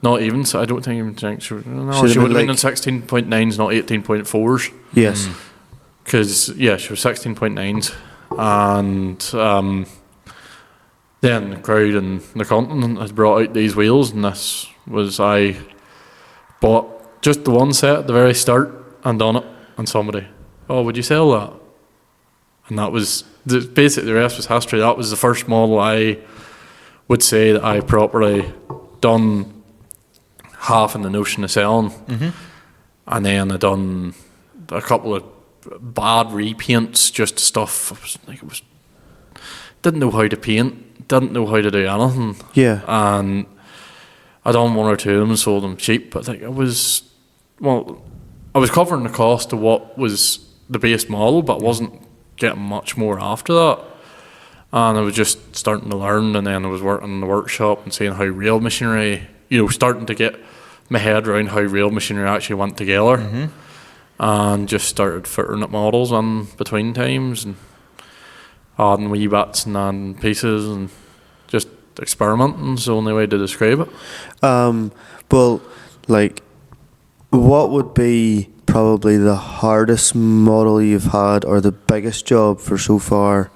not even, so I don't think even think she would Should've have been been in like- 16.9s, not 18.4s. Yes. Because, she was 16.9s. And then the crowd and the continent had brought out these wheels, and this was, I bought just the one set at the very start and done it, and somebody, oh, would you sell that? And that was, basically the rest was history. That was the first model I would say that I properly done half in the notion of selling. And then I done a couple of bad repaints, just stuff. Didn't know how to paint, didn't know how to do anything. Yeah. And I done one or two of them and sold them cheap. But I was covering the cost of what was the base model, but wasn't getting much more after that. And I was just starting to learn, and then I was working in the workshop and seeing how real machinery, starting to get my head around how real machinery actually went together. And just started fitting up models on between times and adding wee bits and adding pieces and just experimenting is the only way to describe it. Well, like, what would be probably the hardest model you've had, or the biggest job for so far?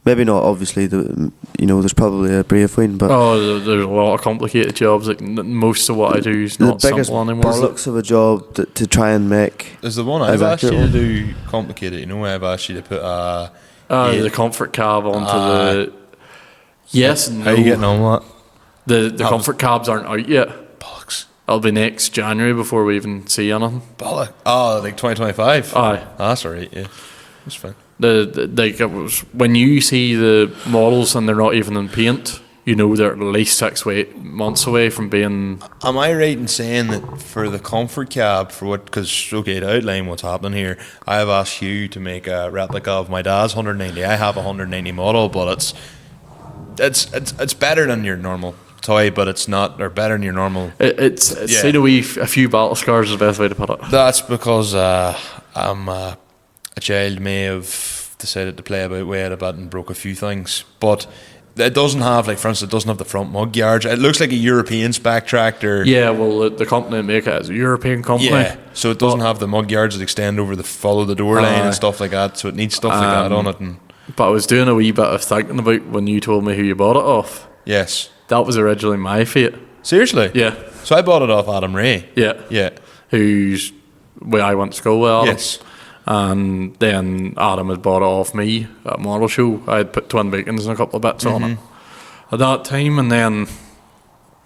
Maybe not, obviously, there's probably a brave one, but There's a lot of complicated jobs. Like most of what I do is the not biggest simple anymore. bollocks of a job to try and make. Is the one As I've asked you accurate to do complicated? I've asked you to put The comfort cab onto the... Yes and no. How are you getting on with that? The comfort cabs aren't out yet. Bollocks. It'll be next January before we even see anything. Bollock. Oh, like 2025? Aye. That's all right, yeah. That's fine. Like it was, when you see the models and they're not even in paint, you know they're at least 6 to 8 months away from being. Am I right in saying that for the comfort cab, for what, because, okay, to outline what's happening here, I have asked Hugh to make a replica of my dad's 190. I have a 190 model, but it's better than your normal toy, but it's not, or better than your normal. It's Yeah. seen a few battle scars is the best way to put it. That's because I'm a child may have decided to play about way out a bit and broke a few things, but it doesn't have, like, for instance, it doesn't have the front mug yards. It looks like a European spec tractor. Yeah, well, the company that make it is a European company. Yeah, so it doesn't have the mug yards that extend over the follow the door line and stuff like that, so it needs stuff like that on it. And But I was doing a wee bit of thinking about when you told me who you bought it off. yes. That was originally my fate. Seriously? Yeah, So I bought it off Adam Ray. yeah. Yeah. Who's where I went to school with Adam. Yes. And then Adam had bought it off me at a model show. I had put twin beacons and a couple of bits on it at that time, and then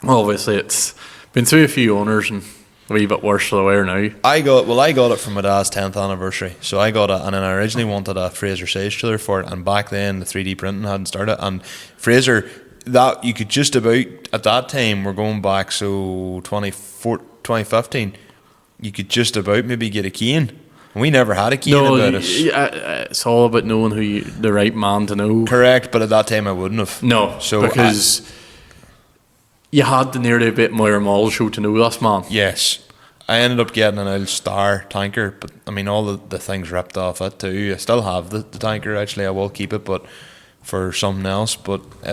obviously it's been through a few owners and a wee bit worse for the wear now. I got it for my dad's 10th anniversary. So I got it, and then I originally wanted a Fraser Sage chiller for it, and back then the 3D printing hadn't started, and Fraser, that you could just about, at that time, we're going back, so 2015, you could just about maybe get a cane. And we never had a cane about us. It's all about knowing the right man to know. Correct, but at that time I wouldn't have. No, So because you had to nearly a bit Moira Model show to know this man. yes. I ended up getting an old Star tanker, but I mean all the things ripped off it too. I still have the tanker actually. I will keep it, but for something else. But I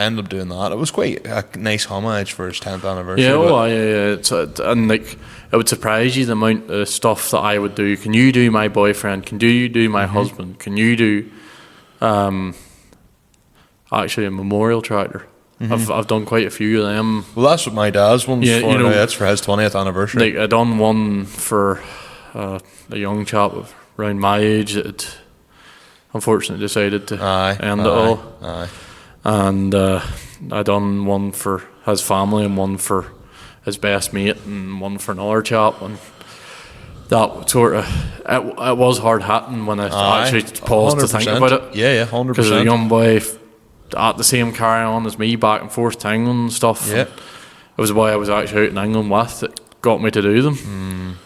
ended up doing that. It was quite a nice homage for his 10th anniversary. Yeah, but yeah. And like, it would surprise you the amount of stuff that I would do. Can you do my boyfriend? Can you do my husband? Can you do, actually a memorial tractor? I've done quite a few of them. well, that's what my dad's one's Yeah, for you know, now. That's for his 20th anniversary. Like I done one for a young chap of around my age that had unfortunately decided to end it all. Aye. And I done one for his family and one for his best mate and one for another chap, and that sort of it was hard hitting when I actually paused to think 100%. about it. Yeah, 100%. Because a young boy at the same carry on as me back and forth to England and stuff. Yeah. And it was a boy I was actually out in England with that got me to do them.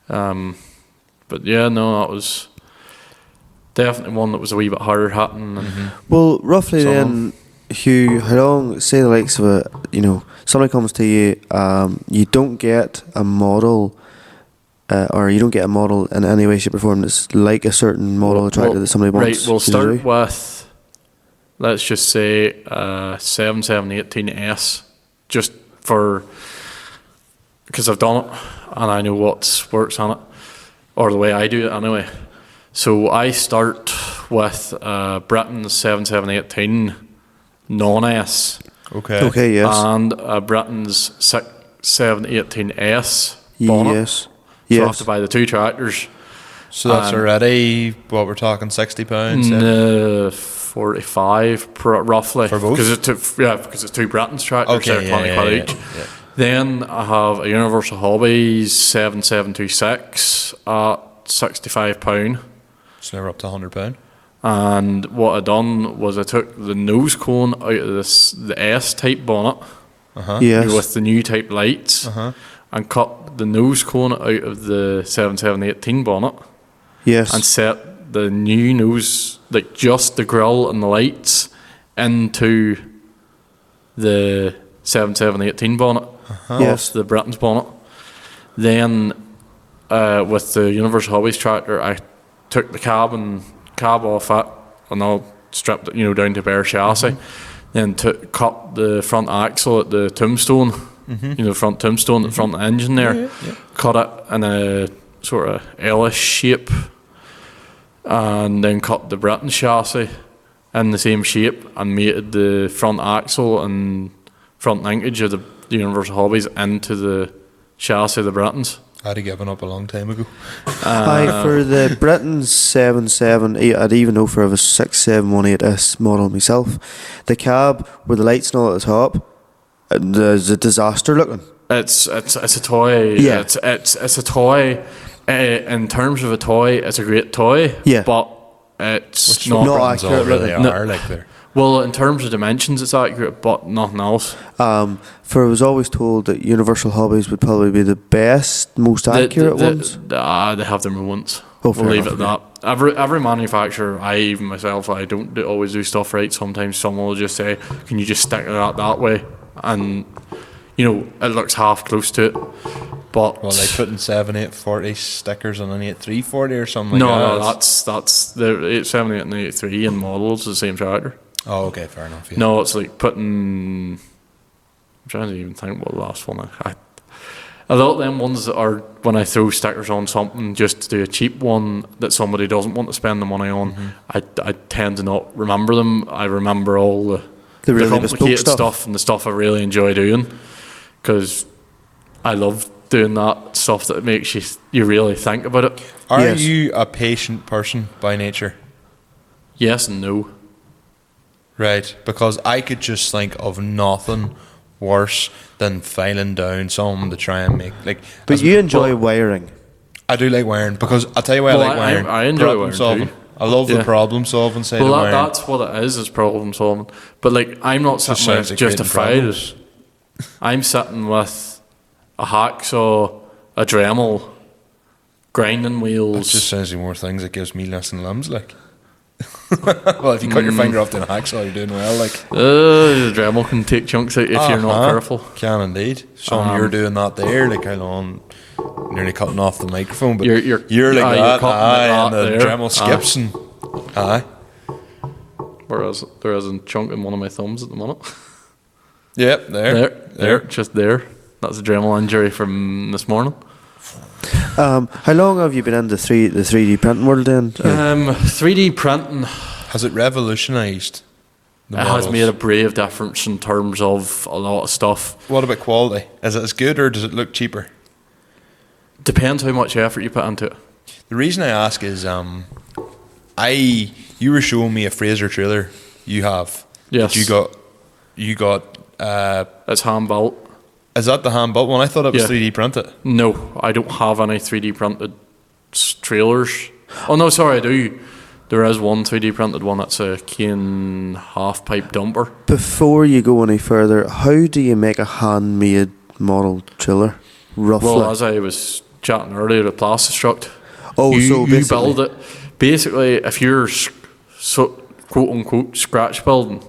But yeah, no, that was definitely one that was a wee bit harder hitting. And Well, roughly So- then, Hugh, how long, say the likes of it, somebody comes to you, you don't get a model, or you don't get a model in any way, shape or form that's like a certain model of tractor that somebody wants. Right, we'll you to start do? with, let's just say, 7718S, just for, because I've done it and I know what works on it, or the way I do it anyway. So I start with Britain's 7718 non-S Okay. Okay, yes. and Britain's 6718S bonnet. Yes. So I have Yes. to buy the two tractors. So that's already what we're talking, £60. Yeah. 45 roughly For both? because it's two Britons tractors. Okay, They're 20 quid each. yeah. Then I have a Universal Hobbies 7726 at £65, It's never up to £100. and what I done was I took the nose cone out of the S type bonnet Yes. with the new type lights and cut the nose cone out of the 7718 bonnet Yes. and set the new nose, like just the grille and the lights, into the 7718 bonnet Yes. off the Britain's bonnet. Then with the Universal Hobbies tractor, I took the cab off it and I stripped it, down to bare chassis. Then cut the front axle at the tombstone, the front tombstone, the front engine there. Cut it in a sort of L-ish shape, and then cut the Britain chassis in the same shape and mated the front axle and front linkage of the Universal Hobbies into the chassis of the Britons. I'd have given up a long time ago. Aye, for the Britain 778, I'd even know for a 6718S model myself. The cab with the lights and all at the top, there's a disaster looking. It's a toy. Yeah. It's a toy. In terms of a toy, it's a great toy. Yeah. But it's Which not. not Britain's all accurate really looking. are, like they're. Well, in terms of dimensions, it's accurate, but nothing else. For I was always told that Universal Hobbies would probably be the best, most accurate ones. They have their moments. Oh, We'll fair leave enough, it at that. Every manufacturer, even myself, I don't always do stuff right. Sometimes someone will just say, "Can you just stick it out that way?" And it looks half close to it. But Well, like putting 7840 stickers on an 8340 or something like no, that. that's the 878 and the 83 in models the same tractor. Oh, okay, fair enough. Yeah. No, it's like putting. I'm trying to even think what the last one. A lot of them ones that are when I throw stickers on something just to do a cheap one that somebody doesn't want to spend the money on. I tend to not remember them. I remember all the really bespoke complicated stuff. stuff and the stuff I really enjoy doing because I love doing that stuff that makes you really think about it. Are Yes. you a patient person by nature? Yes and no. Right, because I could just think of nothing worse than filing down something to try and make But as- you enjoy wiring. I do like wiring because I'll tell you why Well, I like wiring. I enjoy Problem wiring solving. too. I love the Yeah. problem solving side Well, of wiring. that's what it is problem solving. But I'm not Just sitting sounds with like just a creating file. problems. I'm sitting with a hacksaw, a Dremel, grinding That wheels. just sounds like more things that gives me less than limbs, like. Well, if you cut your finger off doing a hacksaw, you're doing well, like. The Dremel can take chunks out if you're not Uh-huh. careful. Can indeed. So you're doing that there, like how long, nearly cutting off the microphone, but You're- like you're that, cutting aye, it and the there. Dremel skips, and aye. Whereas there is a chunk in one of my thumbs at the minute. Yep, there. Just there. That's a Dremel injury from this morning. How long have you been in the 3D printing world then? 3D printing Has it revolutionised the has models? made a brave difference in terms of a lot of stuff. What about quality? Is it as good or does it look cheaper? Depends how much effort you put into it. The reason I ask is, you were showing me a Fraser trailer you have. Yes. That you got. It's hand built. Is that the hand built one? I thought it was Yeah. 3D printed. No, I don't have any 3D printed trailers. Oh no, sorry, I do. There is one 3D printed one. That's a Kane half pipe dumper. Before you go any further, how do you make a handmade model trailer? Roughly. Well, as I was chatting earlier, the Plastistruct. Oh, you, so you basically- build it. Basically, if you're quote unquote scratch building,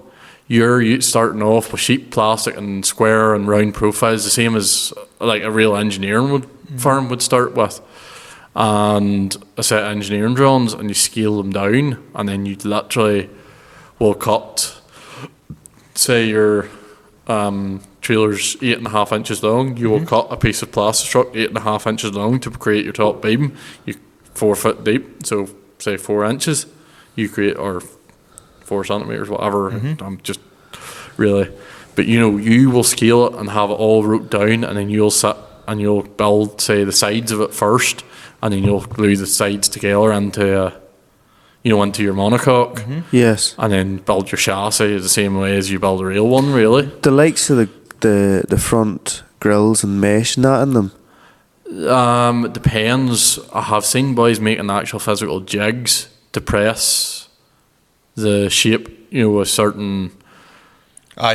you're starting off with sheet plastic and square and round profiles, the same as like a real engineering firm would start with, and a set of engineering drawings, and you scale them down, and then you literally will cut. Say your trailer's 8.5 inches long, you will cut a piece of Plastistruct 8.5 inches long to create your top beam. You 4 foot deep, so say 4 inches. You create or 4 centimeters, whatever. I'm just really, but you will scale it and have it all wrote down, and then you'll sit and you'll build, say, the sides of it first, and then you'll glue the sides together into into your monocoque, Yes. and then build your chassis the same way as you build a real one, really. The likes of the front grills and mesh and that in them. It depends. I have seen boys making actual physical jigs to press the shape, a certain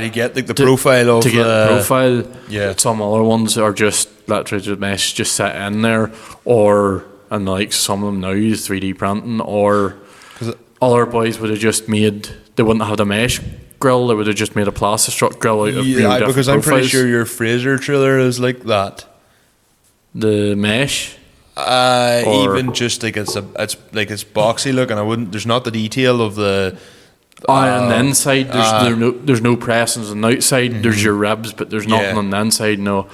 You get like the profile of to get the profile. yeah. Some other ones are just literally just mesh just set in there, or and like some of them now use 3D printing, or other boys would have just made. They wouldn't have the mesh grill. They would have just made a Plastistruct grill out of different because I'm pretty profiles. sure your Fraser trailer is like that. The mesh. Or- Even just like it's boxy look, and there's not the detail of the. On the inside, there's no pressings on the outside. There's your ribs, but there's nothing Yeah. on the inside. No,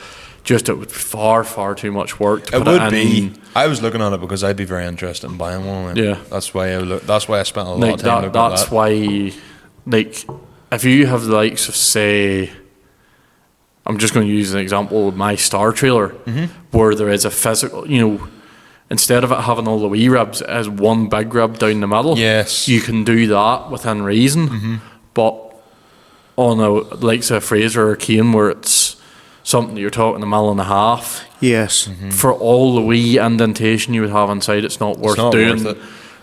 just it would be far too much work to It put would it be. in. I was looking at it because I'd be very interested in buying one. Yeah. that's why That's why I spent a lot Like of time looking that's at that. why, like, if you have the likes of say I'm just going to use an example of my Star trailer, where there is a physical, instead of it having all the wee ribs, it has one big rib down the middle. Yes. You can do that within reason, but on a like say a Fraser or Kane where it's something that you're talking 1.5 mil, Yes. for all the wee indentation you would have inside, it's not worth doing. worth it.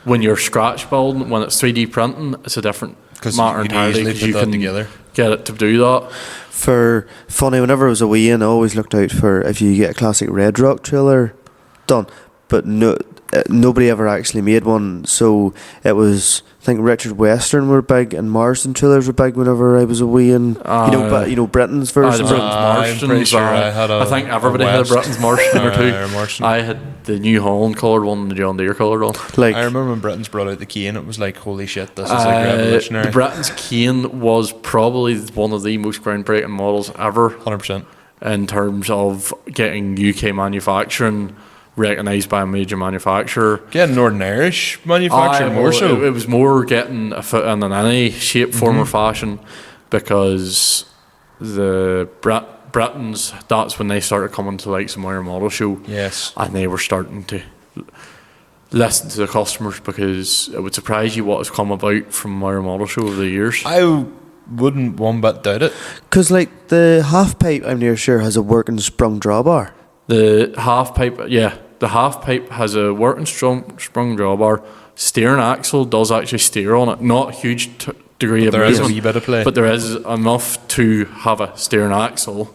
When you're scratch building, when it's 3D printing, it's a different 'Cause matter you can entirely, easily 'cause put you that can together. get it to do that. For funny, whenever I was away in, I always looked out for if you get a classic Red Rock trailer done, but nobody ever actually made one. So it was, I think Richard Western were big and Marsden trailers were big whenever I was away in. Britain's The version. Britain's I'm pretty Marston's, sure I had I think everybody had a West. Britain's Marston or two. Marston. I had the New Holland coloured one and the John Deere coloured one. Like, I remember when Britain's brought out the key and it was like, holy shit, this is like revolutionary. The Britain's Cane was probably one of the most groundbreaking models ever 100%. in terms of getting UK manufacturing recognised by a major manufacturer. Getting Northern Irish manufacturing more so. It was more getting a foot in any shape, form or fashion, because the Britons, that's when they started coming to like some Moira Model Show. Yes. And they were starting to listen to the customers, because it would surprise you what has come about from Moira Model Show over the years. I wouldn't one bit doubt it. because like the half pipe, I'm near sure has a working sprung drawbar. The half pipe, the half pipe has a working sprung drawbar. Steering axle does actually steer on it, not a huge degree of There is a movement, wee bit of play. but there is enough to have a steering axle,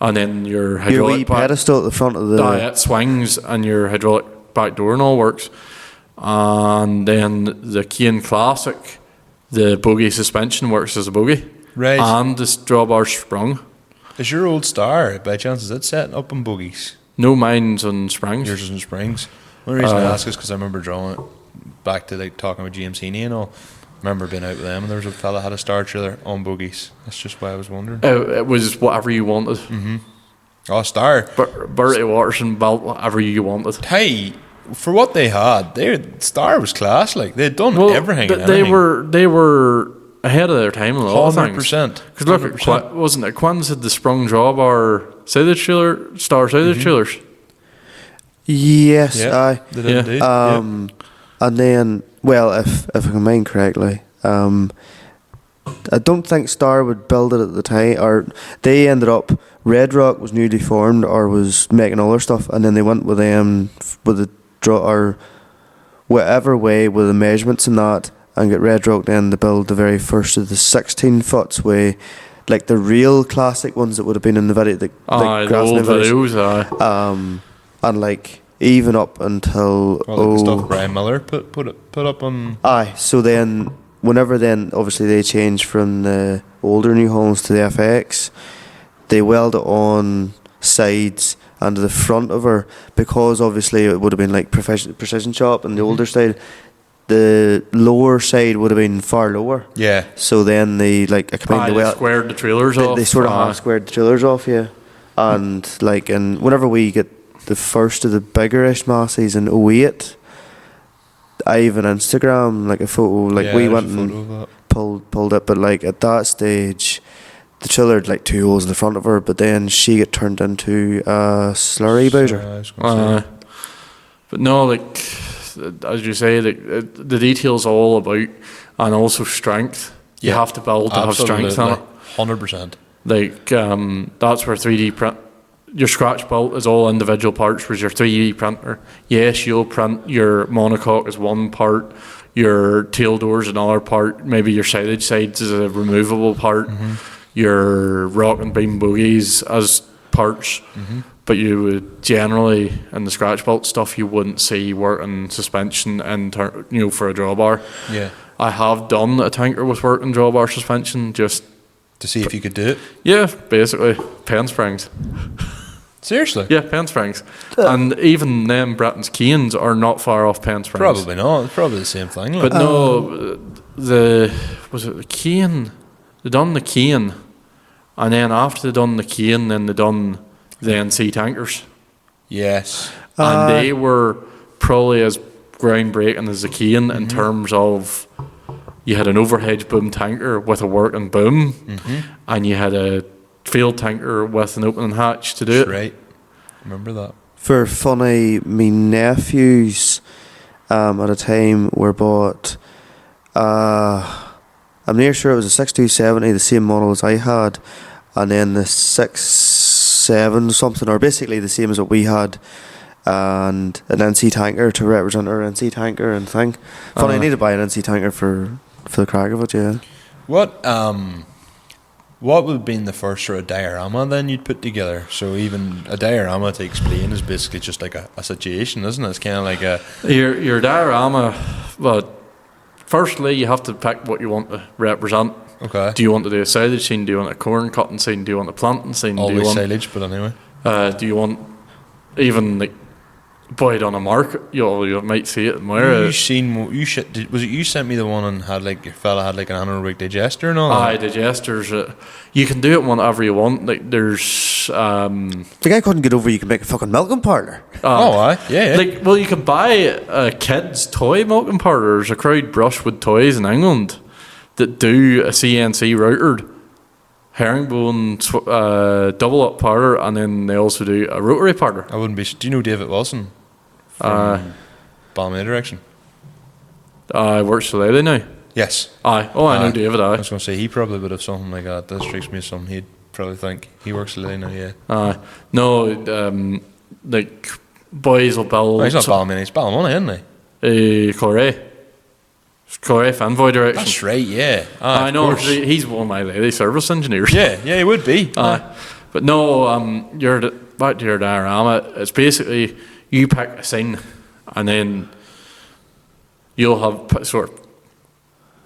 and then your Your hydraulic wee pedestal at the front of the. it swings, and your hydraulic back door and all works. And then the Kane Classic, the bogie suspension works as a bogie, Right. and the drawbar sprung. Is your old Star, by chance, is it setting up on bogies? No mines on springs. Yours is in springs. The only reason I ask is because I remember drawing it back to like talking with James Heaney and all. I remember being out with them and there was a fella had a Star trailer on bogies. That's just why I was wondering. It was whatever you wanted. Oh, Star. Bertie Watterson built whatever you wanted. Hey, for what they had, Star was class. Like they'd done everything. and They anything. they were ahead of their time in a lot of things. 100%. Because look, 100%. wasn't it Quinn's had the sprung drawbar sided trailer, Star sided trailers? Yes, Yeah, aye. they did Yeah. indeed. Yeah. And then, well, if I can remember correctly, I don't think Star would build it at the time, or they ended up, Red Rock was newly formed or was making all their stuff, and then they went with them with the draw or whatever way with the measurements and that, and get Red Rock then to build the very first of the 16 foots way, like the real classic ones that would have been in the video, the The old videos, and like even up until Well, like the stuff Brian Miller put up on. aye. So then, whenever then obviously they changed from the older New Hollands to the FX, they welded on sides and to the front of her, because obviously it would have been like precision shop and the older style. The lower side would have been far lower. Yeah. So then they like combined the they weld. squared the trailers off. They sort of half squared the trailers off, yeah. And like, and whenever we get the first of the biggerish masses in 08, I have an Instagram, like a photo, like we there's went a photo and of that. pulled it, but like at that stage, the trailer had like 2 holes in the front of her, but then she got turned into a slurry bowser. I was gonna say. But no, like as you say, the details all about, and also strength. You Yeah, have to build to have strength in it. 100%. Like that's where 3D print. Your scratch built is all individual parts. Whereas your 3D printer, yes, you'll print your monocoque as one part, your tail doors another part, maybe your silage sides is a removable part, your rock and beam bogies as parts. But you would generally, in the scratch built stuff, you wouldn't see working suspension and for a drawbar. Yeah. I have done a tanker with working drawbar suspension, just To see if you could do it. yeah, basically pen springs. Seriously? Yeah, pen springs. And even them Britain's Canes are not far off pen springs. Probably not. It's probably the same thing. Like. But no, was it the cane? They done the cane, and then after they done the cane, then they done the NC tankers. Yes. And they were probably as groundbreaking as the cane in terms of you had an overhead boom tanker with a working boom, and you had a field tanker with an opening hatch to do it. Right. Remember that. For funny, me nephews at a time were bought. I'm near sure it was a 6270, the same model as I had, and then the 67 something, or basically the same as what we had, and an NC tanker to represent our NC tanker and thing. Funny, I need to buy an NC tanker for the crack of it, yeah. What would have been the first sort of diorama then you'd put together? So even a diorama, to explain, is basically just like a situation, isn't it? It's kind of like a... Your diorama, well, firstly, you have to pick what you want to represent. Okay. Do you want to do a silage scene? Do you want a corn cutting scene? Do you want a planting scene? Always silage, but anyway. Do you want even like buy it on a market? You might see it in Moira. Was it you sent me the one and had like your fella had like an anaerobic digester and all? Aye, digesters. You can do it whenever you want. Like there's The guy couldn't get over you can make a fucking milking parlour. Aye, yeah. Like, well, you can buy a kid's toy milking parlour. There's a crowd Brushwood Toys in England that do a CNC routered herringbone double up parlour, and then they also do a rotary parlour. I wouldn't be. Do you know David Wilson from Balmain direction? Works for Lady now. Yes. Aye. Oh, I know David. I Aye. was going to say he probably would have something like that. That strikes me as something he'd probably think. He works for Lady now. Yeah. No. Like boys will build. Oh, he's not Balmain. He's Balmain, isn't he? Corey. Corey Fanboy direction. That's right. Yeah. I know. He's one of my lady service engineers. Yeah, he would be. But no, back to your diorama. It's basically you pick a scene, and then you'll have sort of,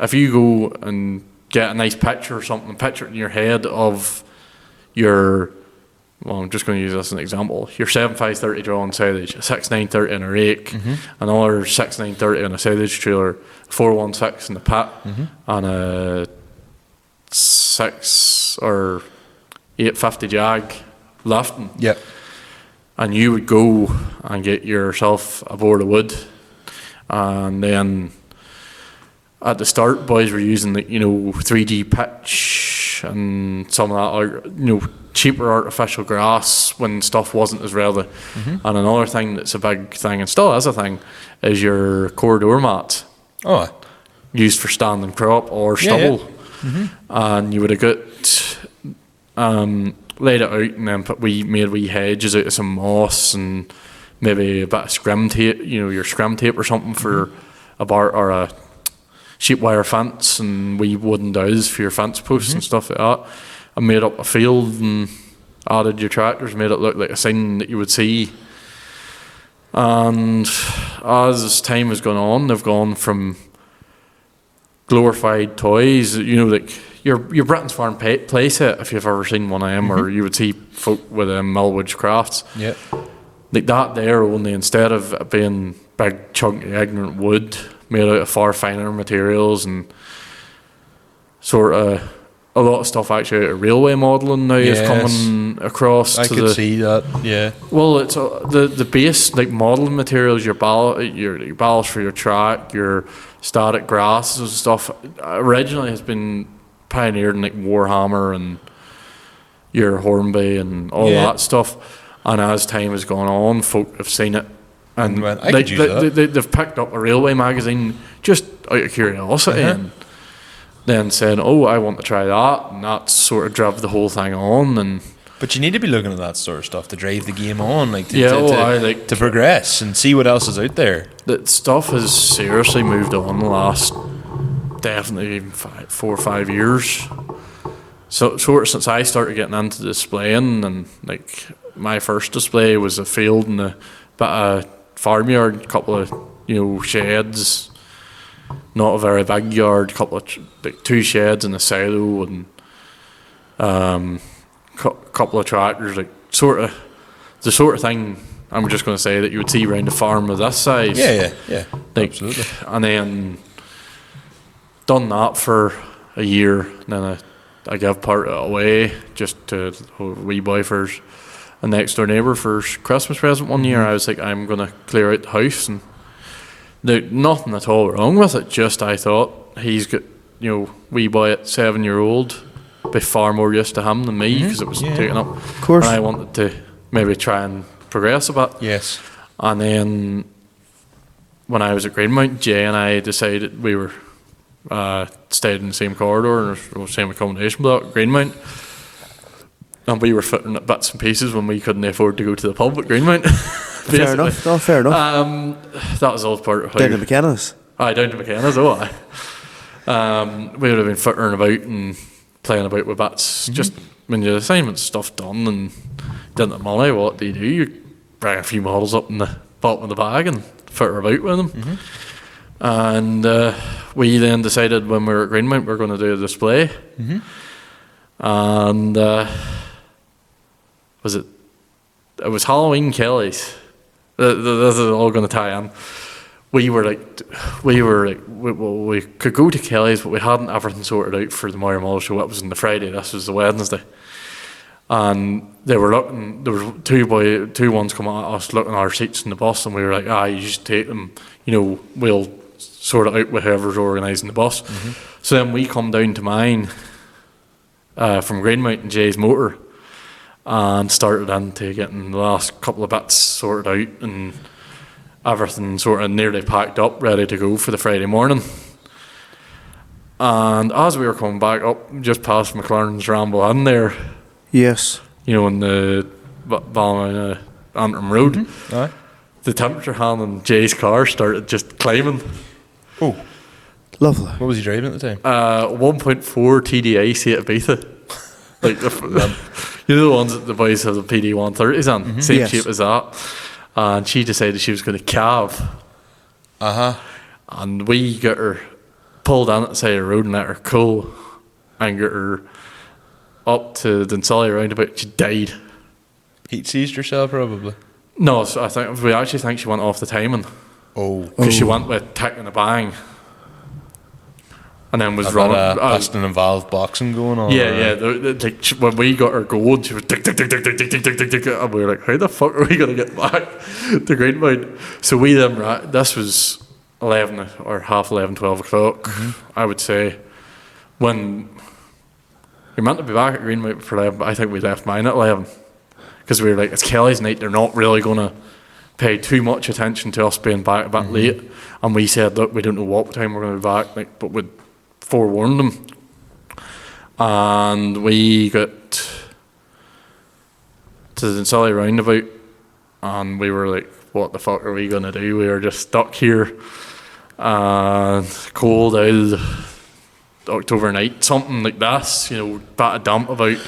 if you go and get a nice picture or something, picture it in your head of your, well, I'm just going to use this as an example, your 7530 drawn silage, a 6930 in a rake, another 6930 in a silage trailer, 416 in the pit, and a 6 or 850 Jag lifting. Yep. And you would go and get yourself a board of wood, and then at the start, boys were using the 3D pitch and some of that, cheaper artificial grass when stuff wasn't as relevant. And another thing that's a big thing, and still is a thing, is your corridor mat. Oh. Used for standing crop or stubble. And you would have got laid it out, and then made wee hedges out of some moss and maybe a bit of scrim tape, your scrim tape or something for a bar or a sheep wire fence, and wee wooden dowels for your fence posts and stuff like that. I made up a field and added your tractors, made it look like a sign that you would see. And as time has gone on, they've gone from glorified toys, like your Britain's Farm playset, if you've ever seen one of them, or you would see folk with Millwoods crafts. Yeah. Like that there, only instead of it being big chunky ignorant wood made out of far finer materials, and sort of a lot of stuff actually out of railway modelling now is coming across. I could see that. Yeah. Well, it's the base like modelling materials, your ballast for your track, your static grasses and stuff. Originally has been pioneered in like Warhammer and your Hornby and all that stuff. And as time has gone on, folk have seen it. And they've picked up a railway magazine just out of curiosity and then said, "Oh, I want to try that," and that sort of drove the whole thing on. But you need to be looking at that sort of stuff to drive the game on, to progress and see what else is out there. The stuff has seriously moved on the last definitely 4 or 5 years. So sort of since I started getting into displaying, and like my first display was a field and a bit of farmyard, a couple of sheds, not a very big yard, couple of like 2 sheds and a silo, and couple of tractors, like the sort of thing I'm just going to say that you would see around a farm of this size. Yeah, like, absolutely. And then done that for a year, and then I gave part of it away just to a wee boy for a next door neighbour for Christmas present one year. I was like, I'm going to clear out the house, and there's nothing at all wrong with it, just I thought he's got wee boy at 7-year-old be far more used to him than me because it was taken up. Of course. And I wanted to maybe try and progress a bit. Yes. And then when I was at Greenmount, Jay and I decided we were stayed in the same corridor or same accommodation block at Greenmount. And we were fitting at bits and pieces when we couldn't afford to go to the pub at Greenmount. Fair enough. No, fair enough. That was all part of how... Down to McKenna's. Aye, down to McKenna's, we would have been footering about and playing about with bats. Just when your assignment stuff done and didn't have money, what do? You bring a few models up in the bottom of the bag and foot about with them. And we then decided when we were at Greenmount we were going to do a display. And it was Halloween Kelly's. This is all going to tie in. We could go to Kelly's, but we hadn't everything sorted out for the Moira Model show. That was on the Friday. This was the Wednesday, and they were looking. There were two ones coming at us, looking at our seats in the bus, and we were like, you just take them. We'll sort it out with whoever's organising the bus. So then we come down to mine from Greenmount and Jay's motor, and started into getting the last couple of bits sorted out and everything sort of nearly packed up, ready to go for the Friday morning. And as we were coming back up, just past McLaren's Ramble in there, Yes. in the Ballymena Antrim Road, Aye. the temperature hand in Jay's car started just climbing. Oh, Lovely. what was he driving at the time? 1.4 TDI Seat Ibiza. Like the ones that the boys have the PD 130s on, same Yes. shape as that. And she decided she was going to calve. And we got her pulled on at the side of the road and let her cool and got her up to the Tullyroan roundabout. She died. Heat seized herself, probably. No, so we actually think she went off the timing because she went with tick and a bang. And then was running. Piston-involved boxing going on. Yeah. When we got her going, she was tick, tick, tick, tick, tick, tick, tick, tick, tick, tick, and we were like, how the fuck are we going to get back to Greenmount? So we then, this was 11 or half 11, 12 o'clock, I would say. When we meant to be back at Greenmount for 11, but I think we left mine at 11. Because we were like, it's Kelly's night, they're not really going to pay too much attention to us being back a bit late. And we said, look, we don't know what time we're going to be back, but we'd forewarned them. And we got to the Tully roundabout and we were like, what the fuck are we going to do? We were just stuck here. Cold out October night, something like this, bit of damp about.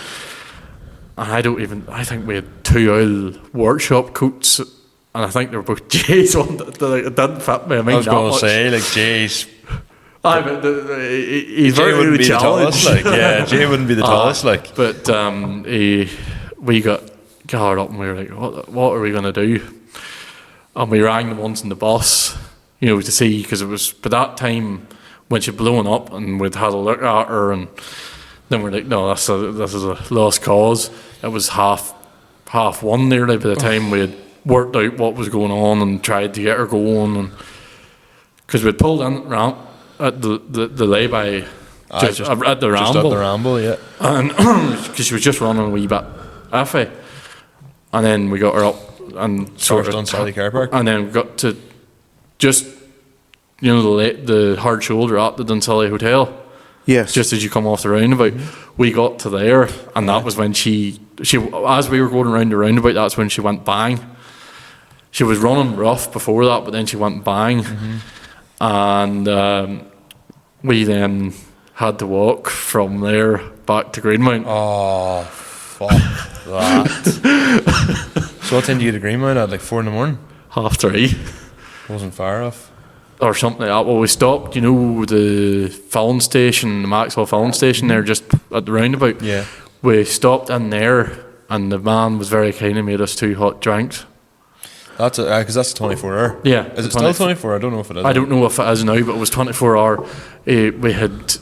And I think we had 2 oil workshop coats, and I think they were both Jay's one that didn't fit me. I was going to say, like, Jay's. But he's Jay very wouldn't be the challenged. tallest, Jay wouldn't be the tallest, But we got gathered up and we were like, what are we going to do? And we rang the ones in the bus, to see, because it was by that time when she'd blown up and we'd had a look at her, and then we're like, no, this is a lost cause. It was half 1 nearly by the time we had worked out what was going on and tried to get her going, and because we'd pulled in the ramp at the lay-by at the ramble. Just at the ramble, yeah. And because she was just running a wee bit iffy, and then we got her up and sort of on Sally Car Park, and then we got to just the hard shoulder at the Dunsally Hotel. Yes. Just as you come off the roundabout, we got to there, and that was when she as we were going around the roundabout, that's when she went bang. She was running rough before that, but then she went bang, and we then had to walk from there back to Greenmount. Oh, fuck that. So what time do you get to Greenmount at, like 4 in the morning? 3:30. Wasn't far off. Or something like that. Well, we stopped, the filling station, the Maxwell filling station there just at the roundabout. Yeah. We stopped in there, and the man was very kind and made us 2 hot drinks. That's because that's a 24-hour. Yeah. Is it still 24? I don't know if it is. I don't know if it is now, but it was 24-hour. We had,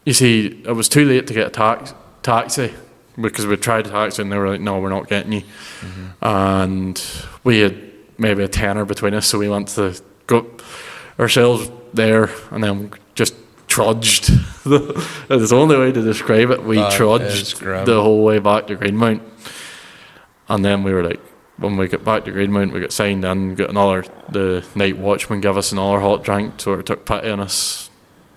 it was too late to get a taxi because we tried a taxi and they were like, no, we're not getting you. And we had maybe a tenner between us, so we went to go ourselves there and then just trudged. It's the only way to describe it. We That is trudged grim. the whole way back to Greenmount. And then we were like, when we got back to Greenmount, we got signed in, the night watchman gave us another hot drink, so it took pity on us.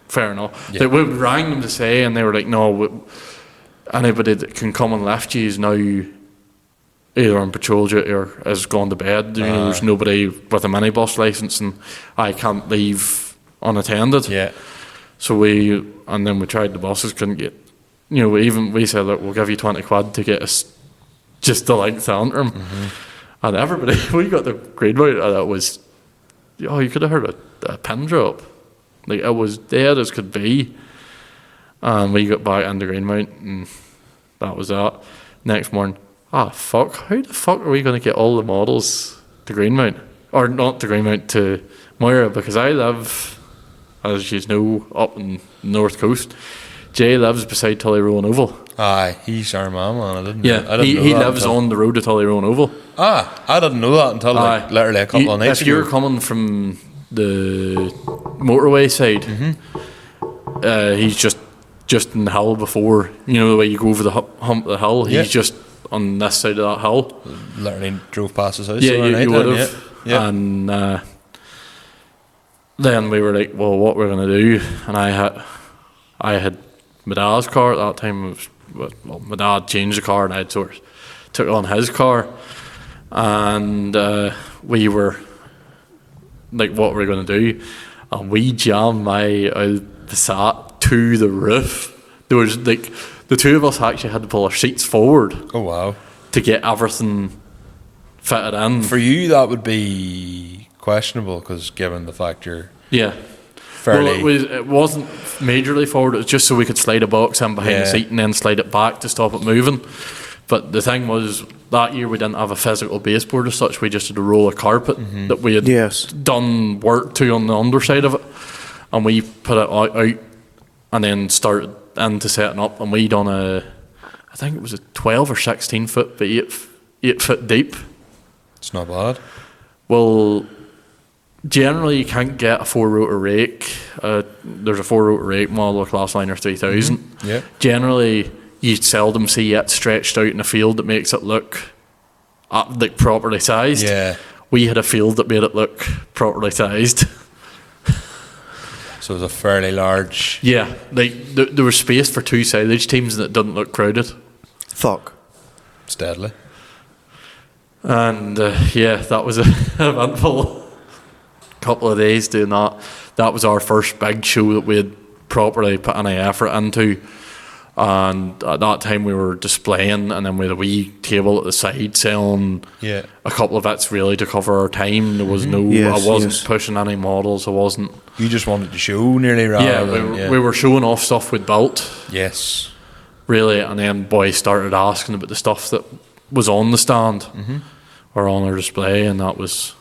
Fair enough. Yeah. We rang them to say, and they were like, no, anybody that can come and lift you is now either on patrol duty or has gone to bed. You know, there's nobody with a minibus licence, and I can't leave unattended. Yeah. So then we tried the buses, couldn't get, we said, look, we'll give you 20 quid to get us just the length to Antrim. And everybody, we got the Greenmount, and it was, you could have heard a pin drop. Like, it was dead as could be. And we got back into Greenmount, and that was that. Next morning, fuck, how the fuck are we going to get all the models to Greenmount? Or not to Greenmount, to Moira, because I live, as you know, up in the north coast. Jay lives beside Tullyroan Oval. Aye, he's our man, I didn't Yeah, know. I didn't know he that lives until- on the road to Tullyroan Oval. I didn't know that until Aye. literally a couple of nights If ago. you're coming from the motorway side, he's just in the hill before, the way you go over the hump of the hill. He's Yeah. just on this side of that hill. Literally drove past his house. Yeah, the other you night would then, have. Yeah. And then we were like, well, what we're going to do? And I had my dad's car at that time. My dad changed the car, and I had sort of took on his car. And we were like, what we're going to do? And we jammed my Passat to the roof. There was like, the two of us actually had to pull our seats forward Oh, wow. to get everything fitted in. For you, that would be questionable, because given the fact you're Yeah. fairly... Well, it wasn't majorly forward. It was just so we could slide a box in behind the Yeah. seat and then slide it back to stop it moving. But the thing was, that year we didn't have a physical baseboard as such. We just had a roll of carpet that we had Yes. done work to on the underside of it, and we put it out and then started into setting up. And we done I think it was a 12 or 16 foot, but 8 foot deep. It's not bad. Well, generally you can't get a 4-rotor rake. There's a 4-rotor rake model of Classliner 3000. Yeah. Generally, you seldom see it stretched out in a field that makes it look like properly sized. Yeah. We had a field that made it look properly sized. So it was a fairly large... Yeah, like there was space for 2 silage teams, and it didn't look crowded. Fuck. It's deadly. And that was an eventful couple of days doing that. That was our first big show that we had properly put any effort into. And at that time we were displaying, and then we had a wee table at the side selling Yeah. a couple of bits really to cover our time. There was no, Yes, I wasn't yes. pushing any models. I wasn't. You just wanted to show nearly rather Yeah, than... we were showing off stuff we'd built, Yes. really, and then boys started asking about the stuff that was on the stand or on our display, and that was.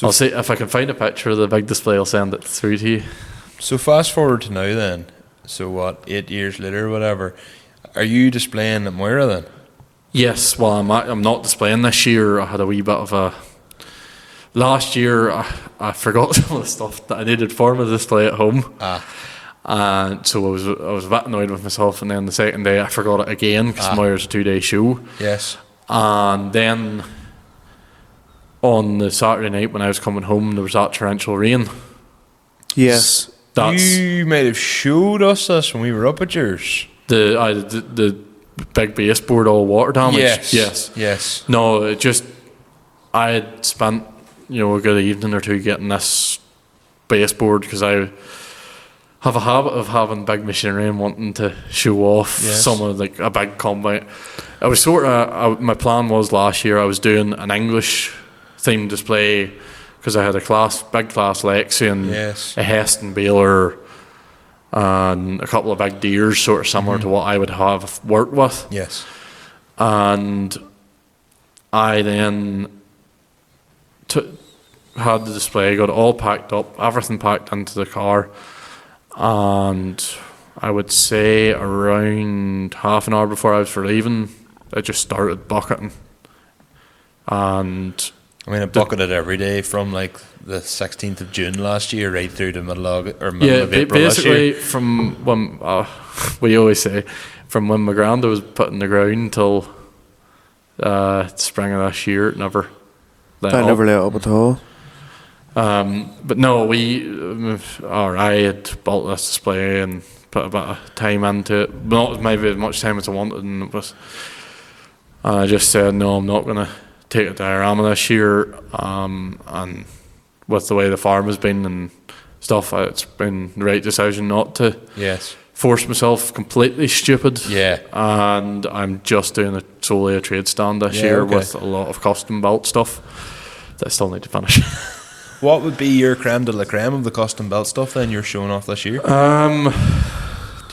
I'll see if I can find a picture of the big display. I'll send it through to you. So fast forward to now then. So what, 8 years later or whatever, are you displaying at Moira then? Yes, well, I'm not displaying this year. I had a wee bit of a. Last year, I forgot some of the stuff that I needed for my display at home. And so I was a bit annoyed with myself. And then the second day, I forgot it again because Moira's a 2-day show. Yes. And then on the Saturday night when I was coming home, there was that torrential rain. Yes. That's You might have showed us this when we were up at yours. the big baseboard all water damage. Yes. Yes. No, it just I had spent a good evening or two getting this baseboard because I have a habit of having big machinery and wanting to show off Yes. some of like a big combine. I was my plan was last year I was doing an English themed display because I had a big class Lexi and Yes. a Heston baler and a couple of big deers, sort of similar to what I would have worked with. Yes. And I then had the display, got it all packed up, everything packed into the car, and I would say around half an hour before I was for leaving, it just started bucketing. And I mean, I bucketed every day from like the 16th of June last year right through to middle of April this year. basically from when we always say from when my granda was put in the ground till spring of this year, it never let I up. never let up at all. But no, I had built this display and put a bit of time into it, not maybe as much time as I wanted, and I just said no, I'm not going to take a Diorama this year, and with the way the farm has been and stuff, it's been the right decision not to force myself completely stupid. Yeah. And I'm just doing solely a trade stand this year with a lot of custom built stuff that I still need to finish. What would be your creme de la creme of the custom built stuff then you're showing off this year? Do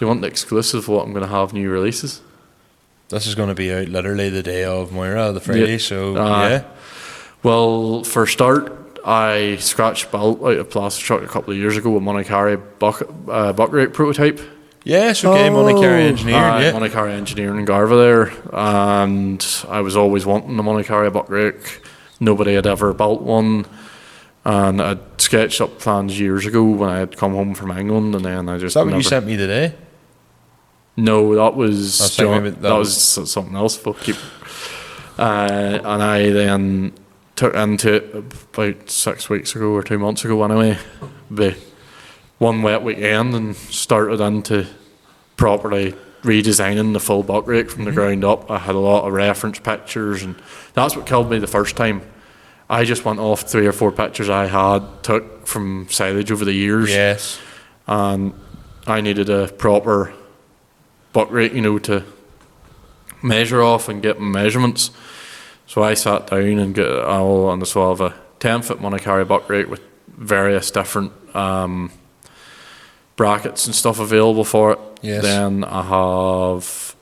you want the exclusive of what I'm going to have new releases? This is going to be out literally the day of Moira, the Friday, so yeah. Well, for a start, I scratched built out of plastic truck a couple of years ago with Monicari bucket prototype. Yes, okay, Monicari Engineering, Monicari Engineering in Garva there, and I was always wanting the Monicari bucket rake. Nobody had ever built one, and I'd sketched up plans years ago when I had come home from England, and then I just... Is that what you sent me today? No, that was that was something else. And I then took into it about 6 weeks ago or 2 months ago anyway, one wet weekend, and started into properly redesigning the full buck rake from the ground up. I had a lot of reference pictures, and that's what killed me the first time. I just went off 3 or 4 pictures I had took from silage over the years. Yes. And I needed a proper buck rate, to measure off and get measurements. So I sat down and get it all on the so I have a 10-foot Monicari buck rate with various different brackets and stuff available for it. Yes. Then I have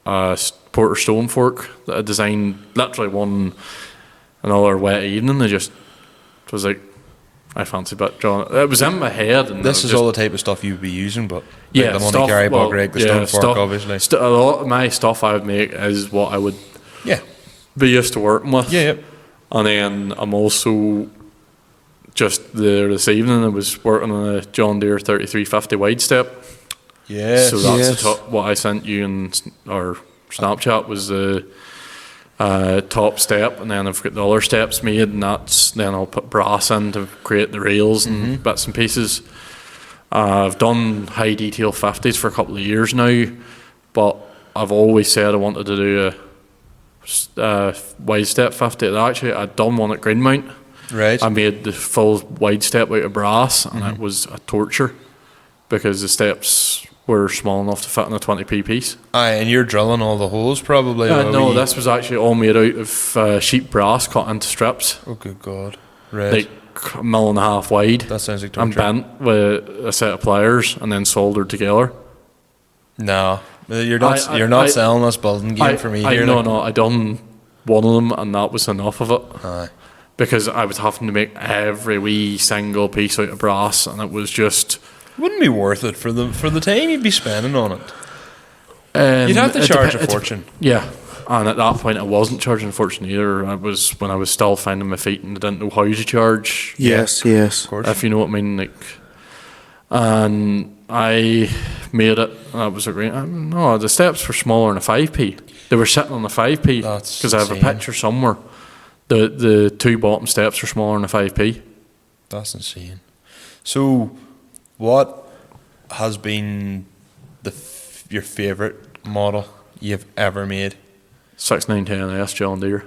a Porter Stone fork that I designed literally another wet evening. It was like, I fancy but John. It was in my head. And this is all the type of stuff you'd be using, but yeah, like the Monicari buck rake, the Stone fork, stuff, obviously. A lot of my stuff I would make is what I would be used to working with. Yeah. And then I'm also just there this evening. I was working on a John Deere 3350 wide step. Yes. So that's what I sent you in our Snapchat was the top step, and then I've got the other steps made, and then I'll put brass in to create the rails and bits and pieces. I've done high detail 50s for a couple of years now, but I've always said I wanted to do a wide step 50. Actually, I'd done one at Greenmount. Right. I made the full wide step out of brass, and it was a torture because the steps were small enough to fit in a 20p piece. Aye, and you're drilling all the holes probably. No, this was actually all made out of sheet brass cut into strips. Oh, good God. Right. Like 1.5 mil wide. That sounds like torture. And bent with a set of pliers and then soldered together. No, you're not selling this building game for me here. No, I done one of them, and that was enough of it. Aye. Because I was having to make every wee single piece out of brass, and it was just... Wouldn't be worth it for the time you'd be spending on it. You'd have to charge a fortune. Yeah, and at that point I wasn't charging a fortune either. I was when I was still finding my feet and I didn't know how to charge. Yes, of course. If you know what I mean, like. And I made it, and I was like, no, the steps were smaller than a 5p. They were sitting on a 5p because I have a picture somewhere. The 2 bottom steps are smaller than a 5p. That's insane. So, what has been your favourite model you've ever made? 6910S John Deere.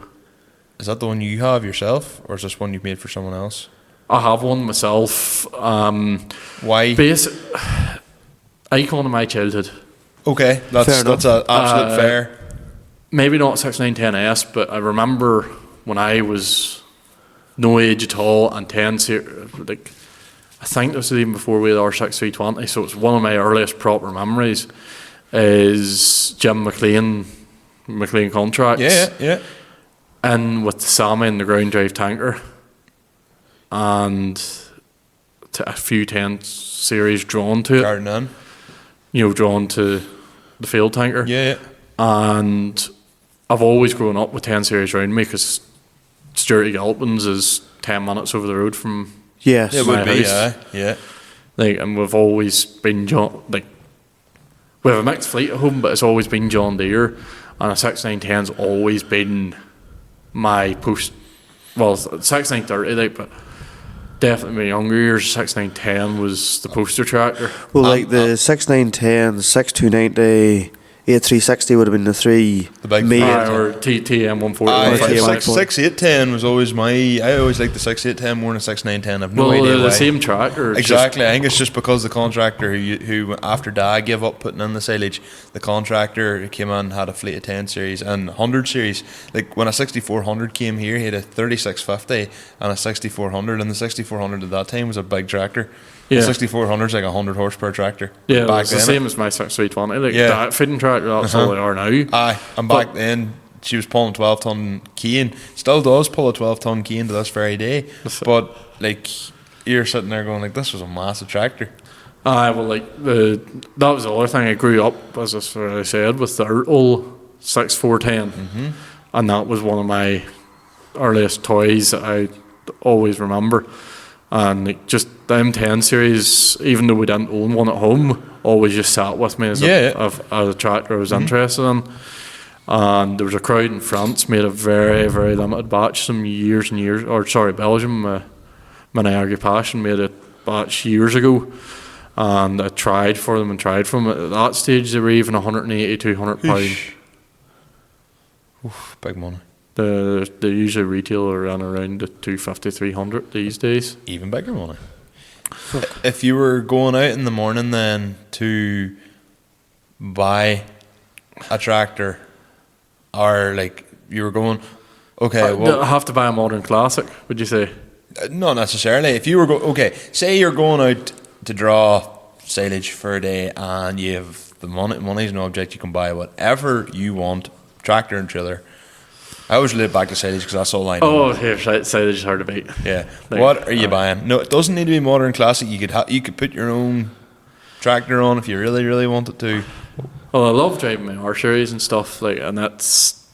Is that the one you have yourself, or is this one you've made for someone else? I have one myself. Why? Icon of my childhood. Okay, that's absolute fair. Maybe not 6910S, but I remember when I was no age at all and 10 like. I think this was even before we had R6320, so it's one of my earliest proper memories is Jim McLean Contracts. Yeah. And with the Sammy and the ground drive tanker and a few 10 series drawn to it. Drawn to the field tanker. Yeah. And I've always grown up with 10 series around me because Sturty Gallopins is 10 minutes over the road from. Yes. It my would be, house. yeah. Like, and we've always been like, we have a mixed fleet at home, but it's always been John Deere, and a 6910's always been my post. Well, 6930, like, but definitely my younger years, 6910 was the poster tractor. Well, like the 6910, 6290, 8360 would have been the three The big main. Or TM 140. Aye, or yeah, 5. 6810 was always I always liked the 6810 more than 6910. I've no Well, idea they're why. the same tractor. it's Exactly. I think it's just because the contractor who after Dad gave up putting in the silage, the contractor who came in had a fleet of 10 series and 100 series. Like when a 6400 came here, he had a 3650 and a 6400, and the 6400 at that time was a big tractor. Yeah. The 6400 is like a 100 horsepower tractor. Yeah, Back it's the then, same as my 6320. Like, Yeah. that feeding tractor, that's all they are now. Aye, and back then she was pulling 12-ton cane. Still does pull a 12-ton cane to this very day. But like you're sitting there going like, this was a massive tractor. Aye, well, like, that was the other thing. I grew up, as I said, with the Ertl 6410. And that was one of my earliest toys that I always remember. And like, just the M10 series, even though we didn't own one at home, always just sat with me as a tractor I was interested in. And there was a crowd in France made a very, very limited batch some years and years, or sorry, Belgium, Maniaga Passion made a batch years ago. And I tried for them. At that stage, they were even 180, 200 pound. Oof, big money. They usually retail around the 250, 300 these days. Even bigger money. If you were going out in the morning then to buy a tractor, or like you were going, okay, well, I have to buy a modern classic, would you say? not necessarily. If you were okay, say you're going out to draw silage for a day and you have the money. Money's no object. You can buy whatever you want, tractor and trailer. I always relate back to silage because that's all I know. Oh, here, silage is hard to beat. Yeah. Like, What are you buying? No, it doesn't need to be modern classic. You could put your own tractor on if you really, really wanted to. Well, I love driving my R series and stuff, like, and that's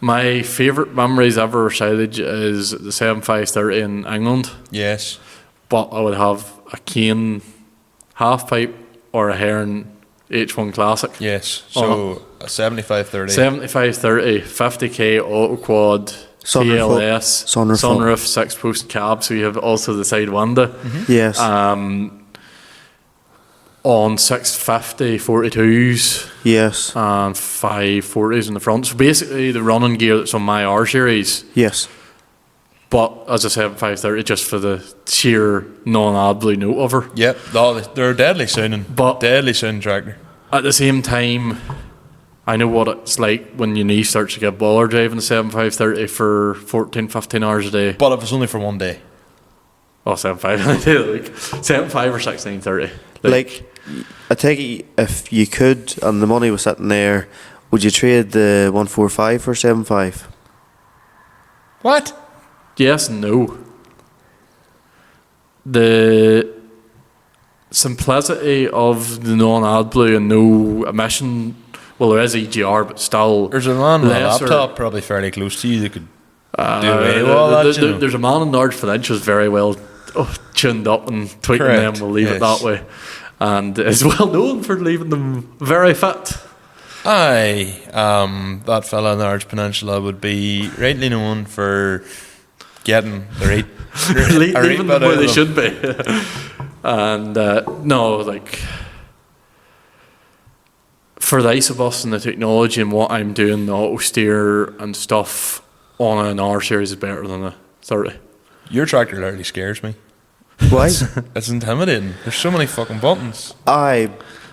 my favourite memories ever of silage is the 7530 in England. Yes. But I would have a Kane half pipe or a Hearn H1 Classic. Yes. So a 7530. 7530, 50k auto quad, Sunroof, TLS, sunroof. 6-post cab, so you have also the side window. Yes. On 650 42s yes. and 540s in the front. So basically the running gear that's on my R series. Yes. But as I said, 530 just for the sheer non-AdBlue note of her. Yep. They're deadly sounding. Deadly sounding tractor. At the same time, I know what it's like when your knee starts to get baller driving the 7530 for 14, 15 hours a day. But if it's only for one day. Oh, 75, like 75 or 1630. Like, I take it if you could, and the money was sitting there, would you trade the 145 for 75? What? Yes and no. The simplicity of the non-AdBlue and no emission, well, there is EGR, but still There's a man with a lesser. laptop probably fairly close to you that could do away with all that, you know. There's a man in large financials very well tuned up and tweaking Correct, them, we'll leave it yes. that way. And is well known for leaving them very fit. Aye, that fella in the Arch Peninsula would be rightly known for getting the right, Leaving them where they should be. And no, like, for the Isobus and the technology and what I'm doing, the auto steer and stuff on an R series is better than a 30. Your tractor literally scares me. Why? It's intimidating. There's so many fucking buttons. Aye,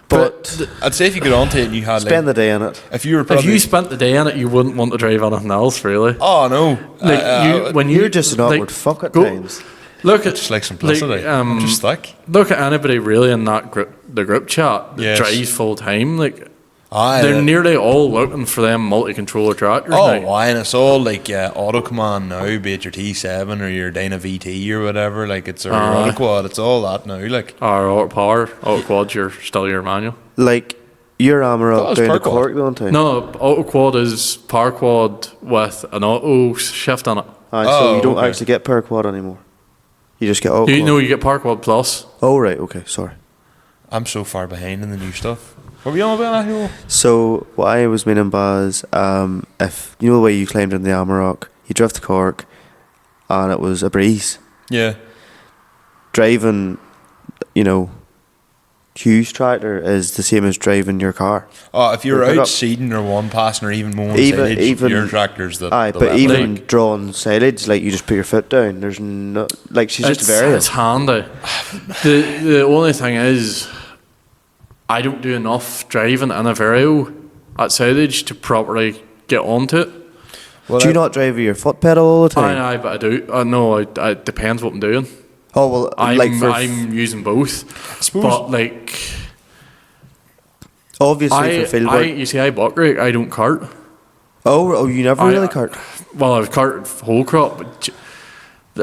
but I'd say if you got onto it and you had spend like, the day in it. if you were If probably you spent the day in it, you wouldn't want to drive anything else, really. oh no, Like when You're just an awkward like, fuck at go- times. Look at just like simplicity. I'm just thick. look at anybody really in that group chat that Yes. drives full time. Like Aye, they're nearly all looking for them multi-controller tractors oh, now. why? And it's all like auto command now, be it your T7 or your Dyna VT or whatever. Like it's or your auto quad. It's all that now. Like Or auto power, auto quads, you're still your manual. Like, Your That Amarok was down to Park Quad. Cork the one time. No, auto quad is power quad with an auto shift on it. Aye, so you don't okay. actually get per quad anymore. You just get auto You quad. know, you get power quad plus. Oh right, okay, sorry. I'm so far behind in the new stuff. What were you on about, Hugh? So what I was meaning was, if you know the way you climbed in the Amarok, you drove to Cork, and it was a breeze. Yeah. Driving, you know, Hugh's tractor is the same as driving your car. Oh, if you're Pick it out up. seeding or one passing or even mowing Even- silage, even- your tractor's the Aye, the but level. even Like- drawing silage, like you just put your foot down. There's no, like she's just very. It's handy. The only thing is, I don't do enough driving in a Vario at silage to properly get onto it. Well, Do you not drive with your foot pedal all the time? Aye, but I do. No, it depends what I'm doing. Oh well, I'm like using both. suppose- But like, obviously for field work. you see, I buck rake. I don't cart. Oh, you never really cart. Well, I've carted whole crop, but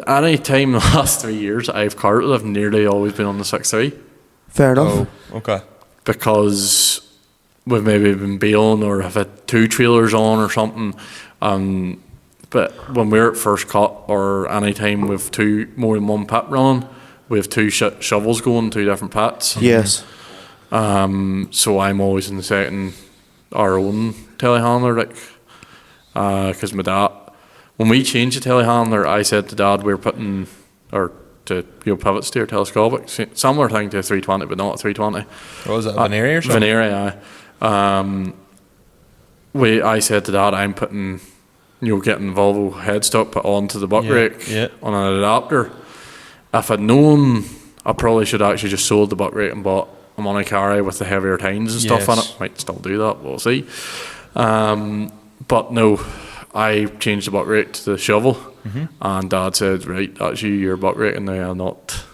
any time the last 3 years I've carted, I've nearly always been on the 6.3 Fair enough. Oh, okay. because we've maybe been bailing or have had 2 trailers on or something. But when we're at first cut or any time with more than one pit running, we have 2 shovels going, 2 different pits. Yes. So I'm always in the second our own telehandler, like, because my dad, when we changed the telehandler, I said to Dad we're putting, or to pivot steer telescopic, similar thing to a 320, but not a 320. What was that, Veneria or something? Veneria, aye. I said to Dad, I'm putting, getting Volvo headstock put onto the buck rake on an adapter. If I'd known, I probably should actually just sold the buck rake and bought a Monte Carlo with the heavier tines and stuff on it. Might still do that, we'll see. But no, I changed the buck rake to the shovel, and Dad said, right, that's your buck rake, and now I'm not.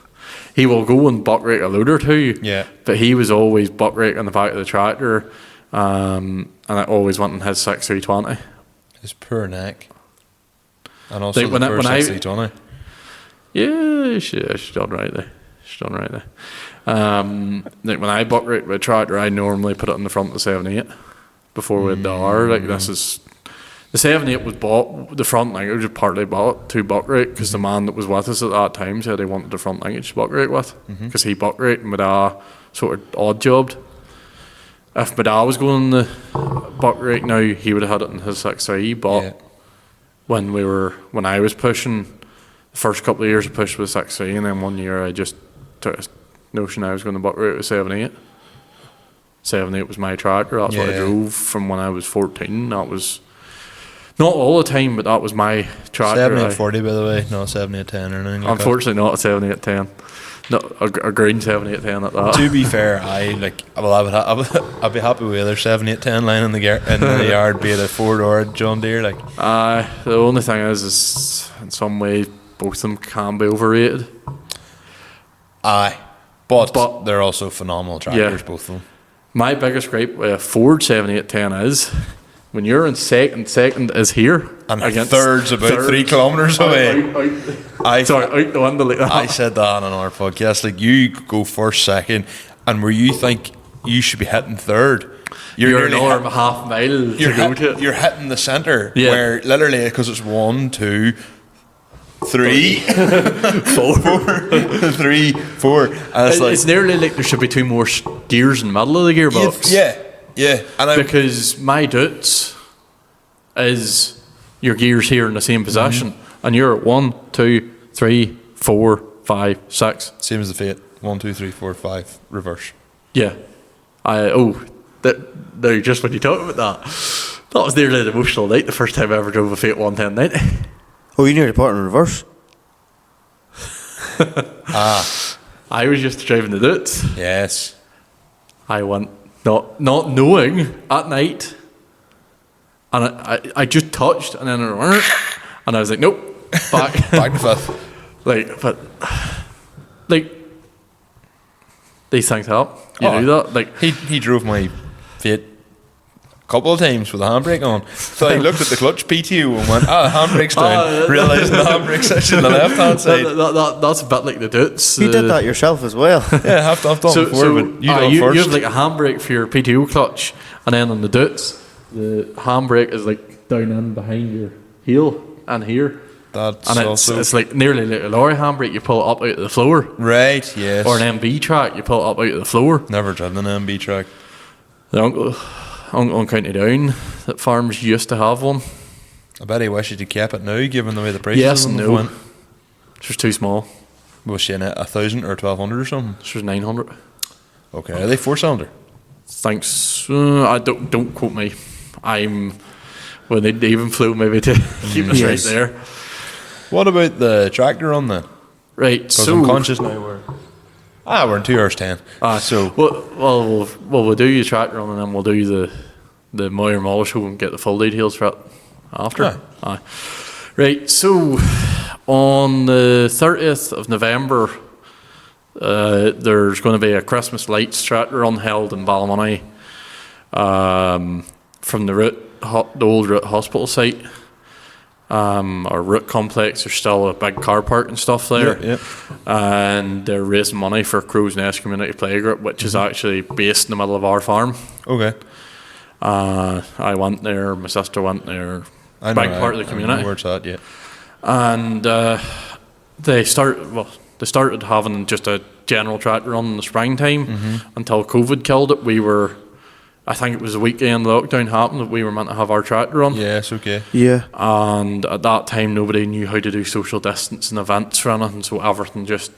He will go and buck rake a load or two, but he was always buck rake on the back of the tractor, and I always went in his 6320. His poor neck. And also Like the poor when I- 6020. Yeah, she's done right there. She's done right there. Like when I buck rake with a tractor, I normally put it in the front of the 78 before we had the R. Like this is the 78 was bought the front linkage was partly bought to buck rake because the man that was with us at that time said he wanted the front linkage to buck rake with because he buck rake and my dad sort of odd jobbed. If my dad was going the buck rake now, he would have had it in his 6.3. But when I was pushing, the first couple of years I pushed with 6.3, and then 1 year I just took a notion I was going to buck rake with 7.8. 7.8 was my tractor. That's what I drove from when I was 14. That was not all the time, but that was my tractor. 7840, by the way, not 7810 or anything like Unfortunately, not a 7810. No, a green 7810 at that. To be fair, I'd be happy with either 7810 line in the yard, be it a Ford or a John Deere. Like, the only thing is in some way both of them can be overrated. but they're also phenomenal tractors, both of them. My biggest gripe with a Ford 7810 is when you're in second is here And against third's about 3 kilometres away. Out the window like that. I said that on our podcast. Like, you go first, second, and where you think you should be hitting third, you're nearly another half mile to go to it. You're hitting the centre, Yeah. where literally, because it's 1, 2, 3, 4, 3, 4. And It's nearly like there should be 2 more gears in the middle of the gearbox. Yeah. And Because my Dutz is your gears here in the same position, and you're at 1, 2, 3, 4, 5, 6. same as the Fiat. 1, 2, 3, 4, 5, reverse. Yeah. No, just when you talk about that was nearly an emotional night. The first time I ever drove a Fiat 11090. Oh, you nearly put it in reverse. I was used to driving the Dutz. Yes. I went not knowing at night, and I just touched, and then and I was like, nope, back Back to fifth. like these things happen. You do that, like He drove my Fiat couple of times with the handbrake on. So I looked at the clutch PTO and went, handbrake's down. Realising the handbrake's actually on the left hand side. That's a bit like the Doots. You did that yourself as well. Yeah, I've done before, but you first. You have like a handbrake for your PTO clutch, and then on the Doots, the handbrake is like down in behind your heel and here. That's and it's like nearly like a lorry handbrake. You pull it up out of the floor. Right, yes. Or an MB track, you pull it up out of the floor. Never driven an MB track. The uncle on County Down, that farms used to have one. I bet he wishes he'd kept it now, given the way the prices yes and no. went. It's just too small. Was she in it 1,000 or 1,200 or something? It's just 900. Okay, are they 4-cylinder? Thanks. I don't quote me. Well, they'd even flew maybe to keep us right there. What about the tractor on then? Right, Because so I'm conscious now we're in 2 hours 10. So we'll do your tractor on, and then we'll do the Moira Model show and get the full details for it after. Aye. Right, so on the 30th of November, there's going to be a Christmas lights tractor run held in Ballymoney from the old Route Hospital site. Or Route complex. There's still a big car park and stuff there. Yeah. And they're raising money for Crow's Nest Community Playgroup, which is actually based in the middle of our farm. Okay. I went there, my sister went there, big part of the community. I know where it's at, yeah. And they started having just a general tractor run in the springtime until COVID killed it. I think it was the weekend lockdown happened that we were meant to have our tractor run. Yes, okay. Yeah. And at that time, nobody knew how to do social distancing events for anything, so everything just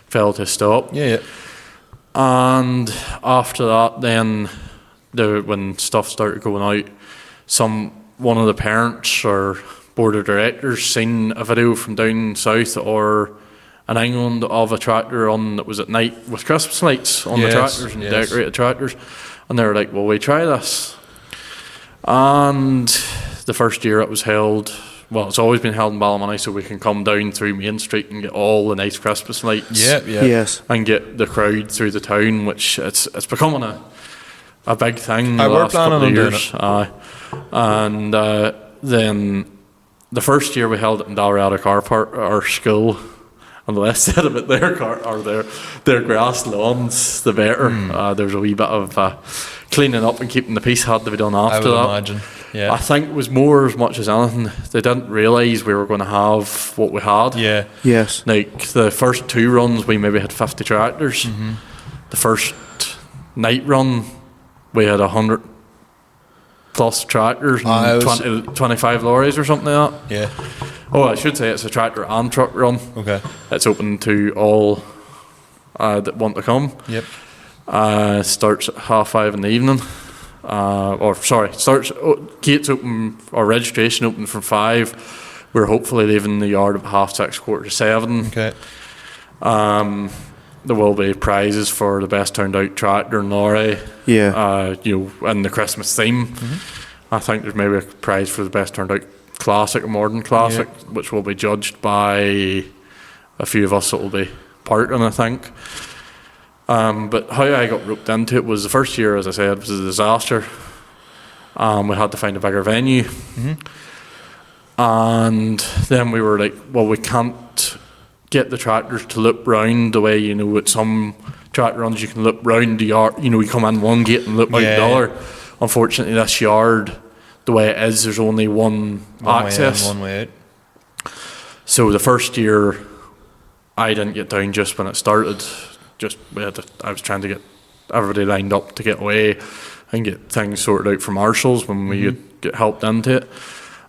fell to stop. Yeah. And after that, then when stuff started going out, one of the parents or board of directors seen a video from down south or in England of a tractor run that was at night with Christmas lights on the tractors and decorated tractors. And they were like, well, we try this. And the first year it was held, well, it's always been held in Ballymoney, so we can come down through Main Street and get all the nice Christmas lights. Yeah. Yes. And get the crowd through the town, which it's becoming a big thing the we're last couple of planning years. And then the first year we held it in Dalriada Car Park, our school. On the left side of it, their grass lawns, the better. There's a wee bit of cleaning up and keeping the peace had to be done after that. I would imagine, yeah. I think it was more as much as anything, they didn't realise we were going to have what we had. Yeah. Yes. Like, the first 2 runs, we maybe had 50 tractors. The first night run, we had 100 plus tractors and 25 lorries or something like that. Yeah. Oh, I should say it's a tractor and truck run. Okay. It's open to all that want to come. Yep. Starts at 5:30 in the evening. Gates open, or registration open from 5. We're hopefully leaving the yard at 6:30, 7:15. Okay. There will be prizes for the best turned out tractor and lorry. Yeah. And the Christmas theme. I think there's maybe a prize for the best turned out classic or modern classic, which will be judged by a few of us that will be parting, I think. But how I got roped into it was the first year, as I said, was a disaster. We had to find a bigger venue. And then we were like, well, we can't get the tractors to loop round the way, at some tractor runs you can loop round the yard. You come in one gate and loop out the other. Unfortunately, this yard, the way it is, there's only one access. Way in, one way out. So the first year, I didn't get down just when it started. I was trying to get everybody lined up to get away and get things sorted out for marshals when we get helped into it.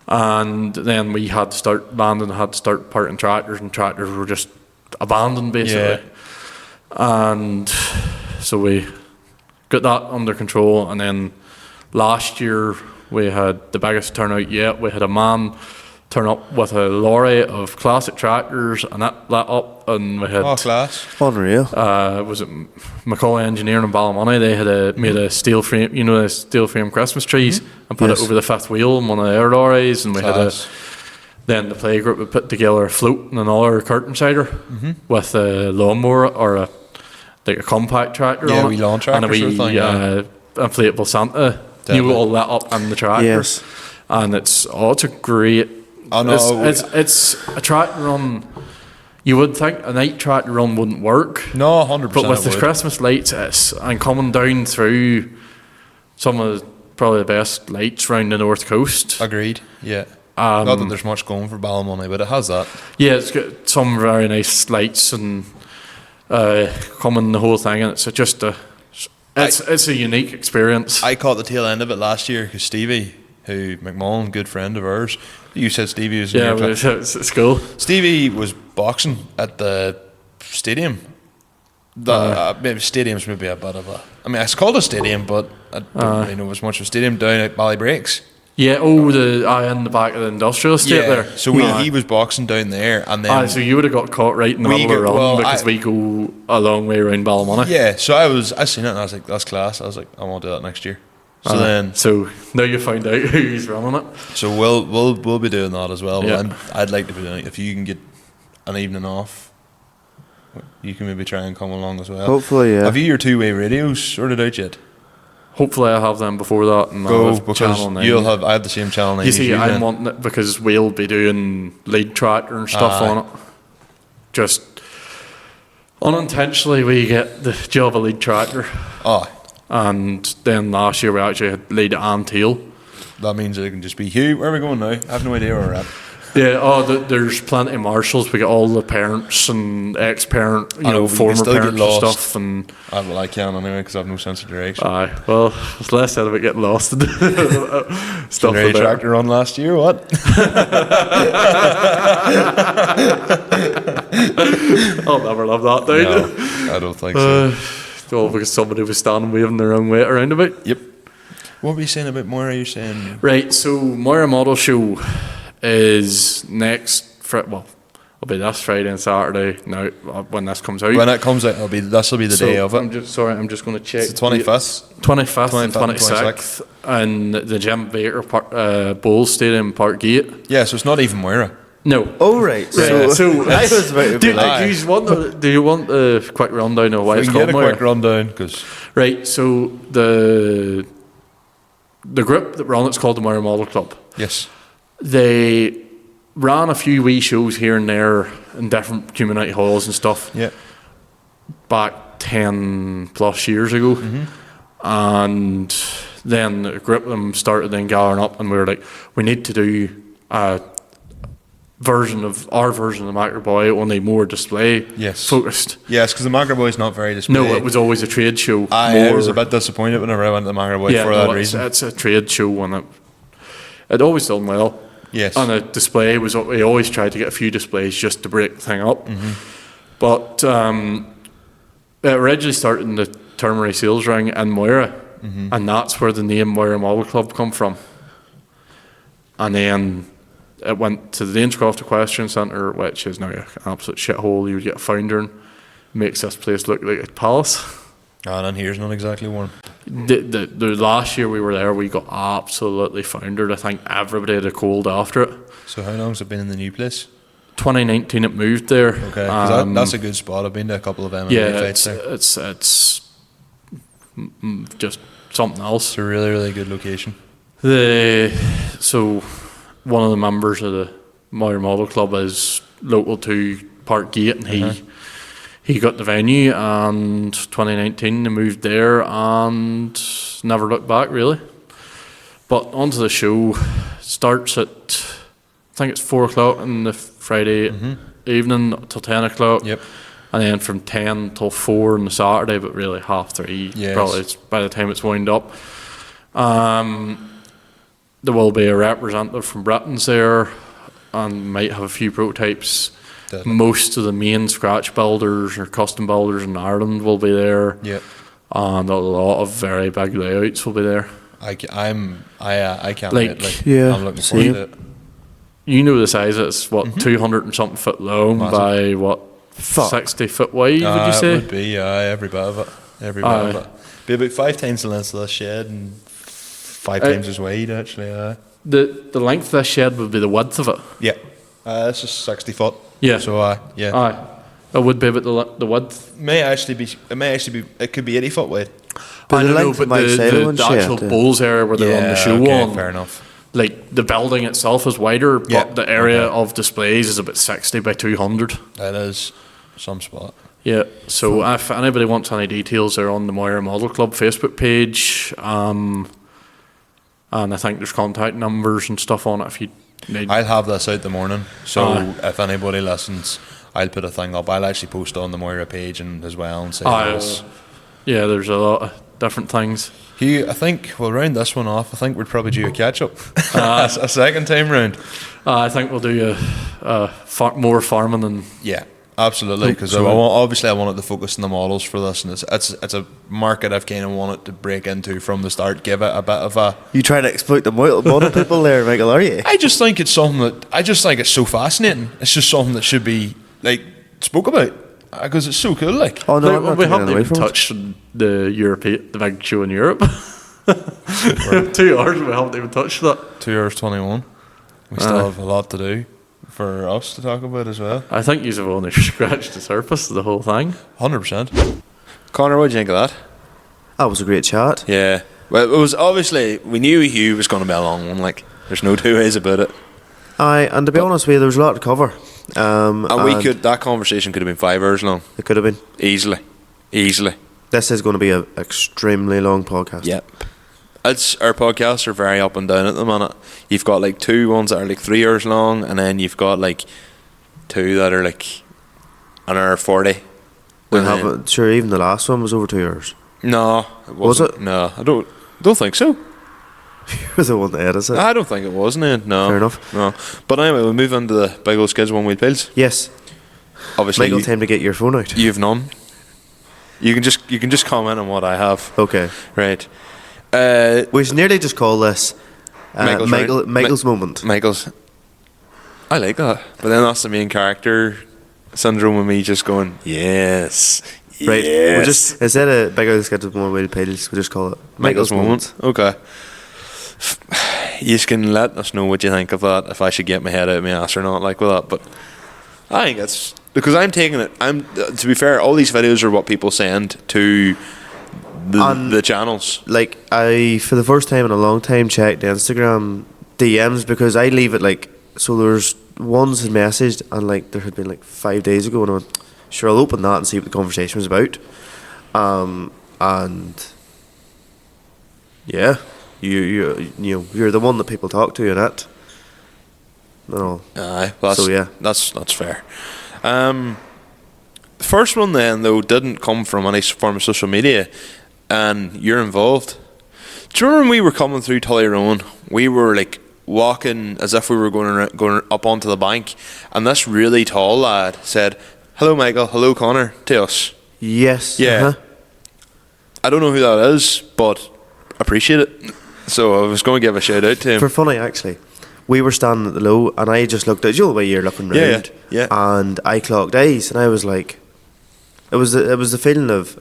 And then we had to start landing, had to start parking tractors, and tractors were just abandoned basically. And so we got that under control, and then last year we had the biggest turnout yet. We had a man turn up with a lorry of classic tractors, and that lit up, and we had class. Unreal. was it Macaulay Engineering in Ballymoney? They had made a steel frame, the steel frame Christmas trees, and put it over the fifth wheel in one of their lorries, and we had then the play group would put together a float and another curtain sider with a lawnmower or a compact tractor on it, wee lawn tractor and a wee sort of thing, inflatable Santa Definitely. all lit up in the tractor. Yes. And it's a great. I know. It's a tractor run. You would think a night tractor run wouldn't work. No, 100%. But with it the would. Christmas lights, and coming down through some of probably the best lights around the north coast. Agreed. Yeah. Not that there's much going for Ballymoney, but it has that. Yeah, it's got some very nice lights and coming the whole thing, and it's just it's a unique experience. I caught the tail end of it last year because Stevie, who McMullen, good friend of ours, you said Stevie was in yeah, your but club. it's cool. Stevie was boxing at the stadium. Maybe stadium's maybe a bit of a. I mean, it's called a stadium, but I don't really know as much of a stadium down at Ballybreaks. Yeah, in the back of the industrial estate there. So he was boxing down there, and then so you would have got caught right in the middle of the run because we go a long way around Ballymoney. yeah. So I seen it and I was like, that's class. I was like, I want to do that next year. So now you find out who's running it. So we'll be doing that as well. Yeah. And I'd like to be doing it. If you can get an evening off, you can maybe try and come along as well. Hopefully, yeah. Have you your two-way radios sorted out yet? Hopefully I have them before that, and Go, I'll have because Channel 9. you'll have. I have the same Channel 9. You as see, I'm then. wanting it because we'll be doing lead tractor and stuff on it. Just unintentionally, we get the job of lead tractor, Oh, and then last year we actually had lead and tail. that means it can just be Hugh. Where are we going now? I have no idea where we're at. Yeah, there's plenty of marshals. We got all the parents and ex-parent, I know, but you can former still get parents and lost. stuff. And Well, I can anyway because I have no sense of direction. well, it's less said about getting lost and stuff. Did a like that. tractor run last year? What? I'll never love that, dude. No, I don't think so. Well, because somebody was standing waving their own weight around about. Yep. What were you saying about Moira? You saying? Right, so Moira Model Show is next it'll be this Friday and Saturday now when this comes out. When it comes out, this will be the day of it. I'm just going to check. It's the 25th. 25th and 25th 26th in the Jim Baker Bowls Stadium, Park Gate. Yeah, so it's not even Moira. No. Oh, right. So I was about to be like, do you want a quick rundown of why We it's can called get a Moira? quick rundown because Right, so the group that run it's called the Moira Model Club. yes, They ran a few wee shows here and there in different community halls and stuff yeah, back 10 plus years ago. And then a group of them started then gathering up, and we were like, we need to do a version of the Macro Boy, only more display Yes. focused. yes, because the Magra Boy's not very display. No, it was always a trade show. I was a bit disappointed whenever I went to the Magra Boy for that reason. It's a trade show, and it always done well. Yes, And a display we always tried to get a few displays just to break the thing up. But it originally started in the Termary Sales Ring in Moira, and that's where the name Moira Model Club come from. And then it went to the Dainscroft Equestrian Centre, which is now an absolute shithole. You would get a founder and makes this place look like a palace. and in here's not exactly warm. The last year we were there, we got absolutely foundered. I think everybody had a cold after it. So how long's it been in the new place? 2019 it moved there. Okay, 'cause that's a good spot. I've been to a couple of MMA Yeah, fights there. it's just something else. It's a really, really good location. So one of the members of the Moira Model Club is local to Park Gate, and he got the venue, and 2019 they moved there and never looked back really. But onto the show, starts at I think it's 4 o'clock on the Friday evening till 10 o'clock. Yep. And then from 10 till 4 on the Saturday, but really 3:30. Yes. Probably by the time it's wound up. There will be a representative from Britain's there, and might have a few prototypes. Definitely. Most of the main scratch builders or custom builders in Ireland will be there, Yep. and a lot of very big layouts will be there. I can't Like, wait. yeah, I'm looking forward to it. You know the size, it's what, 200 and something foot long by what, Fuck. 60 foot wide, would you It say? would be, every bit of it. Every bit of it. Be about 5 times the length of the shed and 5 times as wide, actually. The length of this shed would be the width of it. Yeah. It's just 60 foot. Yeah. So, yeah. Aye. It would be about the width. It may actually be, it could be 80 foot wide. But I the don't know, length but of my the silo and actual shit, bowls area where they're on the show okay, on, fair enough. like the building itself is wider, Yeah, but the area okay. of displays is about 60 by 200. That is some spot. Yeah, so if anybody wants any details, they're on the Moira Model Club Facebook page. And I think there's contact numbers and stuff on it if you need. I'll have this out the morning, so Aye. if anybody listens, I'll put a thing up. I'll actually post on the Moira page and as well and say this. Yeah, there's a lot of different things. Hugh, I think we'll round this one off. I think we're probably due a catch up a second time round. I think we'll do more farming than. Yeah, absolutely. Because obviously I wanted to focus on the models for this, and it's a market I've kind of wanted to break into from the start. Give it a bit of a. You trying to exploit the model people there, Michael? Are you? I just think it's something that I just think it's so fascinating. It's just something that should be like spoke about because it's so cool. Like, Oh no, I'm Like, not we taking haven't it away even from it. touched the big show in Europe. 2 hours, we haven't even touched that. 2 hours 21. We still have a lot to do for us to talk about as well. I think you've only scratched the surface of the whole thing. 100%. Connor, what do you think of that? That was a great chat. Yeah. Well, it was obviously, we knew Hugh was going to be a long one. Like, there's no two ways about it. And to be honest with you, there was a lot to cover. And that conversation could have been 5 hours long. It could have been. Easily. This is going to be an extremely long podcast. Yep. Our podcasts are very up and down at the minute. You've got like 2 ones that are like 3 hours long, and then you've got like 2 that are like an hour 40. Sure, even the last one was over 2 hours. No, it wasn't. Was it? No, I don't think so. You were the one that edits it. I don't think it was. No. Fair enough. No. But anyway, we'll move into the big old skids one wheel pills. Yes. Obviously, Michael, time to get your phone out. you've none. You can just comment on what I have. Okay. Right. We should nearly just call this Michael's moment. Michael's. I like that, but then that's the main character syndrome of me just going yes. Right. Yes. We just instead of bigger skids with more wheel pills, we just call it Michael's moment. Okay. You can let us know what you think of that. If I should get my head out of my ass or not, like with that. But I think it's because I'm taking it. To be fair, all these videos are what people send to the channels. Like I, for the first time in a long time, checked the Instagram DMs because I leave it like so. There's ones had messaged and like there had been like 5 days ago, and I went, sure, I'll open that and see what the conversation was about. And yeah, you're the one that people talk to in it. No. Aye, well, So, yeah. that's fair. The first one then though didn't come from any form of social media, and you're involved. Do you remember when we were coming through Tullyroan? We were like walking as if we were going up onto the bank, and this really tall lad said, "Hello, Michael. Hello, Conor," to us. Yes. Yeah. Uh-huh. I don't know who that is, but appreciate it. So I was going to give a shout out to him. For funny, actually, we were standing at the low, and I just looked at you know the way you're looking round, Yeah. and I clocked eyes, and I was like, it was the feeling of,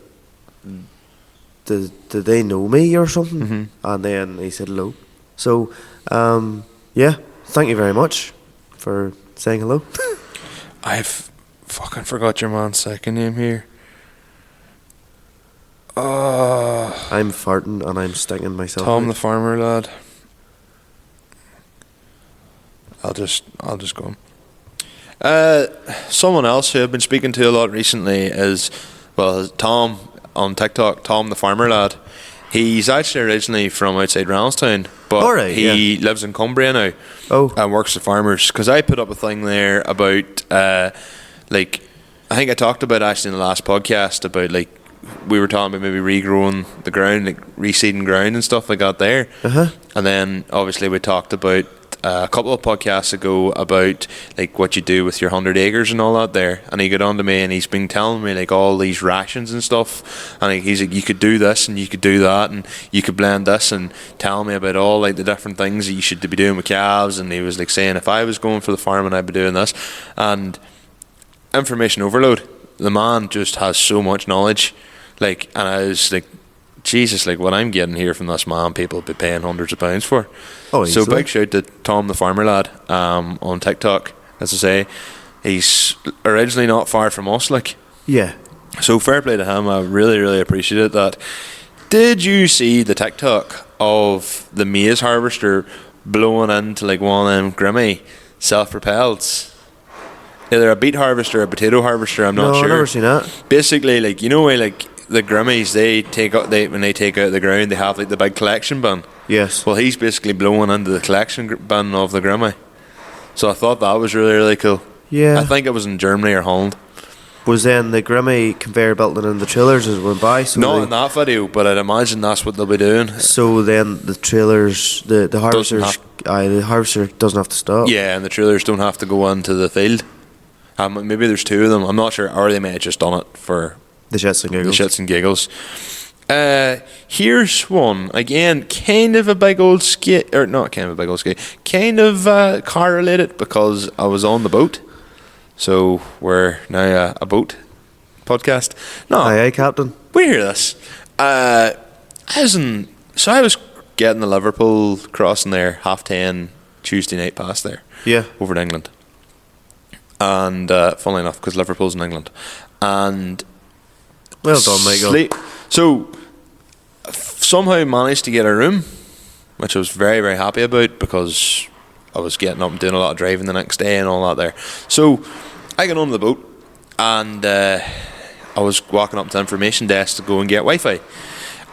did they know me or something? Mm-hmm. And then he said hello. So, yeah, thank you very much for saying hello. I've fucking forgot your man's second name here. I'm farting and I'm stinging myself. Tom out. the farmer lad. I'll just go. Someone else who I've been speaking to a lot recently is Tom on TikTok. Tom the farmer lad. He's actually originally from outside Ralstown, but Alright, he lives in Cumbria now. Oh. And works with farmers. Because I put up a thing there about like I think I talked about actually in the last podcast about like we were talking about maybe regrowing the ground, like reseeding ground and stuff like that there. Uh-huh. And then obviously we talked about a couple of podcasts ago about like what you do with your 100 acres and all that there. And he got on to me and he's been telling me like all these rations and stuff. And he's like, you could do this and you could do that and you could blend this, and telling me about all like the different things that you should be doing with calves. And he was like saying if I was going for the farm and I'd be doing this, and information overload. The man just has so much knowledge. Like, and I was like, Jesus, like what I'm getting here from this man, people would be paying hundreds of pounds for. Oh, so easily. big shout to Tom the farmer lad on TikTok. As I say, he's originally not far from us. Like, Yeah. so fair play to him. I really, really appreciate it. That Did you see the TikTok of the maize harvester blowing into like one of them Grimmy self-propelleds? Either a beet harvester or a potato harvester, I'm not sure. I've never seen that. Basically, like, you know, like the Grimmies, when they take out the ground, they have like the big collection bin. Yes. Well, he's basically blowing into the collection bin of the Grimmy. So I thought that was really, really cool. Yeah. I think it was in Germany or Holland. Was then the Grimmy conveyor belt in the trailers as it went by? So Not in that video, but I'd imagine that's what they'll be doing. So then the trailers, the harvesters, the harvester doesn't have to stop. Yeah, and the trailers don't have to go into the field. Maybe there's two of them. I'm not sure. Or they may have just done it for The shits and giggles. the shits and giggles. Here's one again, kind of a big old skate, or not kind of a big old skate, kind of car related because I was on the boat. So we're now a boat podcast. No, Aye, Captain. we hear this. I was getting the Liverpool crossing there 10:30 Tuesday night past there. Yeah. Over to England. And funnily enough, because Liverpool's in England, and Well done, Michael. So somehow managed to get a room, which I was very, very happy about because I was getting up and doing a lot of driving the next day and all that there. So I got on the boat and I was walking up to the information desk to go and get Wi-Fi.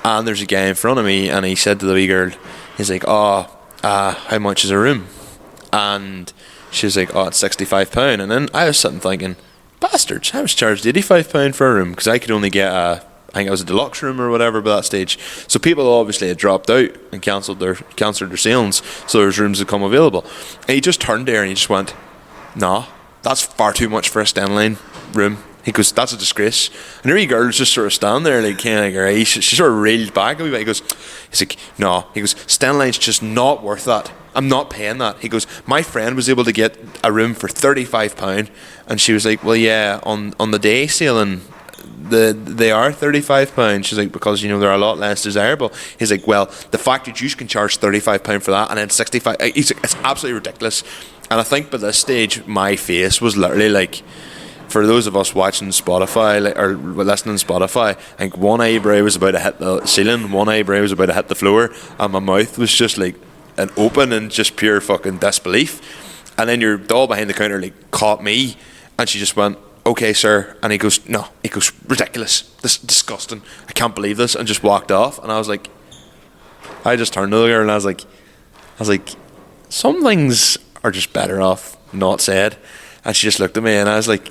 And there's a guy in front of me and he said to the wee girl, he's like, how much is a room? And she's like, it's £65. And then I was sitting thinking, bastards, I was charged £85 for a room because I could only get I think it was a deluxe room or whatever by that stage. So people obviously had dropped out and cancelled their sailings, so there's rooms that come available. And he just turned there and he just went, nah, that's far too much for a Stenline room. He goes, that's a disgrace. And every girl was just sort of standing there like kind of like her eyes. She sort of reeled back a wee bit. He's like, no. He goes, Stenline's just not worth that. I'm not paying that. He goes, my friend was able to get a room for £35, and she was like, well, yeah, on the day sailing, they are £35. She's like, because they're a lot less desirable. He's like, well, the fact that you can charge £35 for that and then 65, he's like, it's absolutely ridiculous. And I think by this stage, my face was literally like, for those of us watching Spotify or listening to Spotify, I think one eyebrow was about to hit the ceiling, one eyebrow was about to hit the floor, and my mouth was just like an open and just pure fucking disbelief. And then your doll behind the counter like caught me, and she just went, okay, sir. And he goes, no. He goes, ridiculous. This is disgusting. I can't believe this. And just walked off. And I was like, I just turned to the girl and I was like, some things are just better off not said. And she just looked at me and I was like,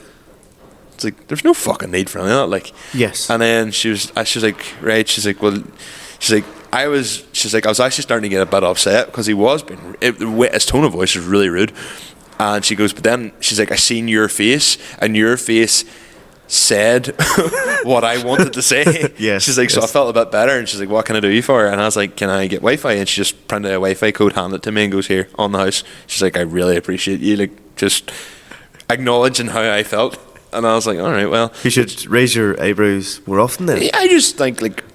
it's like, there's no fucking need for any of that. Like, yes. And then she was like, right. She's like, I was actually starting to get a bit upset because he was being, his tone of voice was really rude. And she goes, but then she's like, I seen your face, and your face said what I wanted to say. Yes. She's like, so I felt a bit better, and she's like, what can I do you for? And I was like, can I get Wi-Fi? And she just printed a Wi-Fi code, handed it to me, and goes, here, on the house. She's like, I really appreciate you, like, just acknowledging how I felt. And I was like, all right, well. You should raise your eyebrows more often then. I just think, like,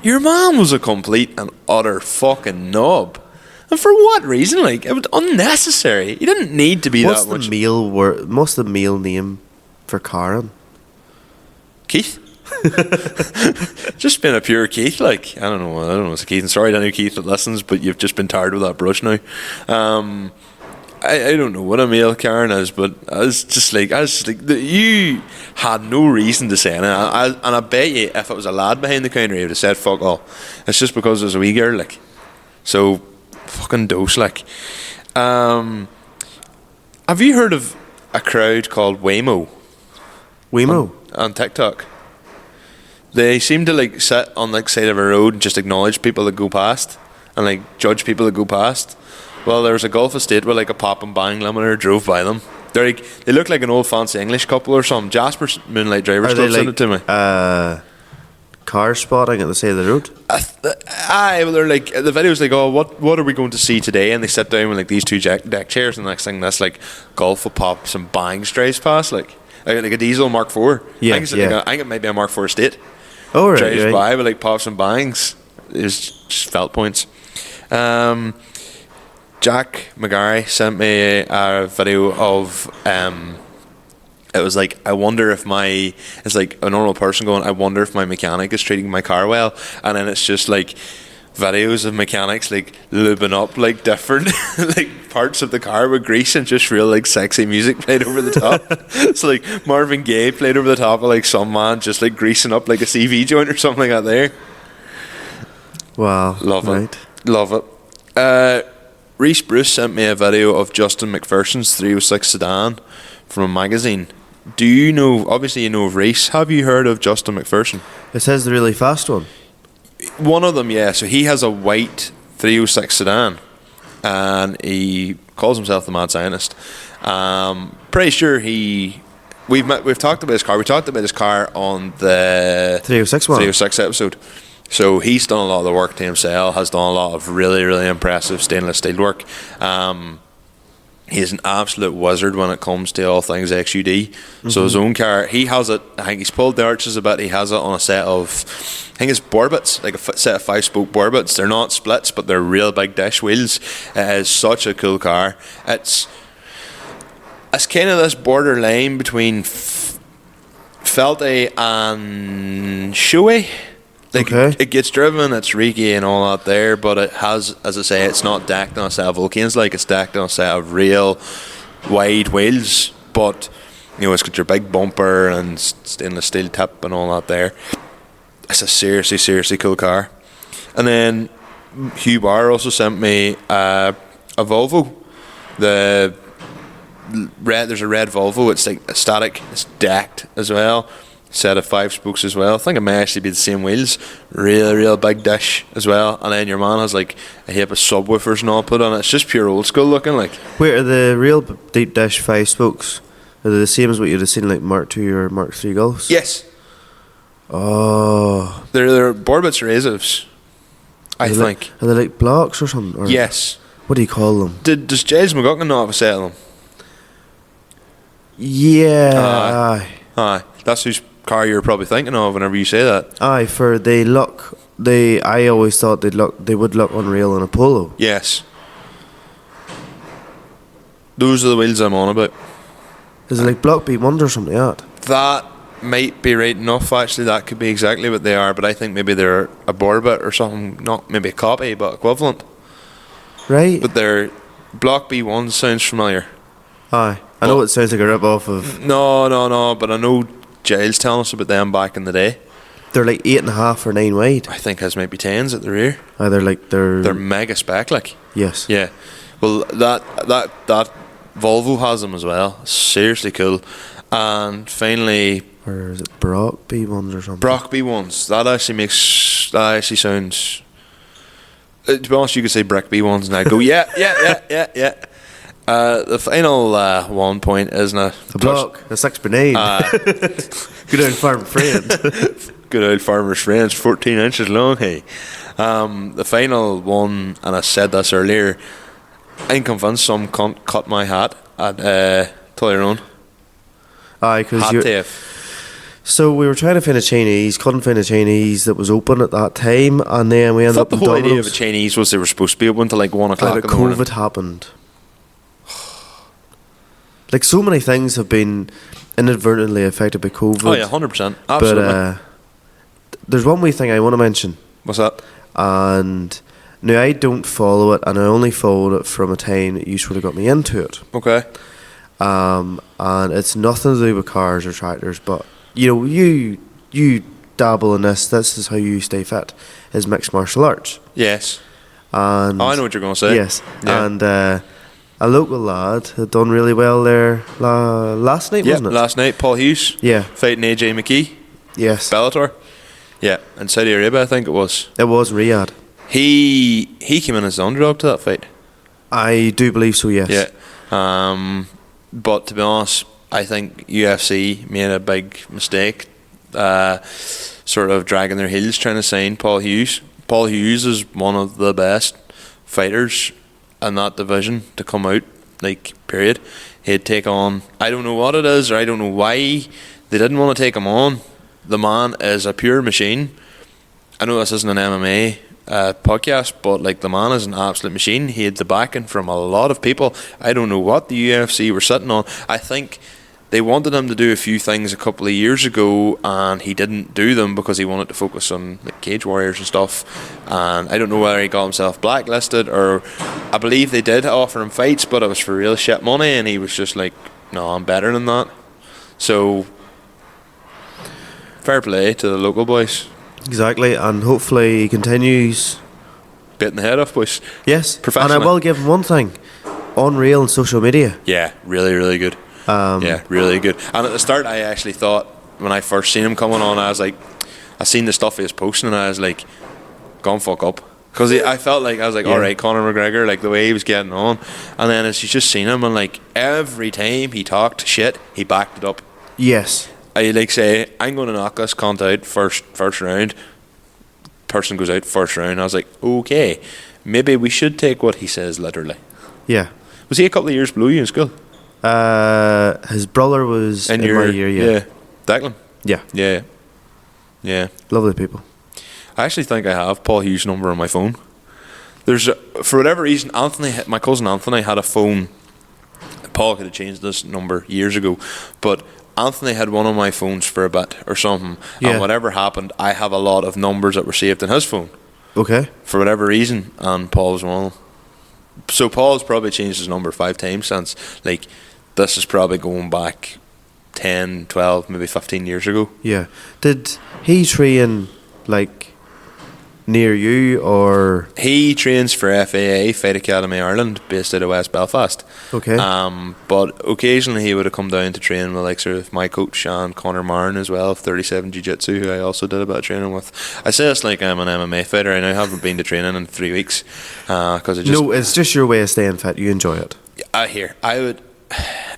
your mom was a complete and utter fucking knob. And for what reason? Like, it was unnecessary. You didn't need to be What's that much. What's the male name for Karen? Keith? Just been a pure Keith. Like, I don't know. It's a Keith. And sorry to any Keith that listens, but you've just been tired with that brush now. I don't know what a male Karen is, but I was just like, you had no reason to say it. And I bet you if it was a lad behind the counter, he would have said, fuck all. It's just because there's a wee girl, like. So, fucking dose, like. Have you heard of a crowd called Waymo? Waymo? On TikTok. They seem to like sit on the side of a road and just acknowledge people that go past and like judge people that go past. Well, there was a Gulf estate where like a pop and bang limiter drove by them. They look like an old fancy English couple or something. Jasper's Moonlight Driver stuff sent it to me. Car spotting at the side of the road? Well, they're like, the video's like, oh, what are we going to see today? And they sit down with like these two deck chairs, and the next thing that's like Gulf with pops and bangs drives past, like a diesel Mark IV. Yeah, I think it might be a Mark IV estate. Oh, right. Drives by with like pops and bangs. It's just felt points. Jack McGarry sent me a video of it was like, it's like a normal person going, I wonder if my mechanic is treating my car well. And then it's just like videos of mechanics like lubing up like different like parts of the car with grease, and just real like sexy music played over the top. It's like Marvin Gaye played over the top of like some man just like greasing up like a CV joint or something like that there. Wow. Love right. it. Love it. Reese Bruce sent me a video of Justin McPherson's 306 sedan from a magazine. Do you know, obviously you know of Reese, have you heard of Justin McPherson? It says the really fast one. One of them, yeah. So he has a white 306 sedan, and he calls himself the Mad Scientist. Pretty sure we've talked about his car. We talked about his car on the 306 one. 306 episode. So he's done a lot of the work to himself, has done a lot of really, really impressive stainless steel work. He's an absolute wizard when it comes to all things XUD. So his own car, he has it, I think he's pulled the arches a bit, he has it on a set of, I think it's Borbits, like a set of 5-spoke Borbits. They're not splits, but they're real big dish wheels. It is such a cool car. It's kind of this borderline between Felty and Shoei. Like, it gets driven, it's reeky and all that there, but it has, as I say, it's not decked on a set of Vulcans, like it's decked on a set of real wide wheels, but you know, it's got your big bumper and stainless steel tip and all that there. It's a seriously, seriously cool car. And then Hugh Barr also sent me a Volvo. There's a red Volvo, it's like a static, it's decked as well. Set of 5 spokes as well. I think it may actually be the same wheels. Real big dish as well. And then your man has like a heap of subwoofers and all put on it. It's just pure old school looking like. Wait, are the real deep dish 5 spokes, are they the same as what you'd have seen like Mark II or Mark III Golfs? Yes. Oh. They're Borbits or Azovs, I think. Are they like blocks or something? Or yes. What do you call them? Does Giles McGuckin not have a set of them? Yeah. Aye. That's whose car you're probably thinking of whenever you say that. Aye, for I always thought they would look unreal in a Polo. Yes. Those are the wheels I'm on about. Is it like Block B1s or something like that? That might be right enough, actually. That could be exactly what they are, but I think maybe they're a Borbit or something, not maybe a copy, but equivalent. Right. But they're Block B1s sounds familiar. Aye. I know it sounds like a rip-off of... No, but I know Giles telling us about them back in the day. They're like 8.5 or 9 wide. I think his might be 10s at the rear. Aye, they're mega spec, like. Yes. Yeah. Well, that Volvo has them as well. Seriously cool. And finally... Or is it Brock B1s or something? Brock B1s. That actually sounds... to be honest, you could say Brick B1s and I'd go, yeah. The final 1 point is a block, a 6x9. Good old farm friend. Good old farmer's friends, 14 inches long, hey. The final one, and I said this earlier, I'm convinced some cunt cut my hat at Tullyroan. Aye, because you... So we were trying to find a Chinese, couldn't find a Chinese that was open at that time, and then we ended up in the whole Domino's. idea of a Chinese was they were supposed to be open till like 1 o'clock in the morning. COVID happened. Like, so many things have been inadvertently affected by COVID. Oh yeah, 100%. Absolutely. But there's one wee thing I want to mention. What's that? And now I don't follow it, and I only followed it from a time that you sort of got me into it. Okay. And it's nothing to do with cars or tractors, but you know, you dabble in this. This is how you stay fit. Is mixed martial arts. Yes. And I know what you're going to say. Yes. Yeah. And a local lad had done really well there last night, wasn't it? Last night, Paul Hughes. Yeah. Fighting AJ McKee. Yes. Bellator. Yeah, in Saudi Arabia, I think it was. It was Riyadh. He came in as the underdog to that fight. I do believe so, yes. Yeah. But to be honest, I think UFC made a big mistake, sort of dragging their heels trying to sign Paul Hughes. Paul Hughes is one of the best fighters in that division to come out, like, period. He'd take on, I don't know what it is, or I don't know why they didn't want to take him on. The man is a pure machine. I know this isn't an MMA podcast, but like, the man is an absolute machine. He had the backing from a lot of people. I don't know what the UFC were sitting on. I think they wanted him to do a few things a couple of years ago, and he didn't do them because he wanted to focus on like Cage Warriors and stuff. And I don't know whether he got himself blacklisted, or I believe they did offer him fights, but it was for real shit money, and he was just like, no, I'm better than that. So fair play to the local boys. Exactly, and hopefully he continues. Bitten the head off, boys. Yes, and I Professionally. will give him one thing. Unreal on social media. Yeah, really, really good. Yeah, really good. And at the start, I actually thought, when I first seen him coming on, I was like, I seen the stuff he was posting, and I was like, gone fuck up. Because I felt like, I was like, Yeah. alright, Conor McGregor, like the way he was getting on. And then as you just seen him, and like every time he talked shit, he backed it up. Yes. I like say, I'm going to knock this cunt out first round. Person goes out first round. I was like, okay, maybe we should take what he says literally. Yeah. Was he a couple of years below you in school? His brother was in my year, yeah. Declan? Yeah. Yeah. Yeah. Lovely people. I actually think I have Paul Hughes' number on my phone. For whatever reason, my cousin Anthony had a phone. Paul could have changed this number years ago, but Anthony had one on my phones for a bit or something, Yeah. and whatever happened, I have a lot of numbers that were saved in his phone Okay. for whatever reason, and Paul was one of them. So Paul's probably changed his number 5 times since. Like, this is probably going back 10, 12, maybe 15 years ago. Yeah. Did he train, like, near you, or... He trains for FAA, Fight Academy Ireland, based out of West Belfast. Okay. But occasionally he would have come down to train with like sort of my coach and Conor Martin as well, of 37 Jiu-Jitsu, who I also did a bit of training with. I say it's like I'm an MMA fighter, and I haven't been to training in 3 weeks because No, it's just your way of staying fit. You enjoy it. I would,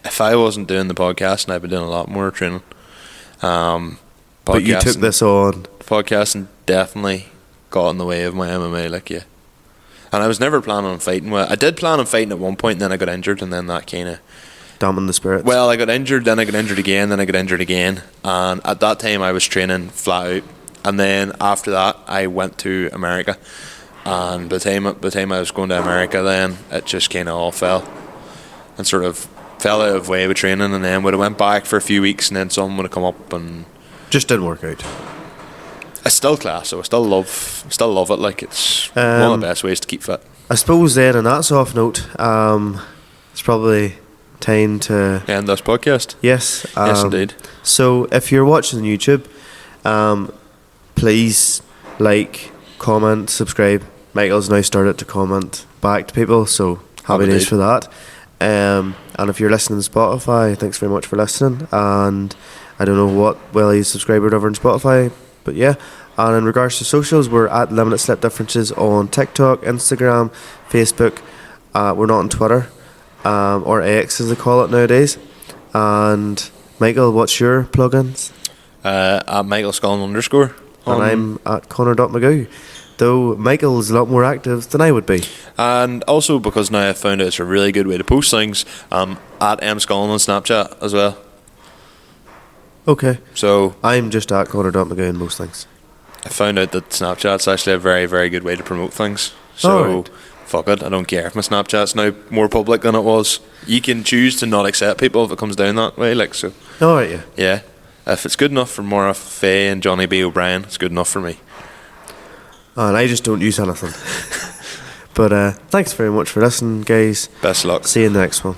if I wasn't doing the podcasting, I'd be doing a lot more training. But you took this on. Podcasting definitely got in the way of my MMA, like, yeah. And I was never planning on fighting. Well, I did plan on fighting at one point, and then I got injured, and then that kind of... Dampen the spirits. Well, I got injured, then I got injured again, then I got injured again. And at that time, I was training flat out. And then after that, I went to America. And by the time I was going to America, then it just kind of all fell. And sort of fell out of way with training, and then would have went back for a few weeks, and then something would have come up, and... Just didn't work out. It's still class, so I still love it. Like, it's one of the best ways to keep fit. I suppose then, on that soft note, it's probably time to... And this podcast. Yes. Yes, indeed. So, if you're watching on YouTube, please like, comment, subscribe. Michael's now started to comment back to people, so happy days for that. And if you're listening to Spotify, thanks very much for listening. And I don't know what he's subscribed over on Spotify, but yeah. And in regards to socials, we're at Limited Slip Differences on TikTok, Instagram, Facebook. We're not on Twitter, or X as they call it nowadays. And Michael, what's your plugins? At Michael Scullin _ And I'm at Conor.McGoo. Though Michael's a lot more active than I would be. And also, because now I've found out it's a really good way to post things, at mscullin on Snapchat as well. Okay. So I'm just at Conor.McGoo in most things. I found out that Snapchat's actually a very, very good way to promote things. So Alright. fuck it, I don't care if my Snapchat's now more public than it was. You can choose to not accept people if it comes down that way, like, so. Alright, yeah. Yeah. If it's good enough for Moira Faye and Johnny B. O'Brien, it's good enough for me. And I just don't use anything. But thanks very much for listening, guys. Best of luck. See you in the next one.